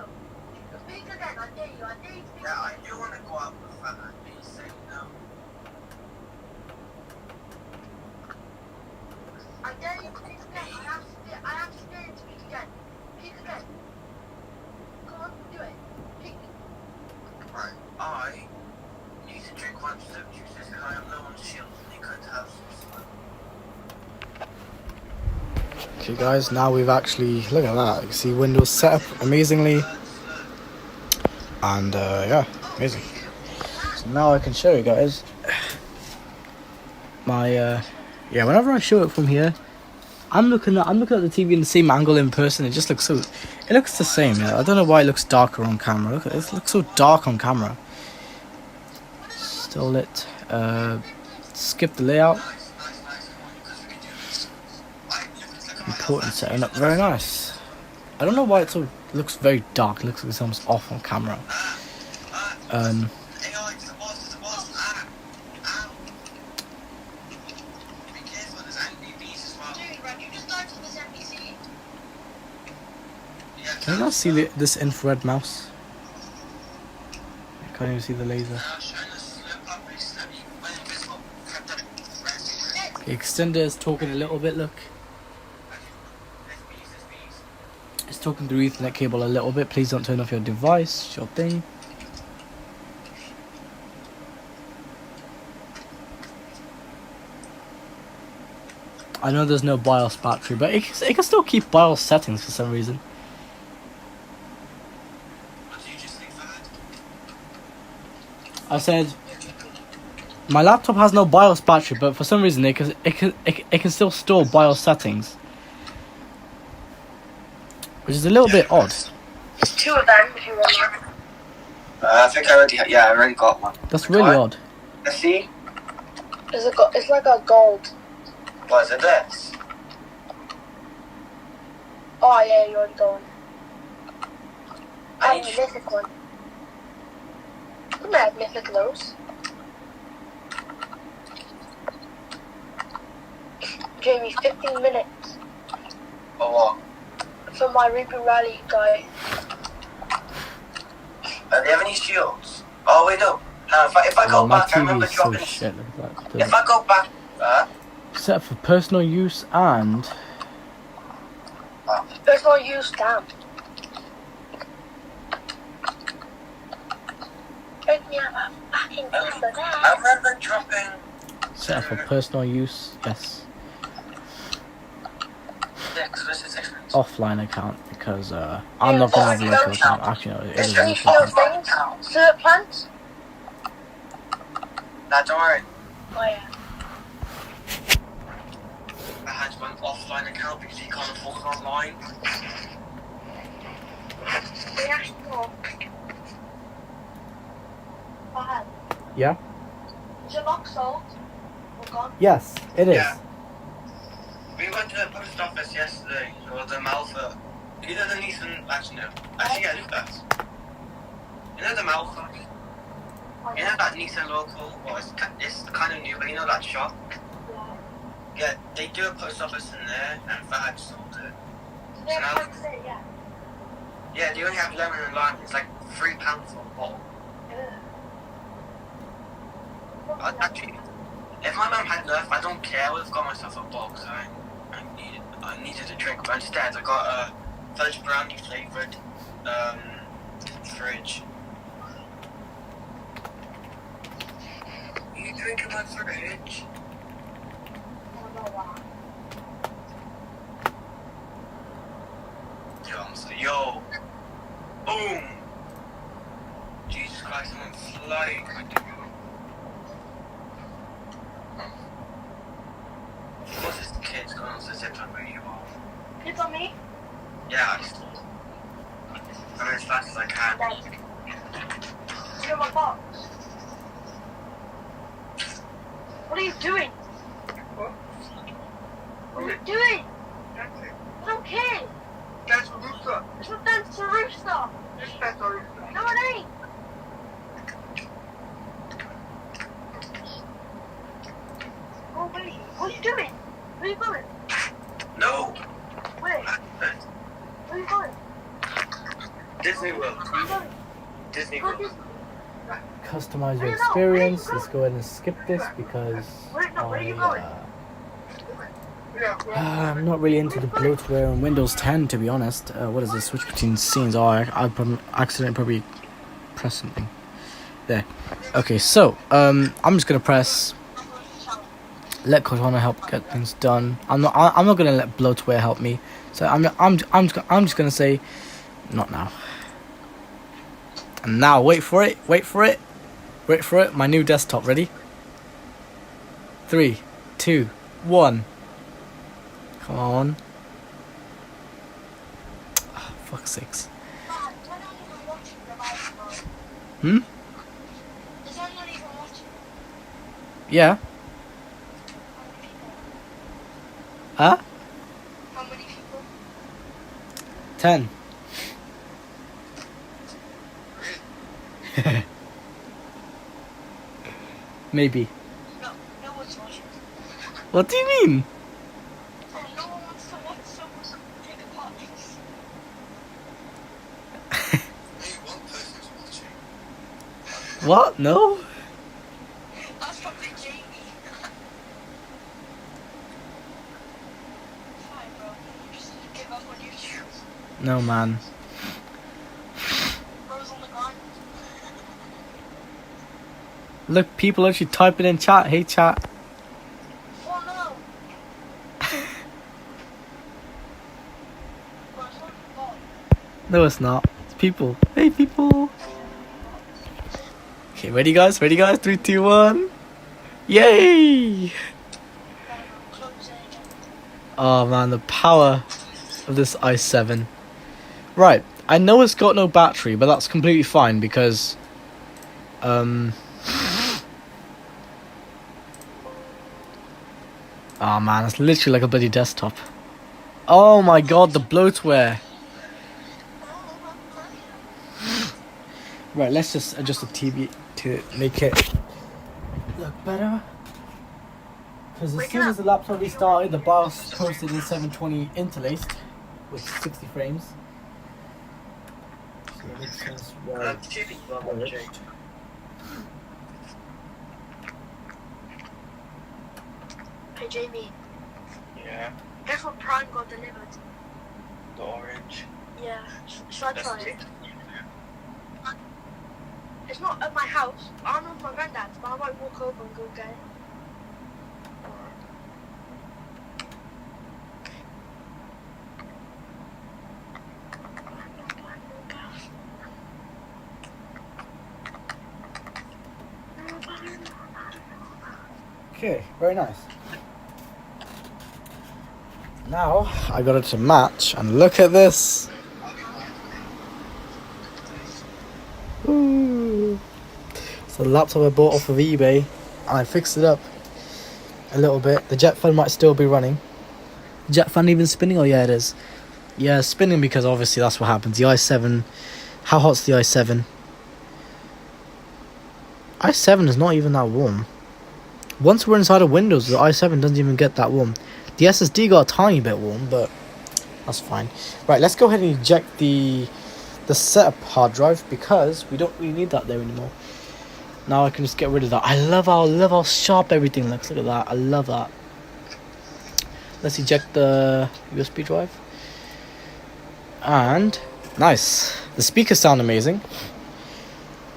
Speak again. I dare you. I dare you to speak. Yeah, I do want to go out with fun. Please say no. I dare you to speak again. I have to dare you to speak again. Speak again. Come on, do it. Speak. Right, I need to drink one soap juice because I am low on shield and they could have some fun. Okay, guys. Now we've actually look at that. You can see Windows set up amazingly, and yeah, amazing. So now I can show you guys my yeah. Whenever I show it from here, I'm looking at the TV in the same angle in person. It just looks so. It looks the same. Yeah. I don't know why it looks darker on camera. Look at it. It looks so dark on camera. Still lit. Skip the layout. Important setting up. Very nice. I don't know why it looks very dark. It looks like it's almost off on camera. Can you not see this infrared mouse? I can't even see the laser. The extender is talking a little bit, look. It's talking through Ethernet cable a little bit. Please don't turn off your device. It's your thing. I know there's no BIOS battery, but it can still keep BIOS settings for some reason. I said my laptop has no BIOS battery, but for some reason it can still store BIOS settings, which is a little bit odd. There's two of them if you want one. I think I already got one. That's really odd. Let's see. It's like a gold. What is it this? Oh yeah, you already got one. I I need have a mythic one. Come here, mythic those. Jamie, 15 minutes For what? for my Reboot Rally guy. Do they have any shields? Oh wait, no. If I go My back, I TV remember is so dropping. shit. Look at that. If I go back, Set for personal use and Personal use, damn. Break me up a fucking piece of I that. remember dropping. set for personal use. Yes. Yeah, because this is expensive. Offline account because I'm not gonna have a local account. Actually, no, it is a Any local shield account. things? Syrup plants? Nah, don't worry. Oh yeah. I had one offline account because you can't afford it online. Yeah, sure. Fahad, Yeah. is your lock sold? Or gone? Yes, it is. Yeah. We went to the post office yesterday for the Malfa. You know the Nissan. Actually, no. Actually, yeah, Lucas. You know the Malfa? Oh, You know that Nissan local? Well, it's kind of new, but you know that shop? yeah. Yeah, they do a post office in there, and Fahad sold it. So they're trying to say, yeah. Yeah, they only have lemon and lime. It's like £3 for a bottle. Actually, if my mum had enough, I don't care. I would have got myself a box. I needed a drink, but instead I got fudge brownie flavoured fridge. Are you drinking my fridge? Yo. Boom. Jesus Christ, I'm flying. What's this kid's going on to the tip of where you are? It's on me? Yeah, I'm as fast as I can. Look at my box. What are you doing? What are you doing? I don't care. That's a rooster. It's not Dance a Rooster. That's a rooster. No, it ain't. Oh, wait. What are you doing? Where are you going? No. Where? Where are you going? Disney World. Where are you going? Disney Go World. Disney. Customize your experience. Let's go ahead and skip this because Where are you going? I'm not really into the bloatware on Windows 10, to be honest. What is this? Switch between scenes. Oh, I accidentally probably pressed something. There. Okay, so I'm just gonna press let Cortana help get things done. I'm not gonna let bloatware help me. So I'm just gonna say not now. And now wait for it. My new desktop. Ready? 3, 2, 1. Come on. Oh, fuck's sakes. Hmm? Is that not even watching? Yeah. Huh? How many people? 10. Maybe. No one's watching. What do you mean? Oh, no one wants to watch someone take a part in this. Only one person's watching. What? No? That's probably Jamie. Fine, bro. Just give up on YouTube. No, man. Bro's on the grind. Look, people actually typing in chat. Hey, chat. Oh no. Bro, it's not a bot. No, it's not. It's people. Hey, people. Okay, ready, guys? 3, 2, 1. Yay! Close it again. Oh, man, the power of this i7. Right, I know it's got no battery, but that's completely fine because... Oh man, it's literally like a bloody desktop. Oh my god, the bloatware. Right, let's just adjust the TV to make it look better. Because as soon as the laptop restarted, the BIOS posted in 720 interlaced with 60 frames. So it makes sense why Two people are it watching. glitched. Hey, Jamie. Yeah, Guess what Prime got delivered? the orange. Yeah. Should I try That's it? It's not at my house. I'm with my granddad's, but I might walk over and go get it. Okay, very nice. Now I got it to match, and look at this. Ooh. So the laptop I bought off of eBay, and I fixed it up a little bit. The jet fan might still be running. Jet fan even spinning? Oh yeah, it is. Yeah, it's spinning because obviously that's what happens. The i7. How hot's the i7? i7 is not even that warm. Once we're inside of Windows, the i7 doesn't even get that warm. The SSD got a tiny bit warm, but that's fine. Right, let's go ahead and eject the setup hard drive because we don't really need that there anymore. Now I can just get rid of that. I love how sharp everything looks. Look at that. I love that. Let's eject the USB drive. And nice. The speakers sound amazing.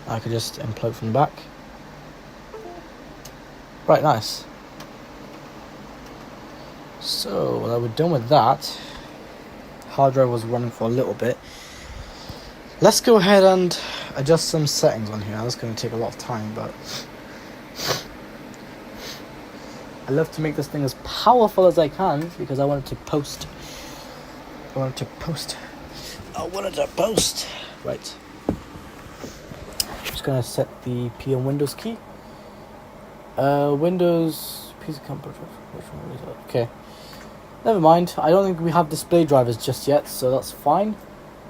I could just unplug from the back. Right, nice. So while we're done with that, hard drive was running for a little bit. Let's go ahead and adjust some settings on here. That's going to take a lot of time, but I love to make this thing as powerful as I can because I wanted to post. Right. Just going to set the P on Windows key. Windows PC computer. Which one is it? Okay. Never mind. I don't think we have display drivers just yet, so that's fine.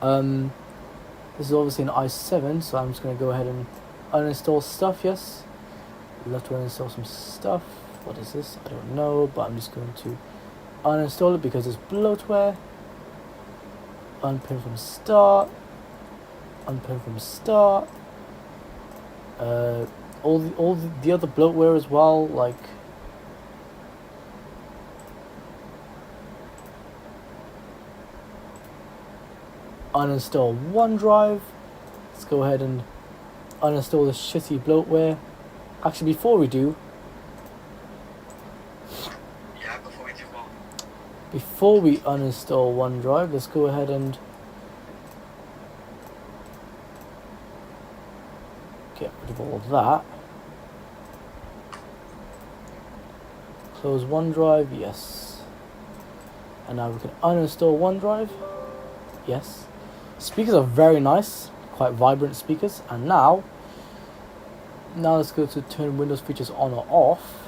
This is obviously an i7, so I'm just going to go ahead and uninstall stuff. Yes. We'll have to uninstall some stuff. What is this? I don't know, but I'm just going to uninstall it because it's bloatware. Unpin from start. Unpin from start. All the other bloatware as well, like uninstall OneDrive. Let's go ahead and uninstall the shitty bloatware. Actually, before we do, before we uninstall OneDrive, let's go ahead and get rid of all of that. Close OneDrive, yes. And now we can uninstall OneDrive, yes. Speakers are very nice, quite vibrant speakers. And now let's go to turn Windows features on or off.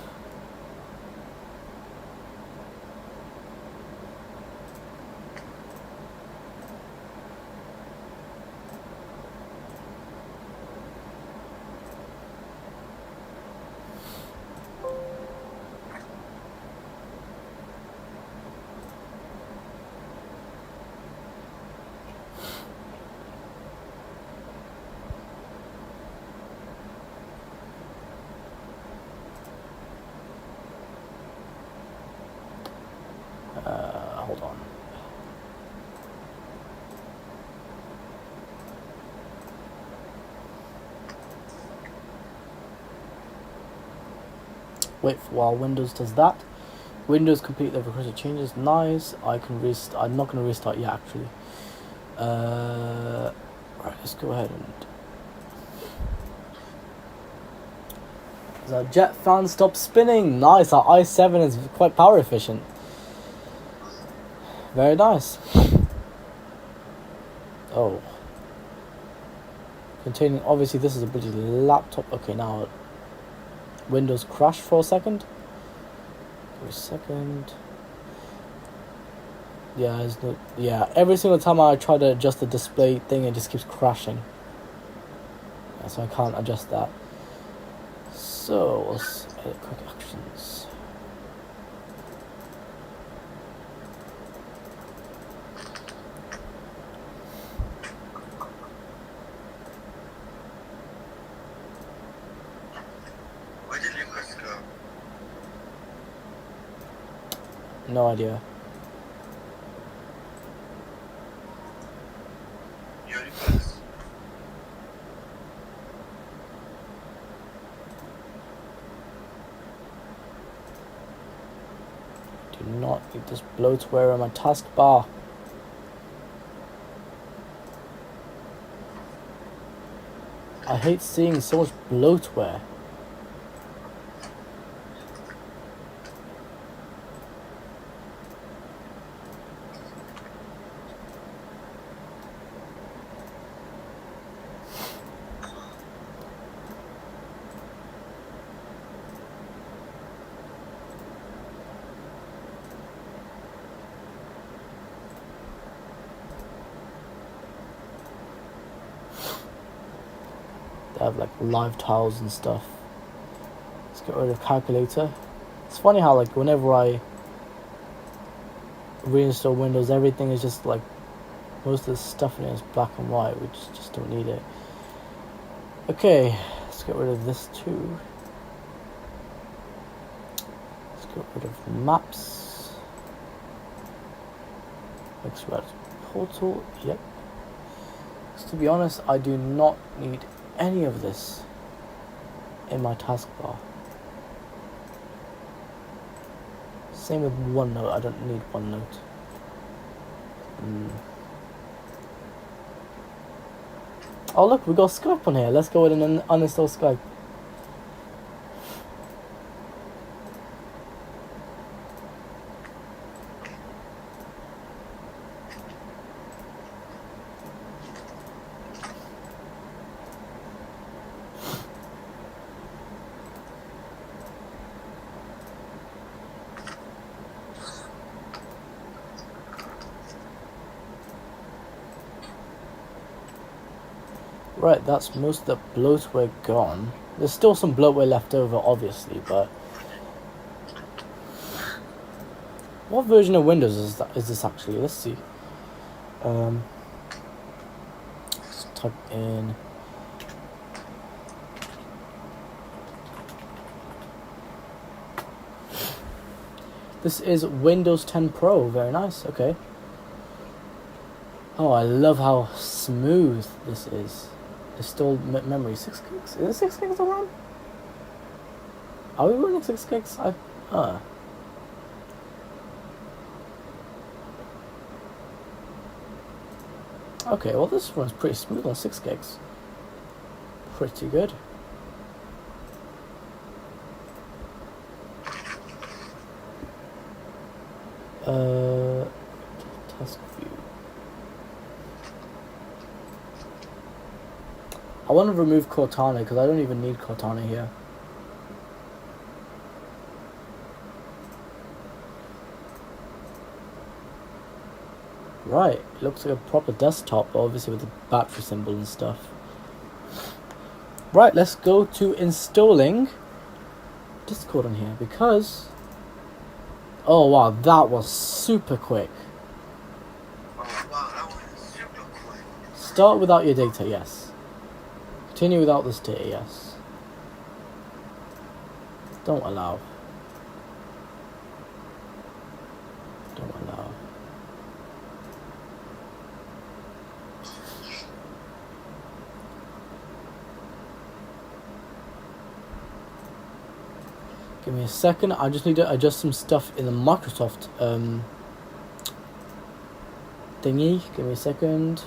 Hold on. Wait for while Windows does that. Windows complete the requested changes. Nice. I can restart. I'm not going to restart yet, actually. Right. Let's go ahead and. The jet fan stopped spinning. Nice. Our i7 is quite power efficient. Very nice. Oh. Containing, obviously this is a British laptop. Okay, now Windows crashed for a second. For a second. Yeah, there's no, yeah, every single time I try to adjust the display thing, it just keeps crashing. Yeah, so I can't adjust that. So let's edit quick actions. Where did Lucas go? No idea. Your Lucas. Do not need this bloatware on my taskbar. I hate seeing so much bloatware. They have like live tiles and stuff. Let's get rid of calculator. It's funny how like whenever I reinstall Windows, everything is just like most of the stuff in it is black and white. We just don't need it. Okay, let's get rid of this too. Let's get rid of maps. Let's portal, yep. To be honest, I do not need any of this in my taskbar. Same with OneNote, I don't need OneNote. Oh look, we got Skype on here. Let's go ahead and uninstall Skype. Right, that's most of the bloatware gone. There's still some bloatware left over, obviously, but... What version of Windows is this actually? Let's see. Let's type in... This is Windows 10 Pro. Very nice, okay. Oh, I love how smooth this is. Installed memory, 6 gigs? Is it 6 gigs of RAM? Are we running 6 gigs? Okay, well this runs pretty smooth on 6 gigs. Pretty good. Task view. I want to remove Cortana because I don't even need Cortana here. Right, it looks like a proper desktop, obviously with the battery symbol and stuff. Right, let's go to installing Discord on here because... Oh wow, that was super quick. Start without your data, yes. Continue without this data, yes. Don't allow. Don't allow. Give me a second, I just need to adjust some stuff in the Microsoft thingy. Give me a second.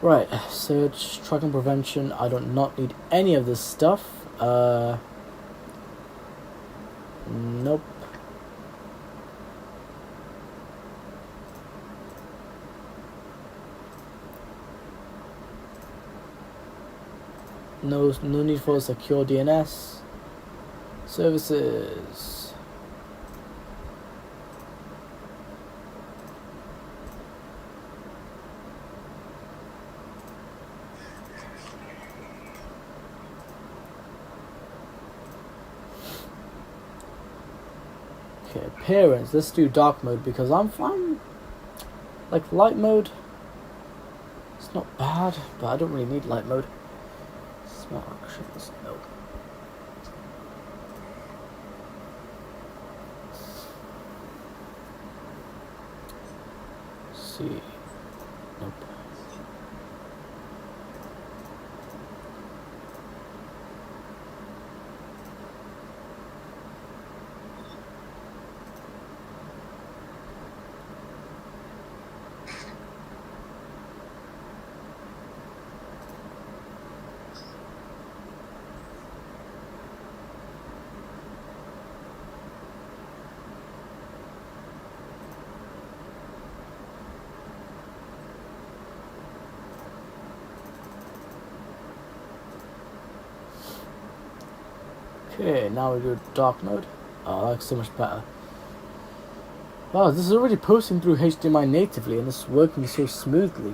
Right, search, tracking prevention, I do not need any of this stuff. Nope. No need for secure DNS. Services. Okay, appearance. Let's do dark mode because I'm fine. Like light mode, it's not bad, but I don't really need light mode. Smart actions, no. See, nope. Okay, now we do dark mode. Oh, that's so much better. Wow, this is already posting through HDMI natively and it's working so smoothly.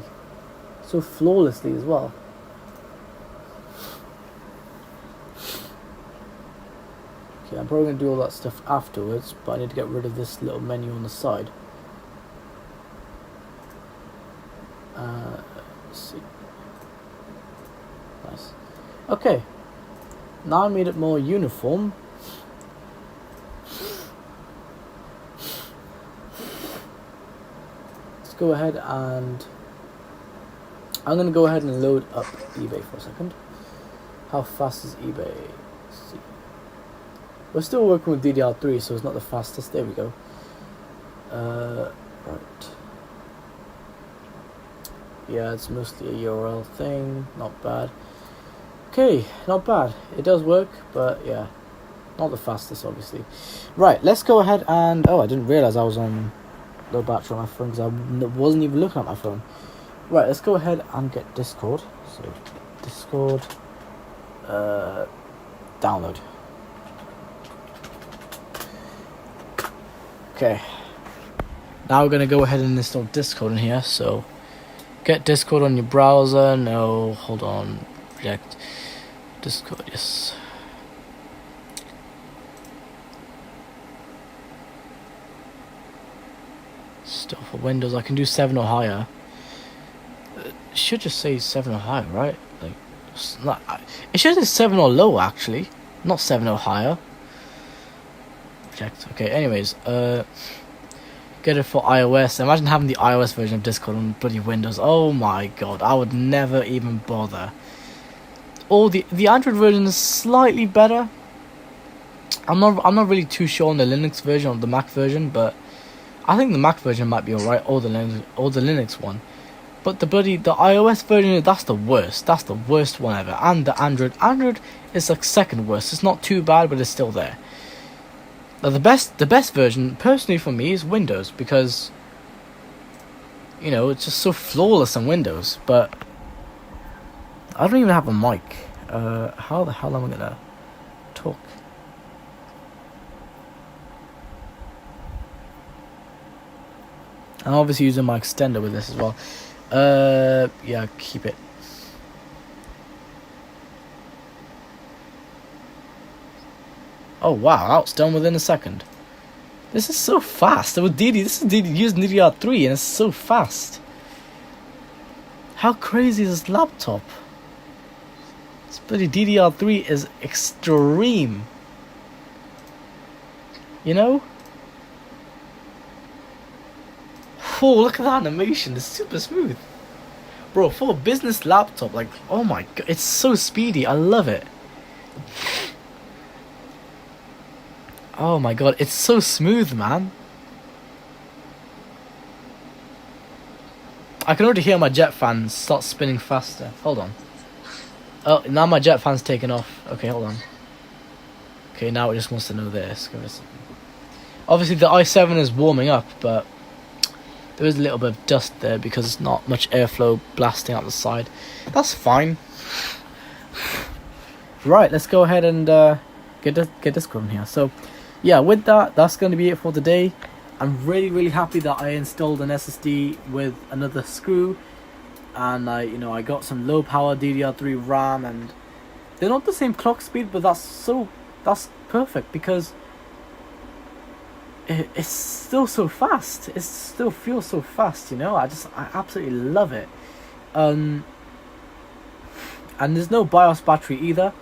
So flawlessly as well. Okay, I'm probably going to do all that stuff afterwards, but I need to get rid of this little menu on the side. Let's see. Nice. Okay. Now I made it more uniform. go ahead and I'm gonna go ahead and load up eBay for a second. How fast is eBay? Let's see. We're still working with DDR3, so it's not the fastest. There we go. Right. Yeah, it's mostly a URL thing. Not bad. Okay, not bad. It does work, but yeah, not the fastest, obviously. Right, let's go ahead and... Oh, I didn't realize I was on low battery on my phone because I wasn't even looking at my phone. Right, let's go ahead and get Discord. So, Discord, download. Okay. Now we're gonna go ahead and install Discord in here. So, get Discord on your browser. No, hold on. Reject. Discord, yes. Still for Windows, I can do 7 or higher. It should just say 7 or higher, right? Like, it's not, it should say 7 or lower, actually. Not 7 or higher. Reject. Okay, anyways, get it for iOS. Imagine having the iOS version of Discord on bloody Windows. Oh my god, I would never even bother. Or the Android version is slightly better. I'm not really too sure on the Linux version or the Mac version, but I think the Mac version might be alright, or the Linux one. But the iOS version, that's the worst. That's the worst one ever. And the Android is like second worst. It's not too bad, but it's still there. Now the best version, personally for me, is Windows, because you know, it's just so flawless on Windows. But I don't even have a mic. How the hell am I gonna talk? I'm obviously using my extender with this as well. Yeah, keep it. Oh wow, that's done within a second. This is so fast. This is using DDR3 and it's so fast. How crazy is this laptop? This bloody DDR3 is extreme. You know? Oh, look at that animation. It's super smooth. Bro, for a business laptop, like, oh my god, it's so speedy. I love it. Oh my god, it's so smooth, man. I can already hear my jet fan start spinning faster. Hold on. Oh, now my jet fan's taken off. Okay, hold on. Okay, now it just wants to know this. Obviously, the i7 is warming up, but there is a little bit of dust there because there's not much airflow blasting out the side. That's fine. Right, let's go ahead and get this going here. So, yeah, with that, that's going to be it for today. I'm really happy that I installed an SSD with another screw, and I got some low power DDR3 RAM, and they're not the same clock speed, but that's perfect because it's still so fast. It still feels so fast, you know. I absolutely love it. And there's no BIOS battery either,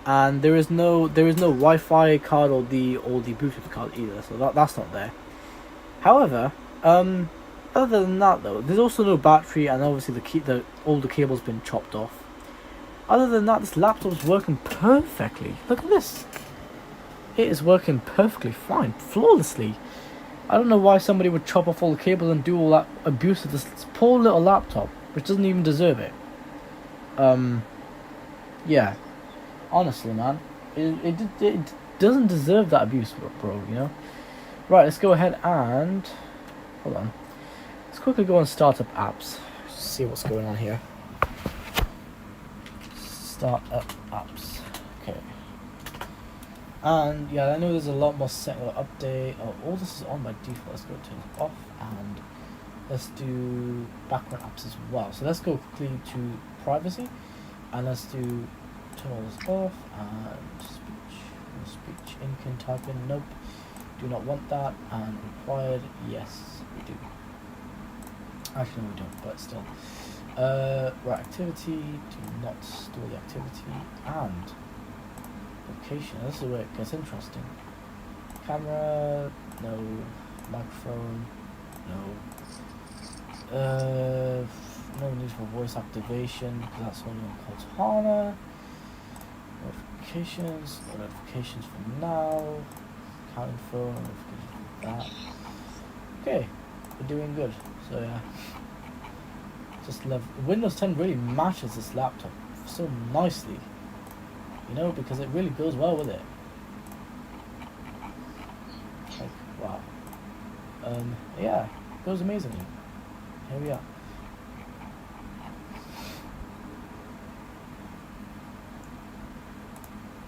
and there is no Wi-Fi card or the Bluetooth card either, so that's not there. However, other than that though, there's also no battery, and obviously all the cable's been chopped off. Other than that, this laptop's working perfectly. Look at this. It is working perfectly fine, flawlessly. I don't know why somebody would chop off all the cables and do all that abuse of this poor little laptop, which doesn't even deserve it. Yeah, honestly, man, it doesn't deserve that abuse, bro. You know. Right, let's go ahead and hold on. Let's quickly go on startup apps. See what's going on here. Startup apps. Okay. And yeah, I know there's a lot more setting update. Oh, all this is on by default. Let's go turn it off and let's do background apps as well. So let's go quickly to privacy and let's do turn all this off and speech. No speech. Ink and type in. Nope. Do not want that. And required. Yes, we do. Actually, no, we don't. But still. Right, activity. Do not store the activity and location. This is where it gets interesting. Camera, no. Microphone, no. No need for voice activation because that's only on Cortana. Notifications, no notifications for now. Counting phone, notifications for that. Okay, we're doing good. So yeah, just love Windows 10 really matches this laptop so nicely, you know, because it really goes well with it. Like wow, yeah, it goes amazingly. Here we are.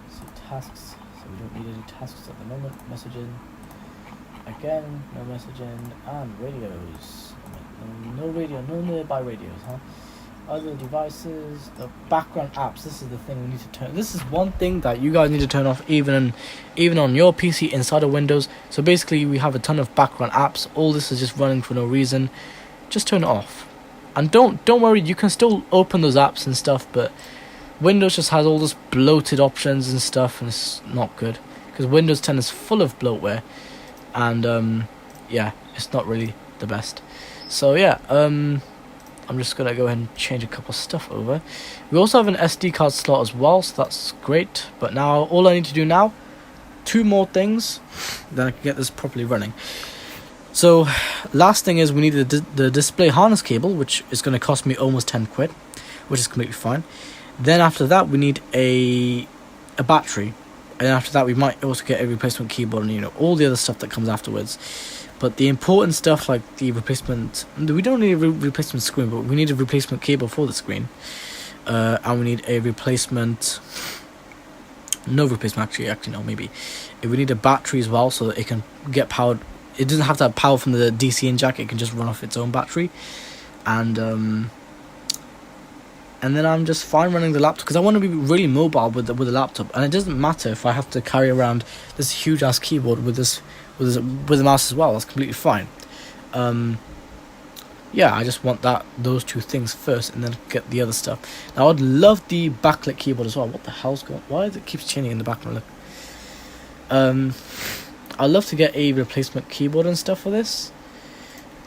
So tasks. So we don't need any tasks at the moment. Messaging. Again, no messaging and radios. No radio, no nearby radios, huh? Other devices, the background apps. This is the thing we need to turn. This is one thing that you guys need to turn off, even on your PC inside of Windows. So basically, we have a ton of background apps. All this is just running for no reason. Just turn it off, and don't worry. You can still open those apps and stuff, but Windows just has all this bloated options and stuff, and it's not good because Windows 10 is full of bloatware. And yeah, it's not really the best. So yeah, I'm just gonna go ahead and change a couple of stuff over. We also have an SD card slot as well, so that's great. But now all I need to do now, 2 more things, then I can get this properly running. So last thing is we need the display harness cable, which is going to cost me almost 10 quid, which is completely fine. Then after that we need a battery. And after that, we might also get a replacement keyboard and, you know, all the other stuff that comes afterwards. But the important stuff, like the replacement... We don't need a replacement screen, but we need a replacement cable for the screen. And we need a replacement... No replacement, actually, no, maybe. We need a battery as well, so that it can get powered... It doesn't have to have power from the DC in jack, it can just run off its own battery. And then I'm just fine running the laptop because I want to be really mobile with the laptop, and it doesn't matter if I have to carry around this huge ass keyboard with the mouse as well. That's completely fine. Yeah, I just want those 2 things first, and then get the other stuff. Now I'd love the backlit keyboard as well. What the hell's going? Why does it keep changing in the background? Look. I'd love to get a replacement keyboard and stuff for this,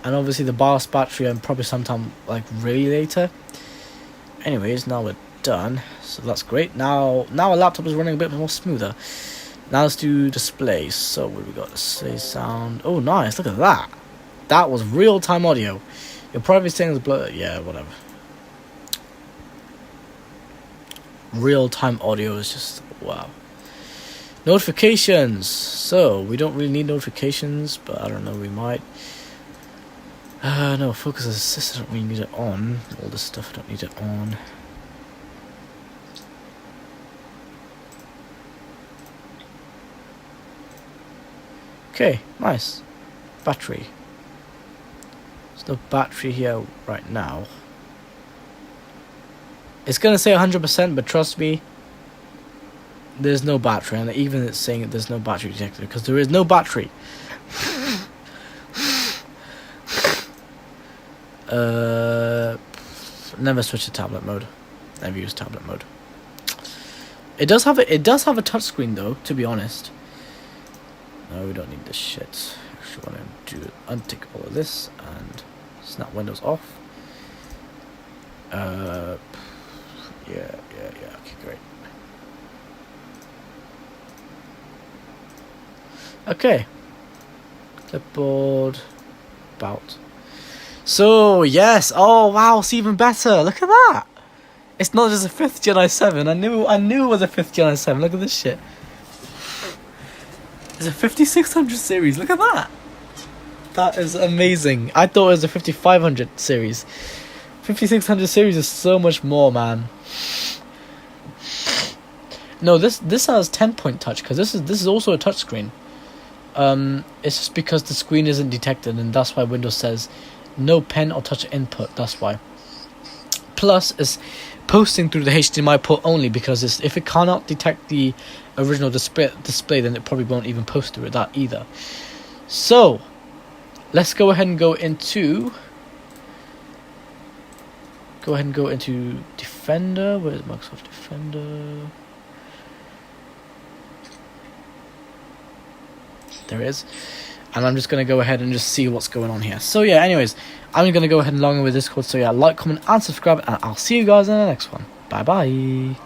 and obviously the BIOS battery, and probably sometime like really later. Anyways, now we're done, so that's great. Now our laptop is running a bit more smoother. Now let's do display. So what do we got? Display sound. Oh, nice! Look at that. That was real-time audio. You're probably saying it's blur. Yeah, whatever. Real-time audio is just wow. Notifications. So we don't really need notifications, but I don't know. We might. No, focus assist, I don't really need it on. All this stuff, I don't need it on. Okay, nice. Battery. There's no battery here right now. It's gonna say 100%, but trust me, there's no battery, and even it's saying that there's no battery detected because there is no battery. Never switch to tablet mode. Never use tablet mode. It does have a touchscreen though, to be honest. No, we don't need this shit. Actually want to untick all of this and snap Windows off. Yeah, okay, great. Okay. Clipboard. About. So, yes. Oh, wow. It's even better. Look at that. It's not just a 5th Gen i7. I knew it was a 5th Gen i7. Look at this shit. It's a 5600 series. Look at that. That is amazing. I thought it was a 5500 series. 5600 series is so much more, man. No, this has 10-point touch because this is also a touch screen. It's just because the screen isn't detected, and that's why Windows says no pen or touch input. That's why. Plus, it's posting through the HDMI port only because if it cannot detect the original display, then it probably won't even post through that either. So, let's go ahead and go into Defender. Where is Microsoft Defender? There it is. and I'm just going to go ahead and just see what's going on here. So yeah, anyways, I'm going to go ahead and log in with Discord. So yeah, like, comment, and subscribe, and I'll see you guys in the next one. Bye bye.